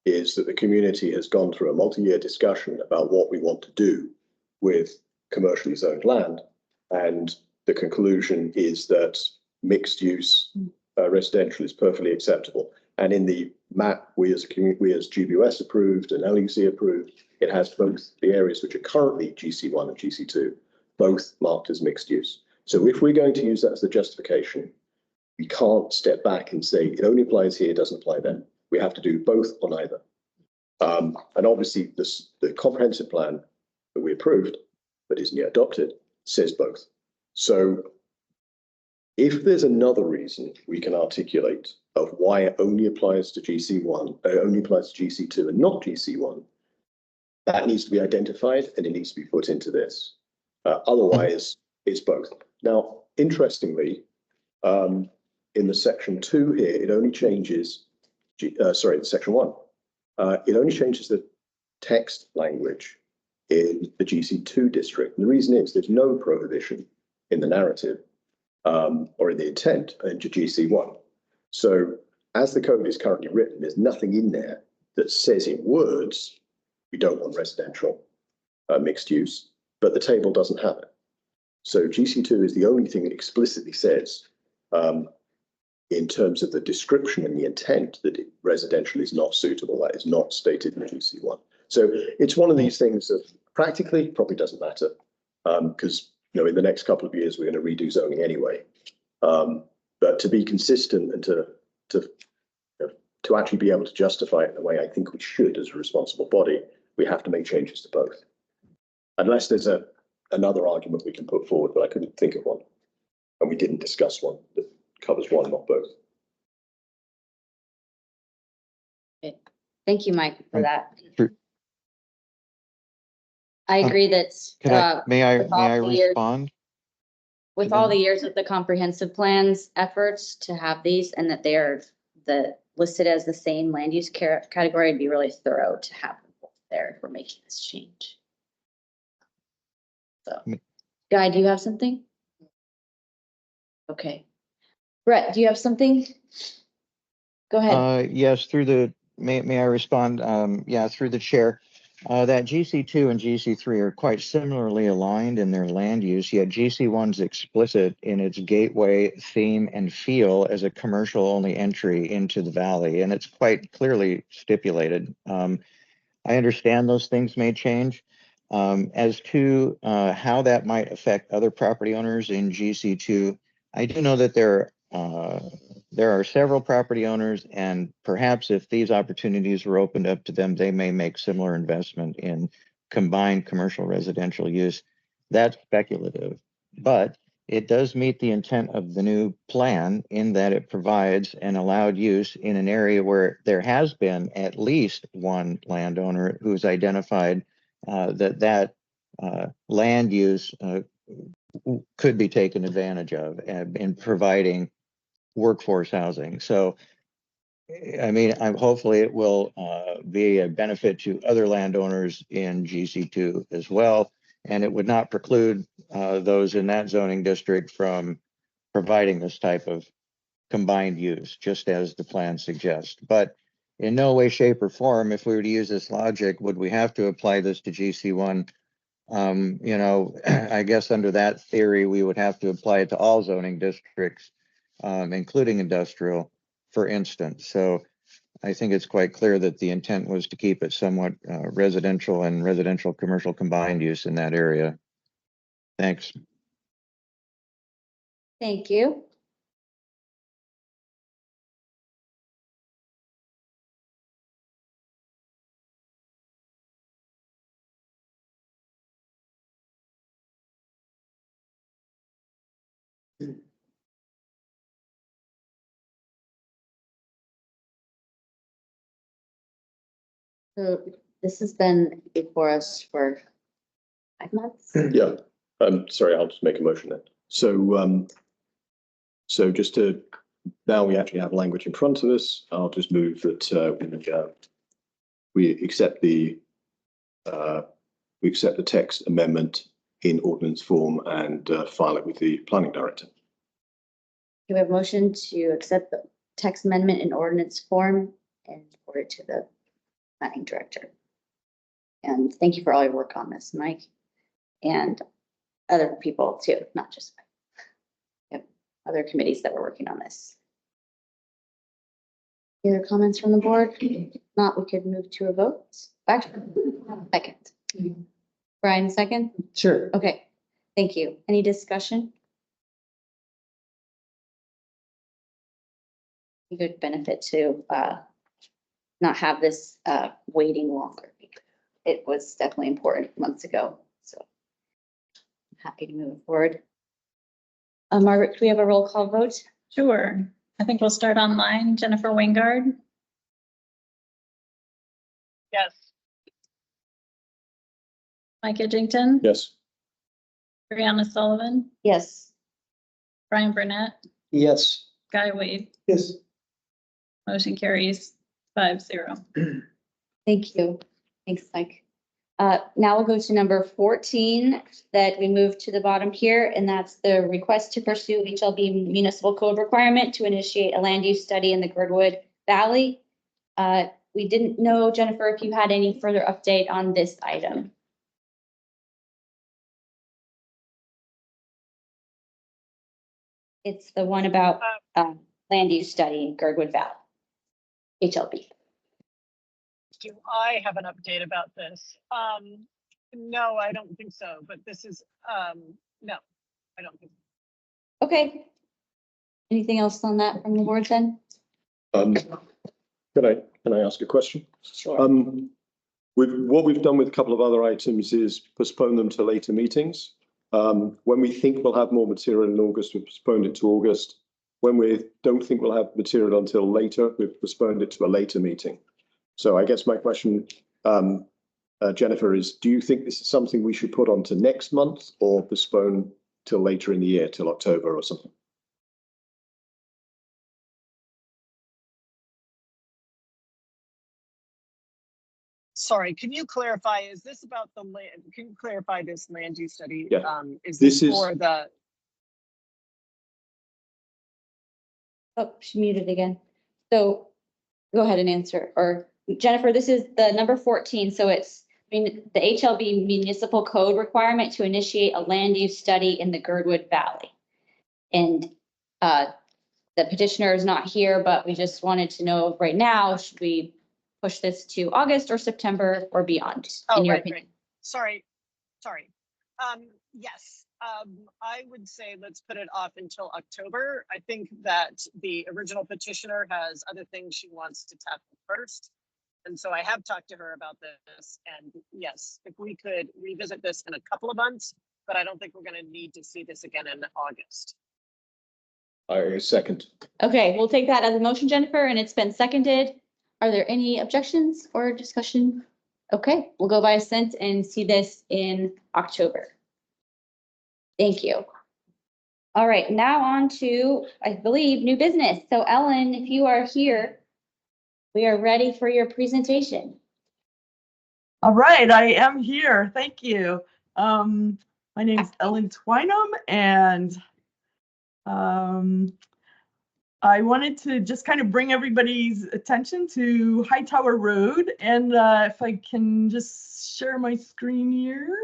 Speaker 10: is that the community has gone through a multi-year discussion about what we want to do with commercially zoned land. And the conclusion is that mixed use residential is perfectly acceptable. And in the map we as GBOS approved and LUC approved, it has both the areas which are currently GC1 and GC2, both marked as mixed use. So if we're going to use that as the justification, we can't step back and say it only applies here, doesn't apply then. We have to do both or neither. And obviously the comprehensive plan that we approved, but isn't yet adopted, says both. So if there's another reason we can articulate of why it only applies to GC1, only applies to GC2 and not GC1, that needs to be identified and it needs to be put into this. Otherwise, it's both. Now, interestingly, in the section 2 here, it only changes, section 1, it only changes the text language in the GC2 district. And the reason is there's no prohibition in the narrative or in the intent into GC1. So as the code is currently written, there's nothing in there that says in words, we don't want residential mixed use, but the table doesn't have it. So GC2 is the only thing that explicitly says in terms of the description and the intent that residential is not suitable. That is not stated in GC1. So it's one of these things that practically probably doesn't matter because in the next couple of years, we're going to redo zoning anyway. But to be consistent and to actually be able to justify it in the way I think we should as a responsible body, we have to make changes to both. Unless there's another argument we can put forward, but I couldn't think of one. And we didn't discuss one that covers one, not both.
Speaker 1: Okay. Thank you, Mike, for that.
Speaker 8: Sure.
Speaker 1: I agree that.
Speaker 8: May I
Speaker 1: with all the years-
Speaker 8: respond?
Speaker 1: With all the years of the comprehensive plans efforts to have these and that they are listed as the same land use category, it'd be really thorough to have them both there if we're making this change. So, Guy, do you have something? Okay. Brett, do you have something? Go ahead.
Speaker 8: Yes, may I respond? Yeah, through the chair. That GC2 and GC3 are quite similarly aligned in their land use, yet GC1's explicit in its gateway theme and feel as a commercial only entry into the valley, and it's quite clearly stipulated. I understand those things may change. As to how that might affect other property owners in GC2, I do know that there are several property owners, and perhaps if these opportunities were opened up to them, they may make similar investment in combined commercial residential use. That's speculative, but it does meet the intent of the new plan in that it provides an allowed use in an area where there has been at least one landowner who's identified that land use could be taken advantage of in providing workforce housing. So, I mean, hopefully it will be a benefit to other landowners in GC2 as well, and it would not preclude those in that zoning district from providing this type of combined use, just as the plan suggests. But in no way, shape, or form, if we were to use this logic, would we have to apply this to GC1? You know, I guess under that theory, we would have to apply it to all zoning districts, including industrial, for instance. So I think it's quite clear that the intent was to keep it somewhat residential and residential commercial combined use in that area. Thanks.
Speaker 1: Thank you. So this has been before us for 5 months.
Speaker 10: Yeah, I'm sorry, I'll just make a motion then. So just to, now we actually have language in front of us, I'll just move that we accept the text amendment in ordinance form and file it with the planning director.
Speaker 1: Do we have a motion to accept the text amendment in ordinance form and forward it to the planning director? And thank you for all your work on this, Mike, and other people too, not just Mike. Yep, other committees that were working on this. Any other comments from the board? If not, we could move to a vote. Actually, second. Brian, second?
Speaker 2: Sure.
Speaker 1: Okay, thank you. Any discussion? A good benefit to not have this waiting longer. It was definitely important months ago, so I'm happy to move forward. Margaret, do we have a roll call vote?
Speaker 5: Sure. I think we'll start online. Jennifer Wingard,
Speaker 9: Yes.
Speaker 5: Mike Edgington,
Speaker 10: Yes.
Speaker 5: Brianna Sullivan,
Speaker 1: Yes.
Speaker 5: Brian Burnett,
Speaker 2: Yes.
Speaker 5: Guy Wade.
Speaker 3: Yes.
Speaker 5: Motion carries 5-0.
Speaker 1: Thank you. Thanks, Mike. Now we'll go to number 14 that we moved to the bottom here, and that's the request to pursue HLB municipal code requirement to initiate a land use study in the Girdwood Valley. We didn't know, Jennifer, if you had any further update on this item. It's the one about land use study in Girdwood Valley, HLB.
Speaker 9: Do I have an update about this? No, I don't think so, but this is No, I don't think.
Speaker 1: Okay. Anything else on that from the board then?
Speaker 10: Can I ask a question?
Speaker 1: Sure.
Speaker 10: What we've done with a couple of other items is postpone them to later meetings. When we think we'll have more material in August, we've postponed it to August. When we don't think we'll have material until later, we've postponed it to a later meeting. So I guess my question, Jennifer, is do you think this is something we should put on to next month or postpone till later in the year, till October or something?
Speaker 9: Sorry, can you clarify, is this about the land, can you clarify this land use study?
Speaker 10: Yeah.
Speaker 9: Is
Speaker 10: This
Speaker 9: this
Speaker 10: is-
Speaker 9: for the,
Speaker 1: Oh, she muted again. So go ahead and answer. Or Jennifer, this is the number 14. So it's, I mean, the HLB municipal code requirement to initiate a land use study in the Girdwood Valley. And the petitioner is not here, but we just wanted to know right now, should we push this to August or September or beyond, in your opinion?
Speaker 9: Right. Sorry. Yes, I would say let's put it off until October. I think that the original petitioner has other things she wants to tackle first. And so I have talked to her about this, and yes, if we could revisit this in a couple of months, but I don't think we're going to need to see this again in August.
Speaker 10: I second.
Speaker 1: Okay, we'll take that as a motion, Jennifer, and it's been seconded. Are there any objections or discussion? Okay, we'll go by assent and see this in October. Thank you. All right, now on to, I believe, new business. So Ellen, if you are here, we are ready for your presentation.
Speaker 4: All right, I am here. Thank you. My name is Ellen Twynham, and I wanted to just kind of bring everybody's attention to Hightower Road. And if I can just share my screen here.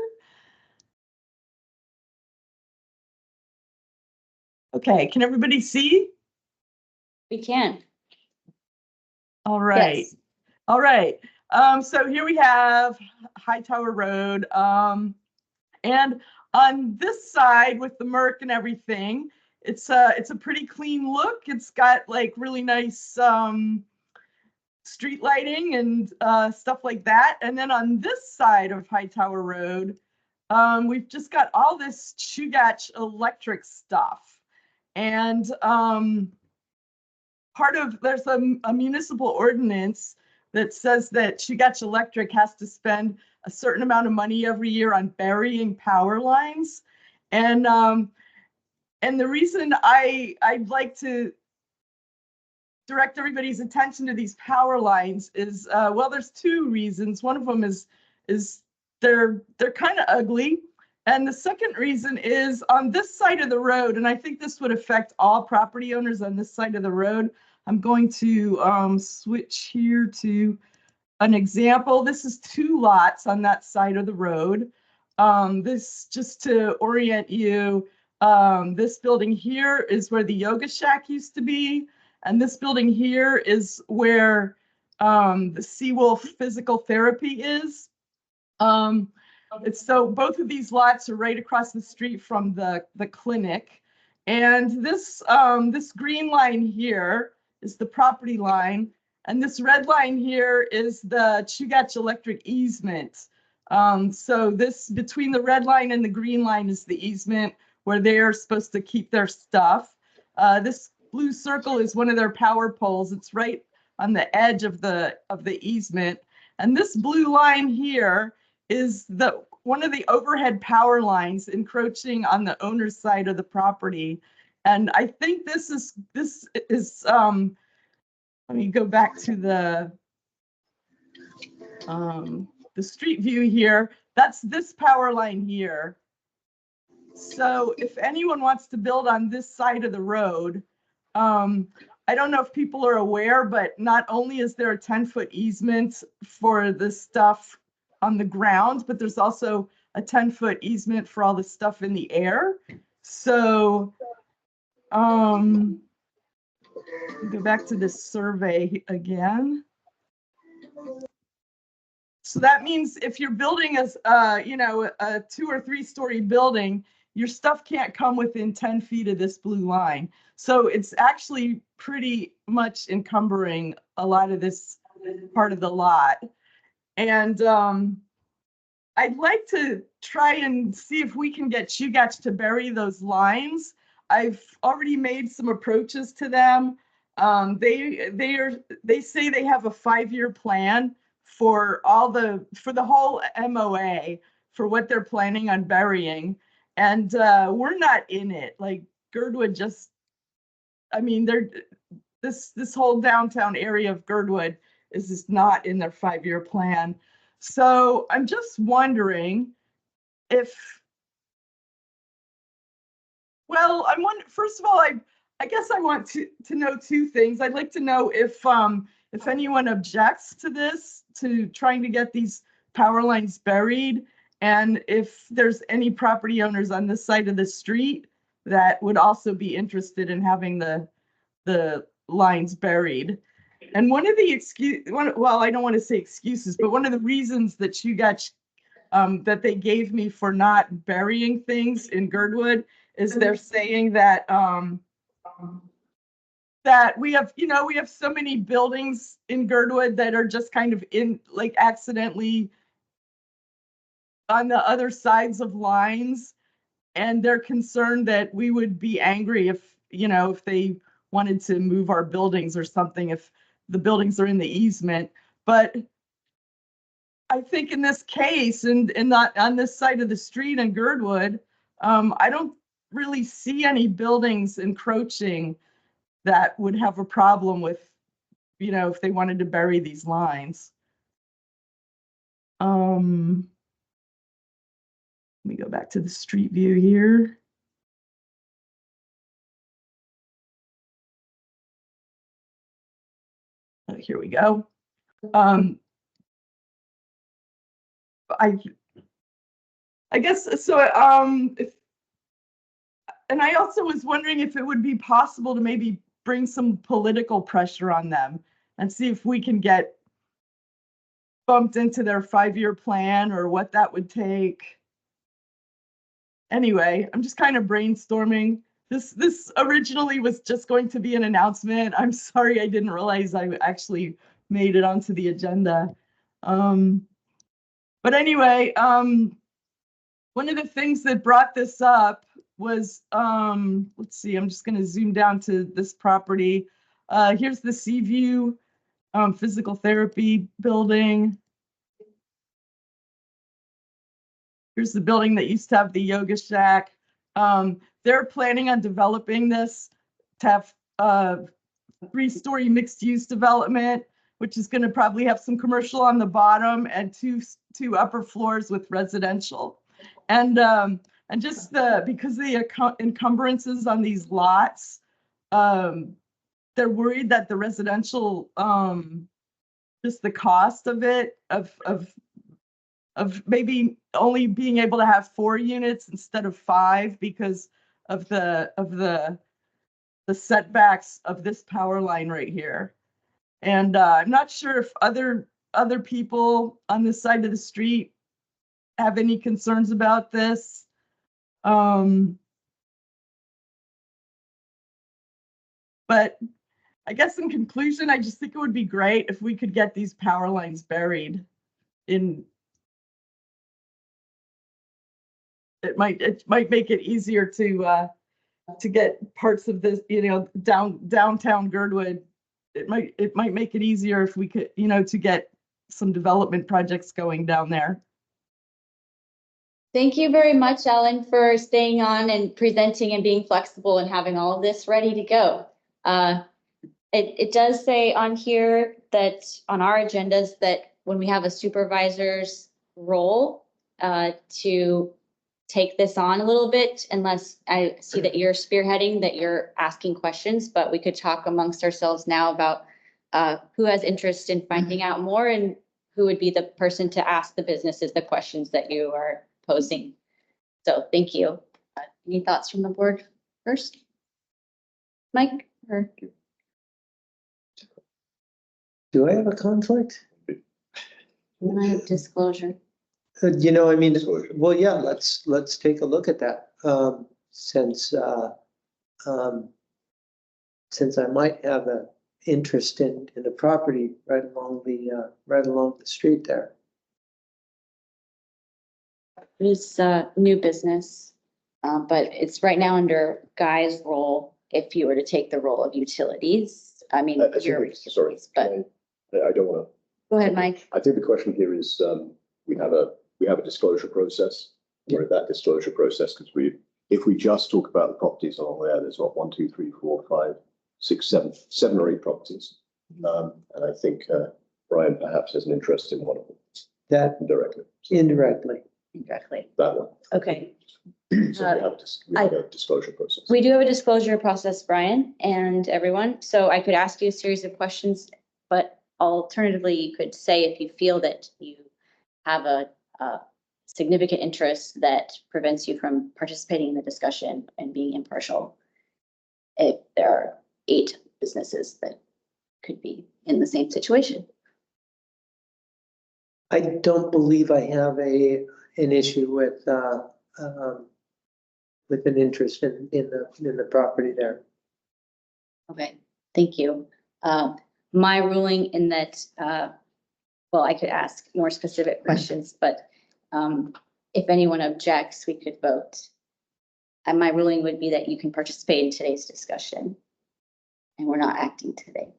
Speaker 4: Okay, can everybody see?
Speaker 1: We can.
Speaker 4: All right.
Speaker 1: Yes.
Speaker 4: All right. So here we have Hightower Road. And on this side with the Merc and everything, it's a pretty clean look. It's got like really nice street lighting and stuff like that. And then on this side of Hightower Road, we've just got all this Chugach electric stuff. And there's a municipal ordinance that says that Chugach Electric has to spend a certain amount of money every year on burying power lines. And the reason I'd like to direct everybody's attention to these power lines is, well, there's two reasons. One of them is they're kind of ugly. And the second reason is on this side of the road, and I think this would affect all property owners on this side of the road. I'm going to switch here to an example. This is 2 lots on that side of the road. This, just to orient you, this building here is where the yoga shack used to be. And this building here is where the Seawolf physical therapy is. So both of these lots are right across the street from the clinic. And this green line here is the property line. And this red line here is the Chugach Electric easement. So this, between the red line and the green line, is the easement where they're supposed to keep their stuff. This blue circle is one of their power poles. It's right on the edge of the easement. And this blue line here is one of the overhead power lines encroaching on the owner's side of the property. And I think this is let me go back to the street view here. That's this power line here. So if anyone wants to build on this side of the road, I don't know if people are aware, but not only is there a 10-foot easement for the stuff on the ground, but there's also a 10-foot easement for all the stuff in the air. So go back to this survey again. So that means if you're building a 2 or 3 story building, your stuff can't come within 10 feet of this blue line. So it's actually pretty much encumbering a lot of this part of the lot. And I'd like to try and see if we can get Chugach to bury those lines. I've already made some approaches to them. They say they have a 5-year plan for the whole MOA for what they're planning on burying. And we're not in it. Like Girdwood just, I mean, this whole downtown area of Girdwood is just not in their 5-year plan. So I'm just wondering if, well, first of all, I guess I want to know 2 things. I'd like to know if anyone objects to this, to trying to get these power lines buried, and if there's any property owners on this side of the street that would also be interested in having the lines buried. And one of the well, I don't want to say excuses, but one of the reasons that Chugach that they gave me for not burying things in Girdwood is they're saying that that we have so many buildings in Girdwood that are just kind of accidentally on the other sides of lines, and they're concerned that we would be angry if they wanted to move our buildings or something, if the buildings are in the easement. But I think in this case, and not on this side of the street in Girdwood, I don't really see any buildings encroaching that would have a problem with, if they wanted to bury these lines. Let me go back to the street view here. Oh, here we go. I guess so. And I also was wondering if it would be possible to maybe bring some political pressure on them and see if we can get bumped into their 5-year plan or what that would take. Anyway, I'm just kind of brainstorming. This originally was just going to be an announcement. I'm sorry, I didn't realize I actually made it onto the agenda. But anyway, one of the things that brought this up was, let's see, I'm just going to zoom down to this property. Here's the Seaview Physical Therapy building. Here's the building that used to have the yoga shack. They're planning on developing this to have 3-story mixed-use development, which is going to probably have some commercial on the bottom and two upper floors with residential. And just because of the encumbrances on these lots, they're worried that the residential, just the cost of it, of maybe only being able to have 4 units instead of 5 because of the setbacks of this power line right here. And I'm not sure if other people on this side of the street have any concerns about this. But I guess in conclusion, I just think it would be great if we could get these power lines buried in. It might make it easier to get parts of this, downtown Girdwood. It might make it easier if we could, to get some development projects going down there.
Speaker 1: Thank you very much, Ellen, for staying on and presenting and being flexible and having all of this ready to go. It does say on here that on our agendas that when we have a supervisor's role to take this on a little bit, unless I see that you're spearheading, that you're asking questions, but we could talk amongst ourselves now about who has interest in finding out more and who would be the person to ask the businesses the questions that you are posing. So thank you. Any thoughts from the board first? Mike? Or?
Speaker 2: Do I have a conflict?
Speaker 1: I have disclosure.
Speaker 2: You know, I mean, well, yeah, let's take a look at that, since I might have an interest in the property right along the street there.
Speaker 1: It is new business, but it's right now under Guy's role. If you were to take the role of utilities, I mean, your
Speaker 10: Sorry,
Speaker 1: but
Speaker 10: I don't want to.
Speaker 1: go ahead, Mike.
Speaker 10: I think the question here is, we have a disclosure process. We're at that disclosure process because if we just talk about the properties along there's what, 1, 2, 3, 4, 5, 6, 7 or 8 properties. And I think Brian perhaps has an interest in one of them.
Speaker 2: That
Speaker 10: indirectly.
Speaker 1: Indirectly.
Speaker 10: That one.
Speaker 1: Okay.
Speaker 10: So we have a disclosure process.
Speaker 1: We do have a disclosure process, Brian, and everyone. So I could ask you a series of questions, but alternatively, you could say if you feel that you have a significant interest that prevents you from participating in the discussion and being impartial. If there are 8 businesses that could be in the same situation.
Speaker 2: I don't believe I have an issue with an interest in the property there.
Speaker 1: Okay, thank you. My ruling in that, well, I could ask more specific questions, but if anyone objects, we could vote. And my ruling would be that you can participate in today's discussion. And we're not acting today.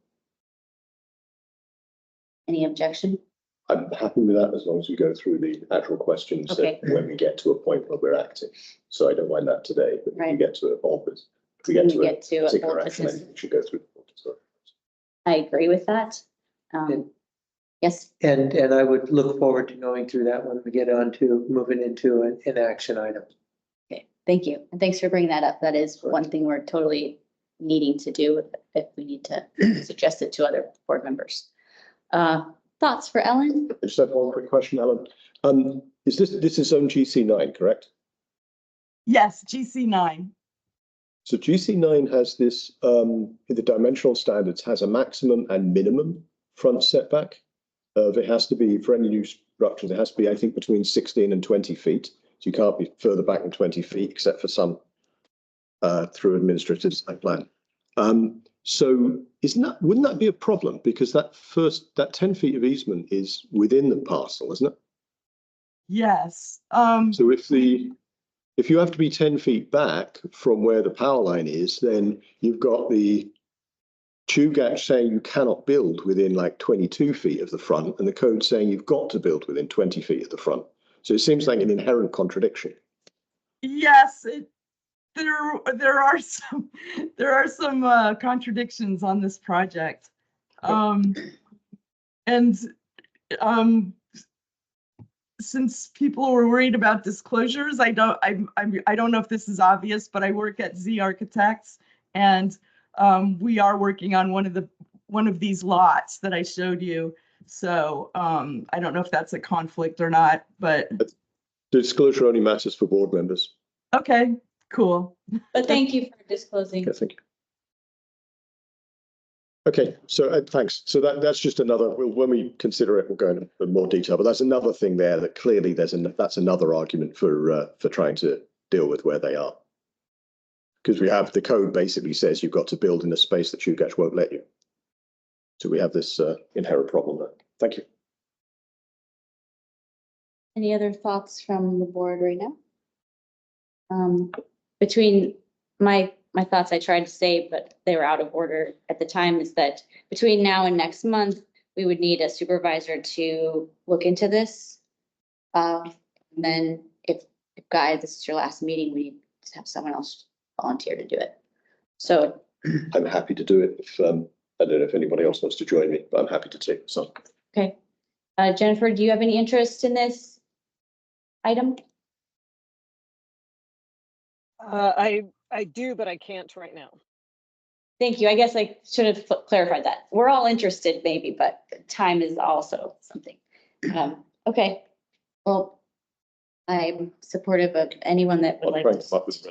Speaker 1: Any objection?
Speaker 10: I'm happy with that as long as we go through the actual questions when we get to a point where we're acting. So I don't mind that today, but if we get to a bulbous, if we get to a particular action, I think we should go through the full.
Speaker 1: I agree with that. Yes.
Speaker 2: And I would look forward to going through that when we get on to moving into an action item.
Speaker 1: Okay, thank you. And thanks for bringing that up. That is one thing we're totally needing to do if we need to suggest it to other board members. Thoughts for Ellen?
Speaker 10: I just have one quick question, Ellen. This is zone GC9, correct?
Speaker 4: Yes, GC9.
Speaker 10: So GC9 has this, in the dimensional standards, has a maximum and minimum front setback. It has to be, for any new structures, it has to be, I think, between 16 and 20 feet. So you can't be further back than 20 feet, except for some through administrative site plan. So wouldn't that be a problem? Because that 10 feet of easement is within the parcel, isn't it?
Speaker 4: Yes.
Speaker 10: So if you have to be 10 feet back from where the power line is, then you've got the TUGAC saying you cannot build within like 22 feet of the front, and the code saying you've got to build within 20 feet of the front. So it seems like an inherent contradiction.
Speaker 4: Yes, there are some contradictions on this project, and since people were worried about disclosures, I don't know if this is obvious, but I work at Z Architects, and we are working on one of these lots that I showed you. So I don't know if that's a conflict or not, but
Speaker 10: the disclosure only matters for board members.
Speaker 4: Okay, cool.
Speaker 1: But thank you for disclosing.
Speaker 10: Okay, thank you. Okay, so thanks. So that's just another. When we consider it, we'll go into more detail. But that's another thing there that clearly that's another argument for trying to deal with where they are. Because we have the code basically says you've got to build in a space that TUGAC won't let you. So we have this inherent problem there. Thank you.
Speaker 1: Any other thoughts from the board right now? Between my thoughts I tried to say, but they were out of order at the time, is that between now and next month, we would need a supervisor to look into this. And then if Guy, this is your last meeting, we need to have someone else volunteer to do it. So
Speaker 10: I'm happy to do it. If I don't know if anybody else wants to join me, but I'm happy to take this on.
Speaker 1: Okay. Jennifer, do you have any interest in this item?
Speaker 9: I do, but I can't right now.
Speaker 1: Thank you. I guess I should have clarified that. We're all interested maybe, but time is also something. Okay. Well, I'm supportive of anyone that would
Speaker 10: I'll
Speaker 1: like
Speaker 10: try
Speaker 1: to.
Speaker 10: and come up with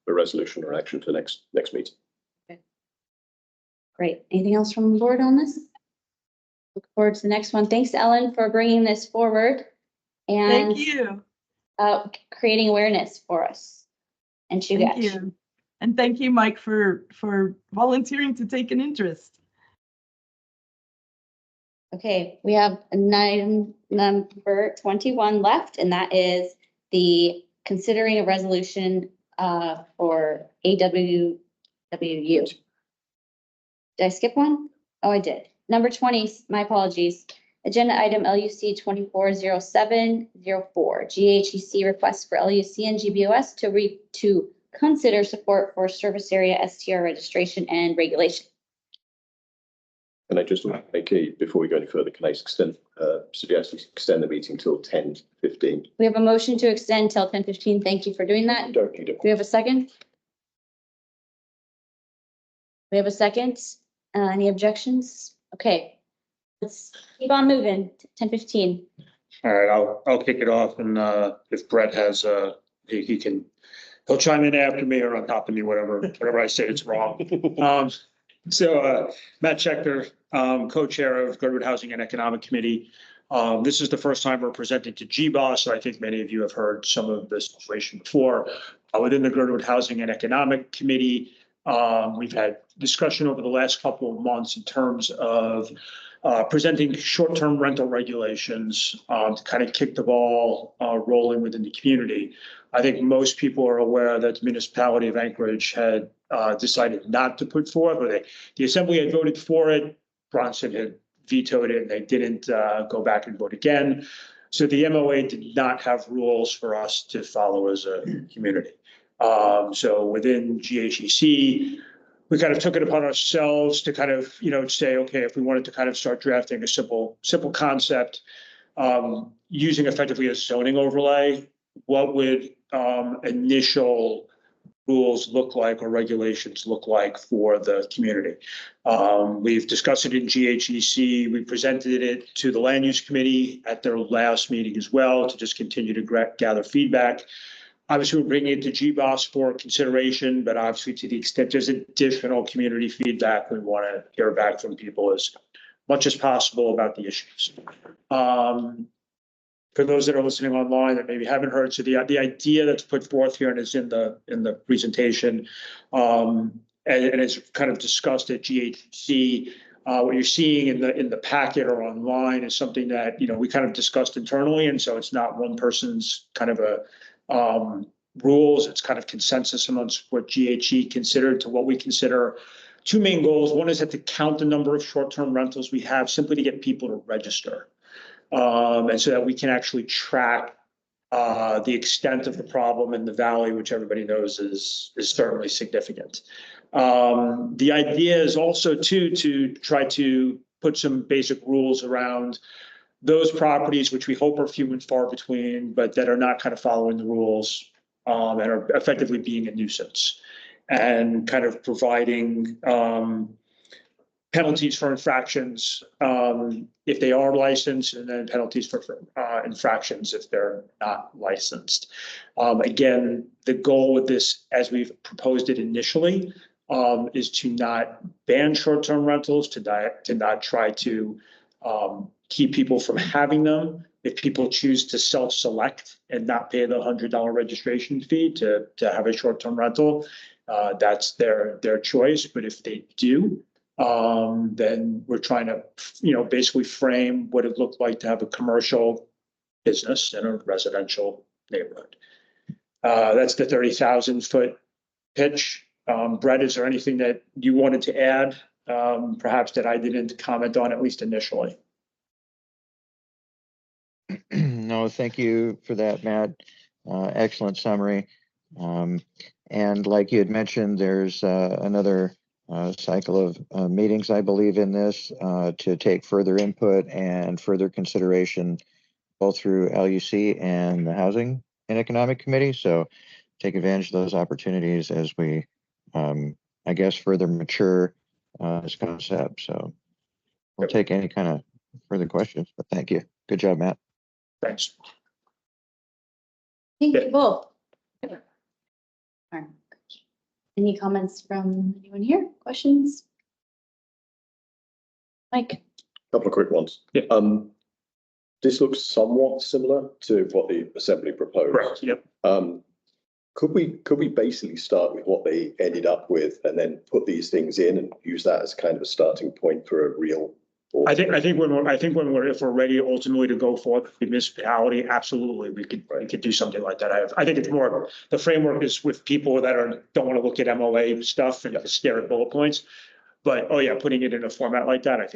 Speaker 10: a resolution or action for next meeting.
Speaker 1: Okay. Great. Anything else from the board on this? Look forward to the next one. Thanks, Ellen, for bringing this forward. and
Speaker 4: Thank you.
Speaker 1: creating awareness for us and
Speaker 4: Thank
Speaker 1: Chugach.
Speaker 4: you. And thank you, Mike, for volunteering to take an interest.
Speaker 1: Okay, we have an item number 21 left, and that is the considering a resolution for AWWU. Did I skip one? Oh, I did. Number 20, my apologies. Agenda item LUC 240704, GHEC request for LUC and GBOS to consider support for service area STR registration and regulation.
Speaker 10: And I just make before we go any further, can I suggest we extend the meeting till 10:15?
Speaker 1: We have a motion to extend till 10:15. Thank you for doing that.
Speaker 10: Don't need it.
Speaker 1: Do we have a second? We have a second. Any objections? Okay. Let's keep on moving. 10:15.
Speaker 11: All right, I'll kick it off, and if Brett has, he'll chime in after me or on top of me, whatever I say it's wrong. So Matt Schechter, co-chair of Girdwood Housing and Economic Committee. This is the first time we're presenting to GBOS, so I think many of you have heard some of this situation before. Within the Girdwood Housing and Economic Committee, we've had discussion over the last couple of months in terms of presenting short-term rental regulations to kind of kick the ball rolling within the community. I think most people are aware that the municipality of Anchorage had decided not to put forth, or the assembly had voted for it. Bronson had vetoed it, and they didn't go back and vote again. So the MOA did not have rules for us to follow as a community. So within GHEC, we kind of took it upon ourselves to kind of, say, okay, if we wanted to kind of start drafting a simple concept, using effectively a zoning overlay, what would initial rules look like or regulations look like for the community? We've discussed it in GHEC. We presented it to the Land Use Committee at their last meeting as well to just continue to gather feedback. Obviously, we're bringing it to GBOS for consideration, but obviously to the extent there's additional community feedback, we want to hear back from people as much as possible about the issues. For those that are listening online that maybe haven't heard, so the idea that's put forth here and is in the presentation, and it's kind of discussed at GHC. What you're seeing in the packet or online is something that we kind of discussed internally, and so it's not one person's kind of a rules. It's kind of consensus amongst what GHE considered to what we consider two main goals. One is to count the number of short-term rentals we have simply to get people to register. And so that we can actually track the extent of the problem in the valley, which everybody knows is certainly significant. The idea is also to try to put some basic rules around those properties, which we hope are few and far between, but that are not kind of following the rules and are effectively being a nuisance, and kind of providing penalties for infractions if they are licensed, and then penalties for infractions if they're not licensed. Again, the goal with this, as we've proposed it initially, is to not ban short-term rentals, to not try to keep people from having them. If people choose to self-select and not pay the $100 registration fee to have a short-term rental, that's their choice. But if they do, then we're trying to, basically frame what it looked like to have a commercial business in a residential neighborhood. That's the 30,000 foot pitch. Brett, is there anything that you wanted to add, perhaps that I didn't comment on, at least initially?
Speaker 8: No, thank you for that, Matt. Excellent summary. And like you had mentioned, there's another cycle of meetings, I believe, in this to take further input and further consideration, both through LUC and the Housing and Economic Committee. So take advantage of those opportunities as we, I guess, further mature this concept. So we'll take any kind of further questions, but thank you. Good job, Matt.
Speaker 11: Thanks.
Speaker 1: Thank you both. Any comments from anyone here? Questions? Mike?
Speaker 10: Couple of quick ones.
Speaker 11: Yeah.
Speaker 10: this looks somewhat similar to what the Assembly proposed.
Speaker 11: Correct, yep.
Speaker 10: Could we basically start with what they ended up with and then put these things in and use that as kind of a starting point for a real?
Speaker 11: I think if we're ready ultimately to go forward with the municipality, absolutely, we could do something like that. I think it's more, the framework is with people that don't want to look at MOA stuff and stare at bullet points. But, oh yeah, putting it in a format like that, I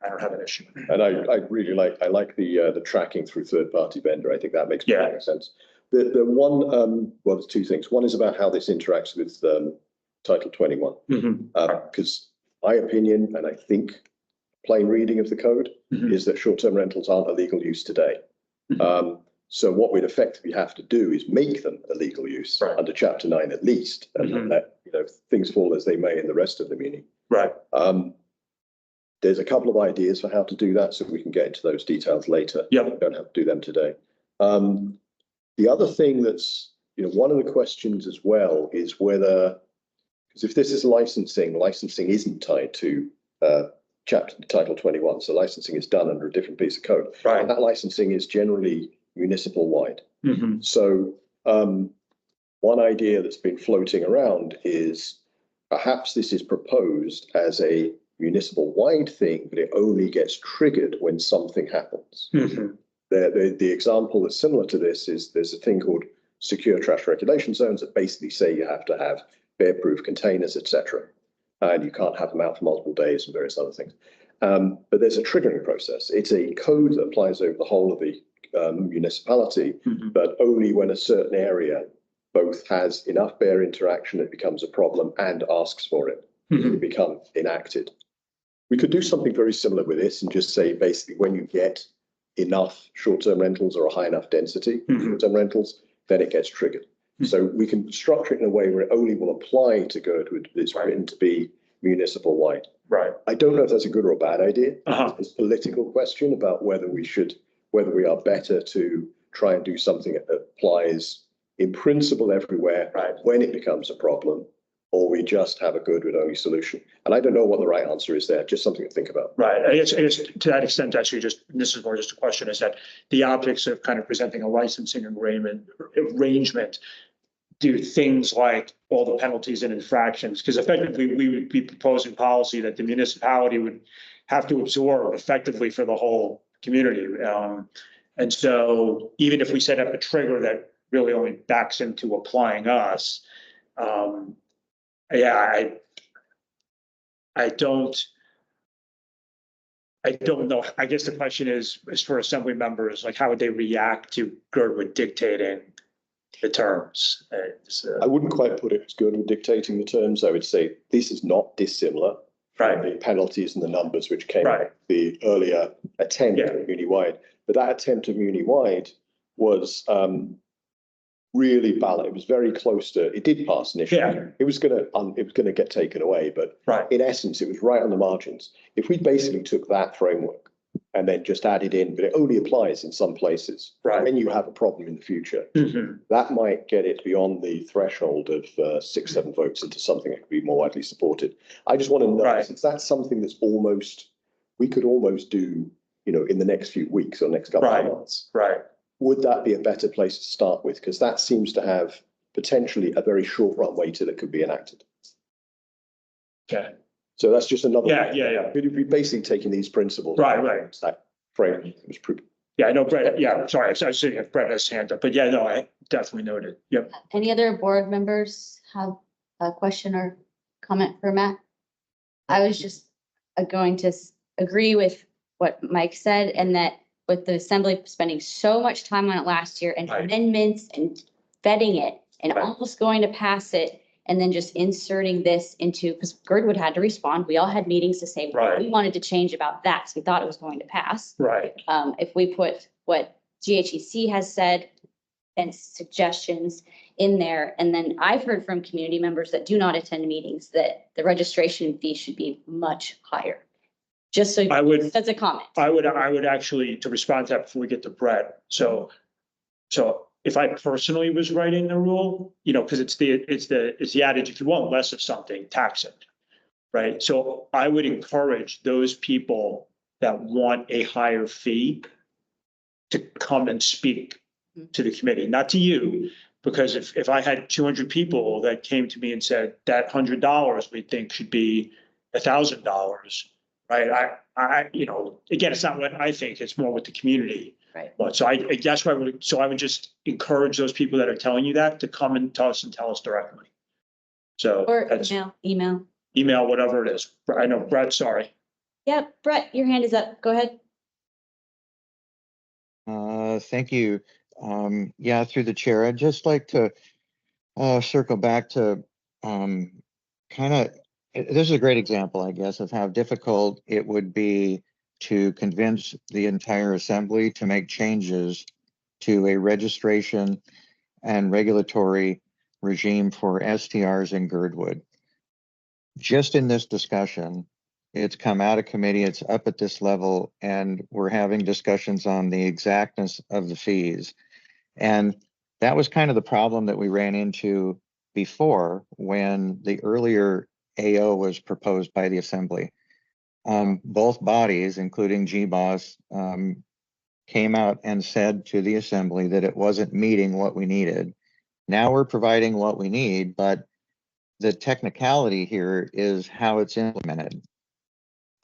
Speaker 11: don't have an issue.
Speaker 10: And I really like the tracking through third-party vendor. I think that makes perfect sense. The one, well, there's two things. One is about how this interacts with Title 21. Because my opinion, and I think plain reading of the code, is that short-term rentals aren't a legal use today. So what we'd effectively have to do is make them a legal use under Chapter 9 at least, and let things fall as they may in the rest of the muni.
Speaker 11: Right.
Speaker 10: There's a couple of ideas for how to do that, so we can get into those details later.
Speaker 11: Yeah,
Speaker 10: we don't have to do them today. The other thing that's, one of the questions as well is whether, because if this is licensing isn't tied to Title 21, so licensing is done under a different piece of code.
Speaker 11: Right.
Speaker 10: And that licensing is generally municipal wide. So one idea that's been floating around is perhaps this is proposed as a municipal wide thing, but it only gets triggered when something happens. The example that's similar to this is there's a thing called secure trash regulation zones that basically say you have to have bear-proof containers, etc. And you can't have them out for multiple days and various other things. But there's a triggering process. It's a code that applies over the whole of the municipality, but only when a certain area both has enough bear interaction, it becomes a problem, and asks for it, it become enacted. We could do something very similar with this and just say basically when you get enough short-term rentals or a high enough density short-term rentals, then it gets triggered. So we can structure it in a way where it only will apply to Girdwood. It's written to be municipal wide.
Speaker 11: Right.
Speaker 10: I don't know if that's a good or a bad idea. It's a political question about whether we are better to try and do something that applies in principle everywhere when it becomes a problem, or we just have a Girdwood only solution. And I don't know what the right answer is there, just something to think about.
Speaker 11: Right. I guess to that extent, actually, this is more just a question, is that the optics of kind of presenting a licensing arrangement do things like all the penalties and infractions, because effectively we would be proposing policy that the municipality would have to absorb effectively for the whole community. And so even if we set up a trigger that really only backs into applying us, I don't know. I guess the question is for assembly members, like how would they react to Girdwood dictating the terms?
Speaker 10: I wouldn't quite put it as Girdwood dictating the terms. I would say this is not dissimilar from the penalties and the numbers which came out the earlier attempt at muni-wide. But that attempt at muni-wide was really balanced. It was very close to. It did pass initially. It was gonna get taken away, but in essence, it was right on the margins. If we basically took that framework and then just added in, but it only applies in some places. When you have a problem in the future, that might get it beyond the threshold of 6-7 votes into something that could be more widely supported. I just want to know, since that's something that's we could almost do, in the next few weeks or next couple of months. Would that be a better place to start with? Because that seems to have potentially a very short runway till it could be enacted.
Speaker 11: Okay.
Speaker 10: So that's just another.
Speaker 11: Yeah.
Speaker 10: We're basically taking these principles.
Speaker 11: Right.
Speaker 10: That frame was pretty.
Speaker 11: Yeah, I know Brett. Yeah, sorry. I was saying if Brett has his hand up, but yeah, no, I definitely noted. Yep.
Speaker 1: Any other board members have a question or comment for Matt? I was just going to agree with what Mike said, and that with the assembly spending so much time on it last year and amendments and vetting it and almost going to pass it, and then just inserting this into, because Girdwood had to respond. We all had meetings to say we wanted to change about that, so we thought it was going to pass. If we put what GHEC has said and suggestions in there, and then I've heard from community members that do not attend meetings that the registration fee should be much higher. Just so that's a comment. I would
Speaker 11: actually, to respond to that before we get to Brett. So if I personally was writing the rule, because it's the adage, if you want less of something, tax it. Right. So I would encourage those people that want a higher fee to come and speak to the committee, not to you. Because if I had 200 people that came to me and said that $100 we think should be $1,000, right? Again, it's not what I think, it's more what the community.
Speaker 1: Right.
Speaker 11: But so I guess I would just encourage those people that are telling you that to come and tell us directly. So
Speaker 1: Or
Speaker 11: that's
Speaker 1: email.
Speaker 11: whatever it is. I know, Brett, sorry.
Speaker 1: Yeah, Brett, your hand is up. Go ahead.
Speaker 8: Thank you. Yeah, through the chair, I'd just like to circle back to this is a great example, I guess, of how difficult it would be to convince the entire assembly to make changes to a registration and regulatory regime for STRs in Girdwood. Just in this discussion, it's come out of committee, it's up at this level, and we're having discussions on the exactness of the fees. And that was kind of the problem that we ran into before when the earlier AO was proposed by the assembly. Both bodies, including GBOS, came out and said to the assembly that it wasn't meeting what we needed. Now we're providing what we need, but the technicality here is how it's implemented.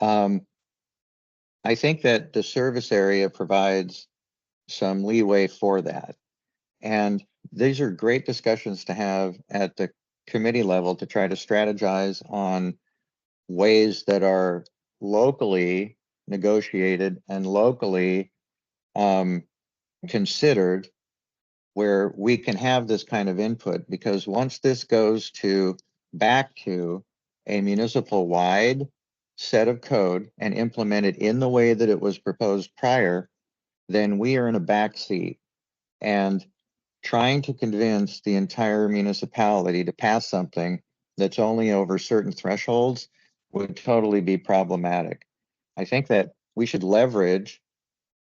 Speaker 8: I think that the service area provides some leeway for that. And these are great discussions to have at the committee level to try to strategize on ways that are locally negotiated and locally considered, where we can have this kind of input. Because once this goes back to a municipal wide set of code and implemented in the way that it was proposed prior, then we are in a back seat. And trying to convince the entire municipality to pass something that's only over certain thresholds would totally be problematic. I think that we should leverage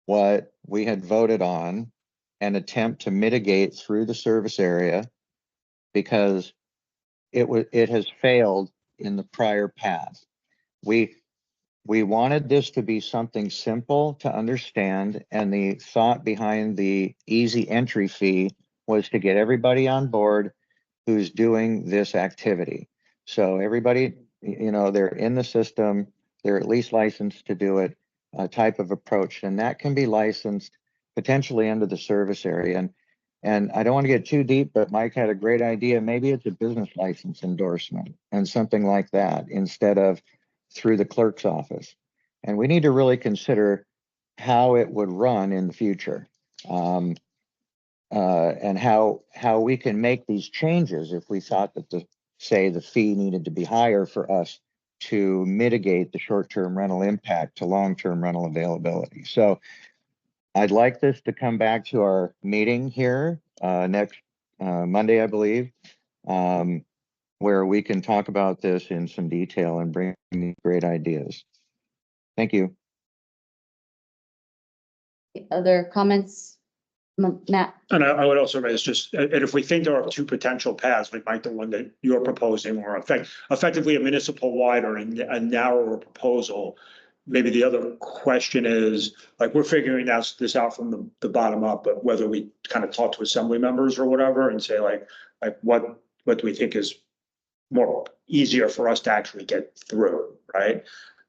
Speaker 8: what we had voted on and attempt to mitigate through the service area, because it has failed in the prior path. We wanted this to be something simple to understand, and the thought behind the easy entry fee was to get everybody on board who's doing this activity. So everybody, they're in the system, they're at least licensed to do it, type of approach, and that can be licensed potentially under the service area. And I don't want to get too deep, but Mike had a great idea. Maybe it's a business license endorsement and something like that instead of through the clerk's office. And we need to really consider how it would run in the future, and how we can make these changes if we thought that the fee needed to be higher for us to mitigate the short-term rental impact to long-term rental availability. So I'd like this to come back to our meeting here next Monday, I believe, where we can talk about this in some detail and bring great ideas. Thank you.
Speaker 1: Other comments? Matt?
Speaker 11: And I would also raise and if we think there are two potential paths, we might the one that you're proposing, or effectively a municipal wide or a narrower proposal. Maybe the other question is, like, we're figuring this out from the bottom up, but whether we kind of talk to assembly members or whatever and say like what do we think is more easier for us to actually get through, right?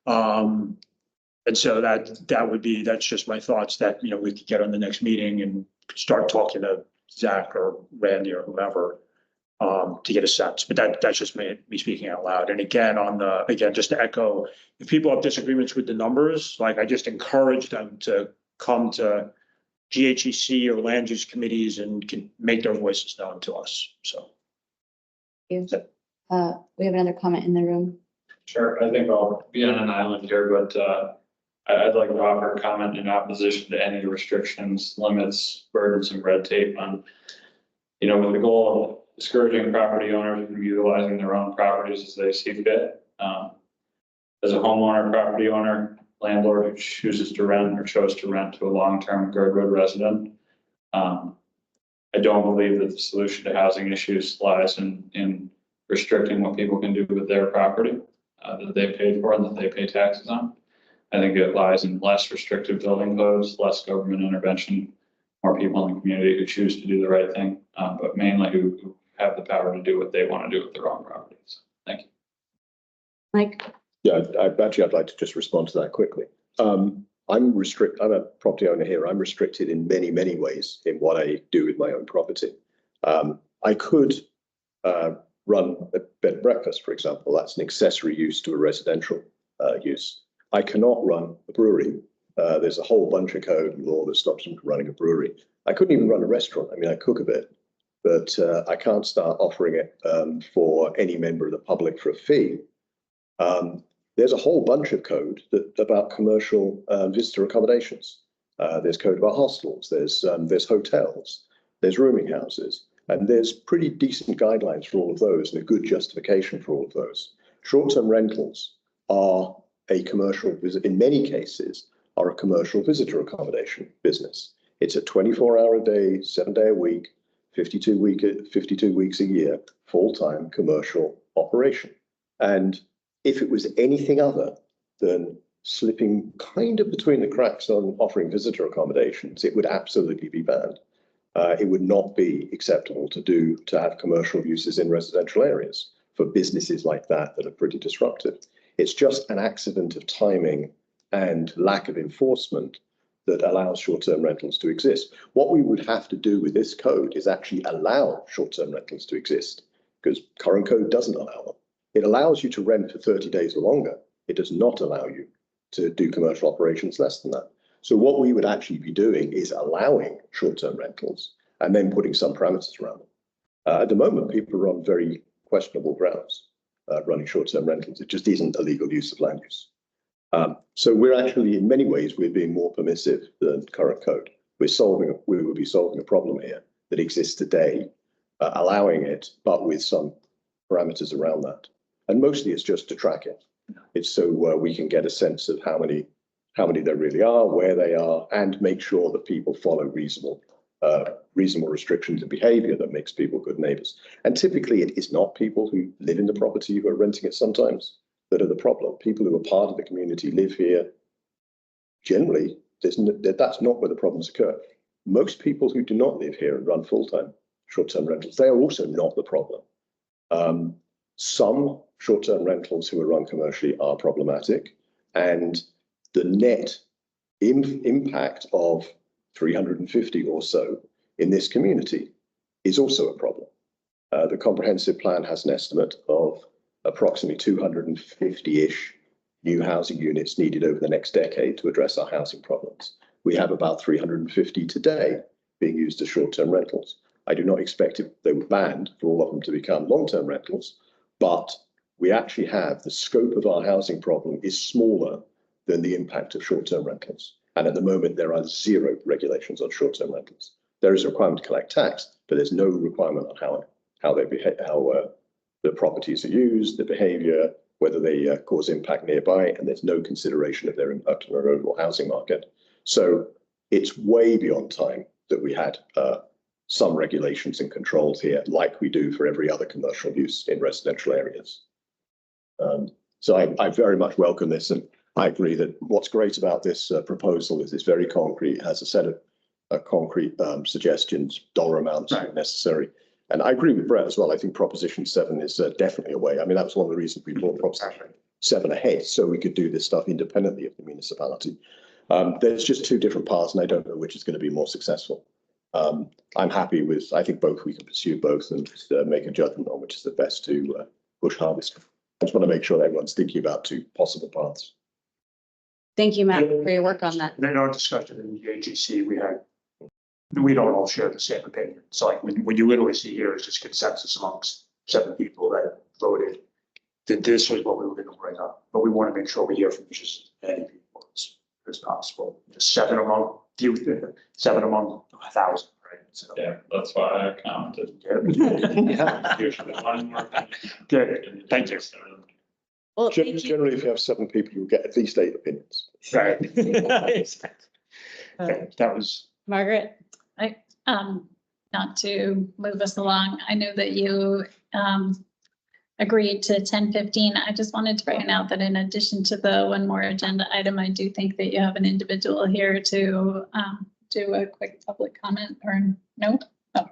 Speaker 11: And so that's just my thoughts that, we could get on the next meeting and start talking to Zach or Randy or whoever, to get a sense. But that's just me speaking out loud. And again, just to echo, if people have disagreements with the numbers, like, I just encourage them to come to GHEC or land use committees and can make their voices known to us. So.
Speaker 1: We have another comment in the room.
Speaker 15: Sure, I think I'll be on an island here, but I'd like to offer a comment in opposition to any restrictions, limits, burdensome red tape on, with the goal of discouraging property owners from utilizing their own properties as they see fit. As a homeowner, property owner, landlord who chooses to rent or chose to rent to a long-term Girdwood resident, I don't believe that the solution to housing issues lies in restricting what people can do with their property that they paid for and that they pay taxes on. I think it lies in less restrictive building codes, less government intervention, more people in the community who choose to do the right thing, but mainly who have the power to do what they want to do with their own properties. Thank you.
Speaker 1: Mike?
Speaker 10: Yeah, I'd like to just respond to that quickly. I'm a property owner here. I'm restricted in many, many ways in what I do with my own property. I could run a bed and breakfast, for example. That's an accessory use to a residential use. I cannot run a brewery. There's a whole bunch of code and law that stops me from running a brewery. I couldn't even run a restaurant. I mean, I cook a bit, but I can't start offering it for any member of the public for a fee. There's a whole bunch of code about commercial visitor accommodations. There's code about hostels, there's hotels, there's rooming houses, and there's pretty decent guidelines for all of those and a good justification for all of those. Short-term rentals are a commercial visit, in many cases, are a commercial visitor accommodation business. It's a 24-hour a day, 7-day a week, 52 weeks a year, full-time commercial operation. And if it was anything other than slipping kind of between the cracks on offering visitor accommodations, it would absolutely be banned. It would not be acceptable to have commercial uses in residential areas for businesses like that that are pretty disruptive. It's just an accident of timing and lack of enforcement that allows short-term rentals to exist. What we would have to do with this code is actually allow short-term rentals to exist, because current code doesn't allow them. It allows you to rent for 30 days or longer. It does not allow you to do commercial operations less than that. So what we would actually be doing is allowing short-term rentals and then putting some parameters around them. At the moment, people are on very questionable grounds running short-term rentals. It just isn't a legal use of land use. So we're actually, in many ways, we're being more permissive than current code. We would be solving a problem here that exists today, allowing it, but with some parameters around that. And mostly it's just to track it. It's so we can get a sense of how many there really are, where they are, and make sure that people follow reasonable restrictions and behavior that makes people good neighbors. And typically it is not people who live in the property who are renting it sometimes that are the problem. People who are part of the community live here. Generally, that's not where the problems occur. Most people who do not live here and run full-time short-term rentals, they are also not the problem. Some short-term rentals who are run commercially are problematic, and the net impact of 350 or so in this community is also a problem. The comprehensive plan has an estimate of approximately 250-ish new housing units needed over the next decade to address our housing problems. We have about 350 today being used as short-term rentals. I do not expect if they were banned for all of them to become long-term rentals, but we actually have the scope of our housing problem is smaller than the impact of short-term rentals. And at the moment, there are zero regulations on short-term rentals. There is a requirement to collect tax, but there's no requirement on how they behave, how the properties are used, the behavior, whether they cause impact nearby, and there's no consideration of their impact on our overall housing market. So it's way beyond time that we had some regulations and controls here, like we do for every other commercial use in residential areas. So I very much welcome this, and I agree that what's great about this proposal is it's very concrete, has a set of concrete suggestions, dollar amounts if necessary. And I agree with Brett as well. I think Proposition 7 is definitely a way. I mean, that was one of the reasons we brought Proposition 7 ahead, so we could do this stuff independently of the municipality. There's just two different paths, and I don't know which is going to be more successful. I'm happy with, I think we can pursue both and make a judgment on which is the best to bush harvest. I just want to make sure that everyone's thinking about two possible paths.
Speaker 1: Thank you, Matt, for your work on that.
Speaker 11: In our discussion in the AGC, we don't all share the same opinion. So like when you literally see here is just consensus amongst 7 people that voted that this was what we were going to bring up. But we want to make sure we hear from just as many people as possible. Just 7 among 1,000, right? So
Speaker 15: yeah, that's why I counted.
Speaker 11: Usually one more. Good. Thank you.
Speaker 1: Well,
Speaker 10: generally, if you have 7 people, you'll get at least 8 opinions.
Speaker 11: Right. That was
Speaker 1: Margaret.
Speaker 5: Not to move us along. I know that you agreed to 10:15. I just wanted to point out that in addition to the one more agenda item, I do think that you have an individual here to do a quick public comment or no? Oh,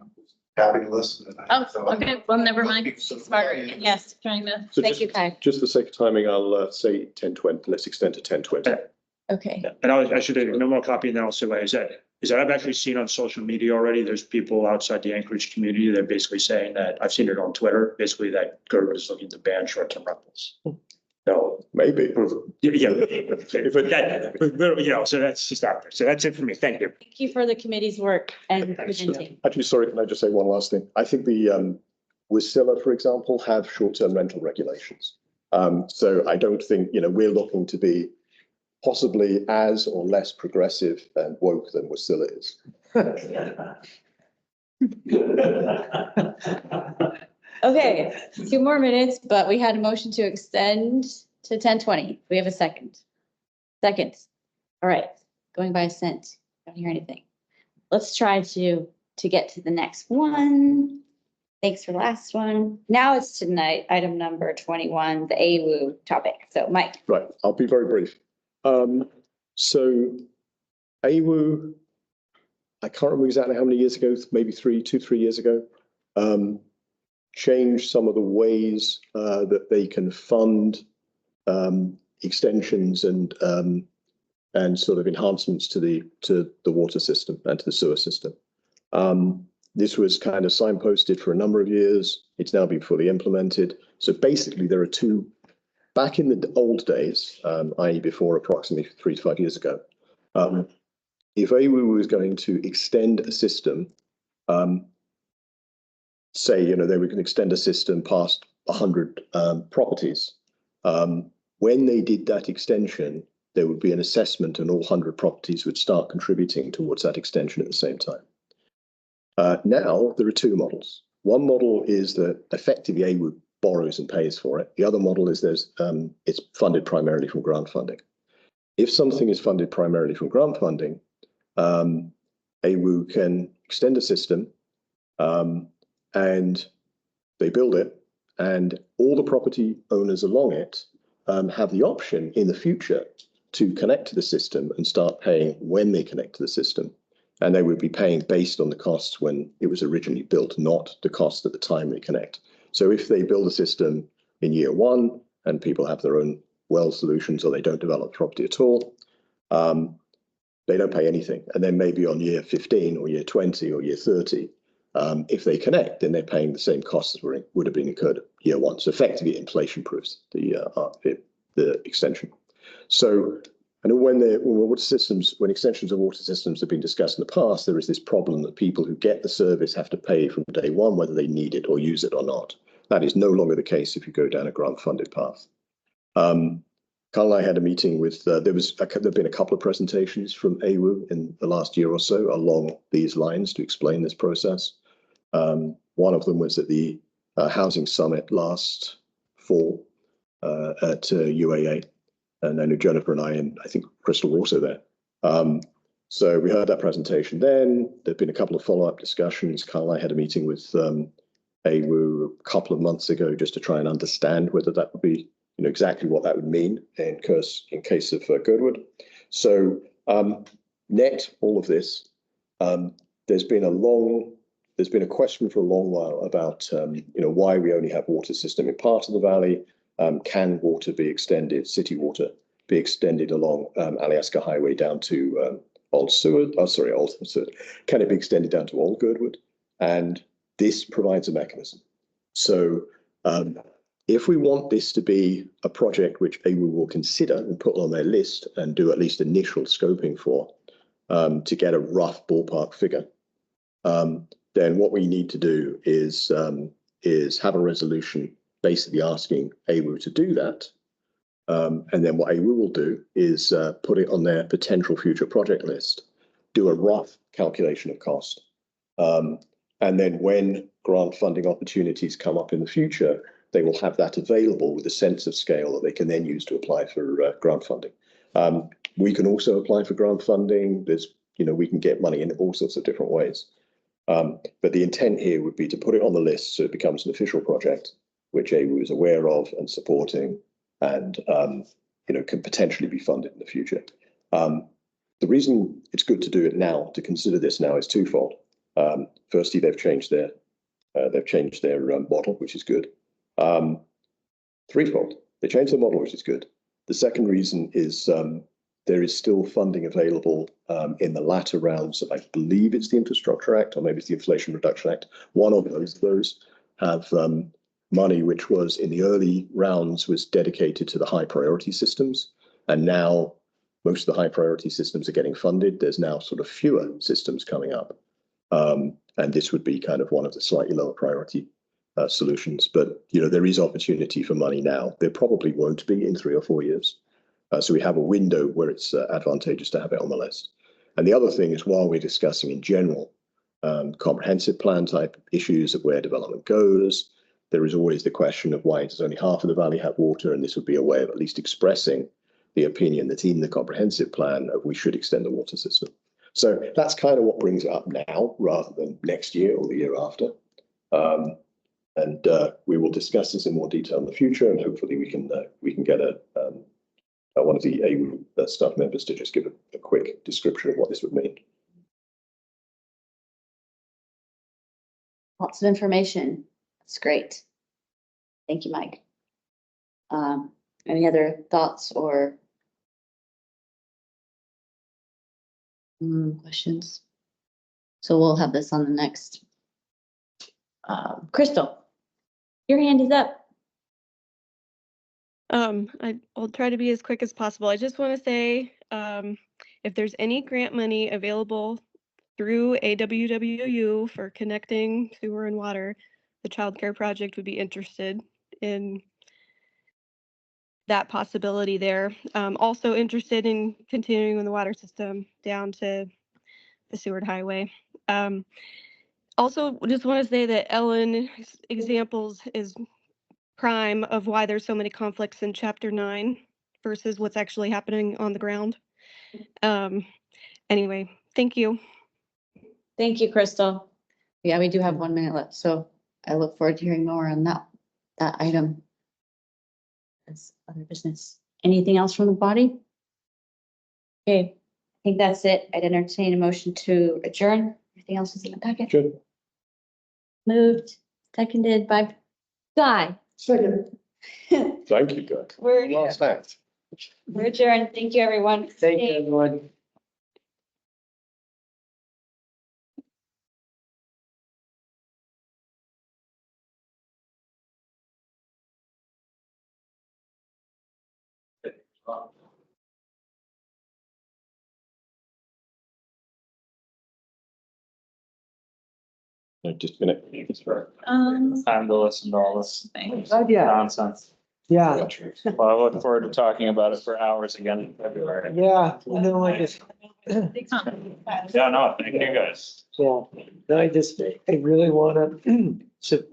Speaker 10: Happy to listen.
Speaker 5: okay. Well, never mind. Smart. Yes, trying to.
Speaker 10: So
Speaker 5: Thank you, Kai.
Speaker 10: Just for the sake of timing, I'll say 10:20. Let's extend to 10:20.
Speaker 5: Okay.
Speaker 11: And I should have no more copy and then I'll say what I said. Is that I've actually seen on social media already, there's people outside the Anchorage community that are basically saying that, I've seen it on Twitter, basically that Girdwood is looking to ban short-term rentals. So
Speaker 10: maybe.
Speaker 11: Yeah, but that, you know, so that's just out there. So that's it for me. Thank you.
Speaker 1: Thank you for the committee's work and presenting.
Speaker 10: Actually, sorry, can I just say one last thing? I think the Wasilla, for example, have short-term rental regulations. So I don't think, we're looking to be possibly as or less progressive and woke than Wasilla is.
Speaker 1: Okay, 2 more minutes, but we had a motion to extend to 10:20. We have a second. Second. All right, going by a cent. Don't hear anything. Let's try to get to the next one. Thanks for the last one. Now it's tonight, item number 21, the AWU topic. So Mike.
Speaker 10: Right, I'll be very brief. So AWU, I can't remember exactly how many years ago, maybe 3 years ago, changed some of the ways that they can fund extensions and sort of enhancements to the water system and to the sewer system. This was kind of signposted for a number of years. It's now been fully implemented. So basically there are two, back in the old days, i.e. before approximately 3 to 5 years ago, if AWU was going to extend a system, say, they were going to extend a system past 100 properties. When they did that extension, there would be an assessment and all 100 properties would start contributing towards that extension at the same time. Now there are 2 models. One model is that effectively AWU borrows and pays for it. The other model is it's funded primarily from grant funding. If something is funded primarily from grant funding, AWU can extend a system and they build it, and all the property owners along it have the option in the future to connect to the system and start paying when they connect to the system. And they would be paying based on the costs when it was originally built, not the cost at the time they connect. So if they build a system in year 1 and people have their own well solutions or they don't develop property at all, they don't pay anything. And then maybe on year 15 or year 20 or year 30, if they connect, then they're paying the same costs as would have been incurred year 1. So effectively inflation proofs the extension. So I know when extensions of water systems have been discussed in the past, there is this problem that people who get the service have to pay from day 1, whether they need it or use it or not. That is no longer the case if you go down a grant-funded path. Carl and I had a meeting with, there have been a couple of presentations from AWU in the last year or so along these lines to explain this process. One of them was at the Housing Summit last fall at UAA. And I know Jennifer and I think Crystal were also there. So we heard that presentation then. There've been a couple of follow-up discussions. Carl and I had a meeting with AWU a couple of months ago just to try and understand whether that would be, exactly what that would mean in case of Girdwood. So net all of this, there's been a question for a long while about why we only have water system in part of the valley. Can water be extended, city water be extended along Alyeska Highway down to Old Seward? Old Seward. Can it be extended down to Old Girdwood? And this provides a mechanism. So if we want this to be a project which AWU will consider and put on their list and do at least initial scoping for to get a rough ballpark figure, then what we need to do is have a resolution basically asking AWU to do that. And then what AWU will do is put it on their potential future project list, do a rough calculation of cost. And then when grant funding opportunities come up in the future, they will have that available with a sense of scale that they can then use to apply for grant funding. We can also apply for grant funding. We can get money in all sorts of different ways. But the intent here would be to put it on the list so it becomes an official project. which AWU is aware of and supporting, and can potentially be funded in the future. The reason it's good to do it now, to consider this now, is twofold. Firstly, they've changed their model, which is good. Threefold, they changed their model, which is good. The second reason is there is still funding available in the latter rounds of, I believe it's the Infrastructure Act, or maybe it's the Inflation Reduction Act. One of those have money which was in the early rounds was dedicated to the high priority systems, and now most of the high priority systems are getting funded. There's now sort of fewer systems coming up, and this would be kind of one of the slightly lower priority solutions. But there is opportunity for money now. There probably won't be in 3 or 4 years. So we have a window where it's advantageous to have it on the list. And the other thing is, while we're discussing in general comprehensive plan type issues of where development goes, there is always the question of why does only half of the valley have water, and this would be a way of at least expressing the opinion that in the comprehensive plan we should extend the water system. So that's kind of what brings it up now rather than next year or the year after. And we will discuss this in more detail in the future, and hopefully we can get one of the AWU staff members to just give a quick description of what this would mean.
Speaker 1: Lots of information. That's great. Thank you, Mike. Any other thoughts or questions? So we'll have this on the next. Crystal, your hand is up.
Speaker 12: I'll try to be as quick as possible. I just want to say, if there's any grant money available through AWWU for connecting sewer and water, the childcare project would be interested in that possibility there. Also interested in continuing the water system down to the Seward Highway. Also, just want to say that Ellen's examples is prime of why there's so many conflicts in Chapter 9 versus what's actually happening on the ground. Anyway, thank you.
Speaker 1: Thank you, Crystal. Yeah, we do have 1 minute left, so I look forward to hearing more on that item. That's other business. Anything else from the body? Okay, I think that's it. I'd entertain a motion to adjourn. Anything else is in the packet?
Speaker 10: Sure.
Speaker 1: Moved, seconded by Guy.
Speaker 3: Second.
Speaker 10: Thank you, guys.
Speaker 1: We're
Speaker 10: Well,
Speaker 1: adjourned. Thank you, everyone.
Speaker 2: Thank you, everyone.
Speaker 10: Just a minute.
Speaker 15: Time to listen to all this
Speaker 2: Oh, yeah.
Speaker 15: nonsense.
Speaker 2: Yeah.
Speaker 15: Well, I look forward to talking about it for hours again in February.
Speaker 2: Yeah, I just,
Speaker 15: Yeah, no, thank you guys.
Speaker 2: yeah, no, I really want to support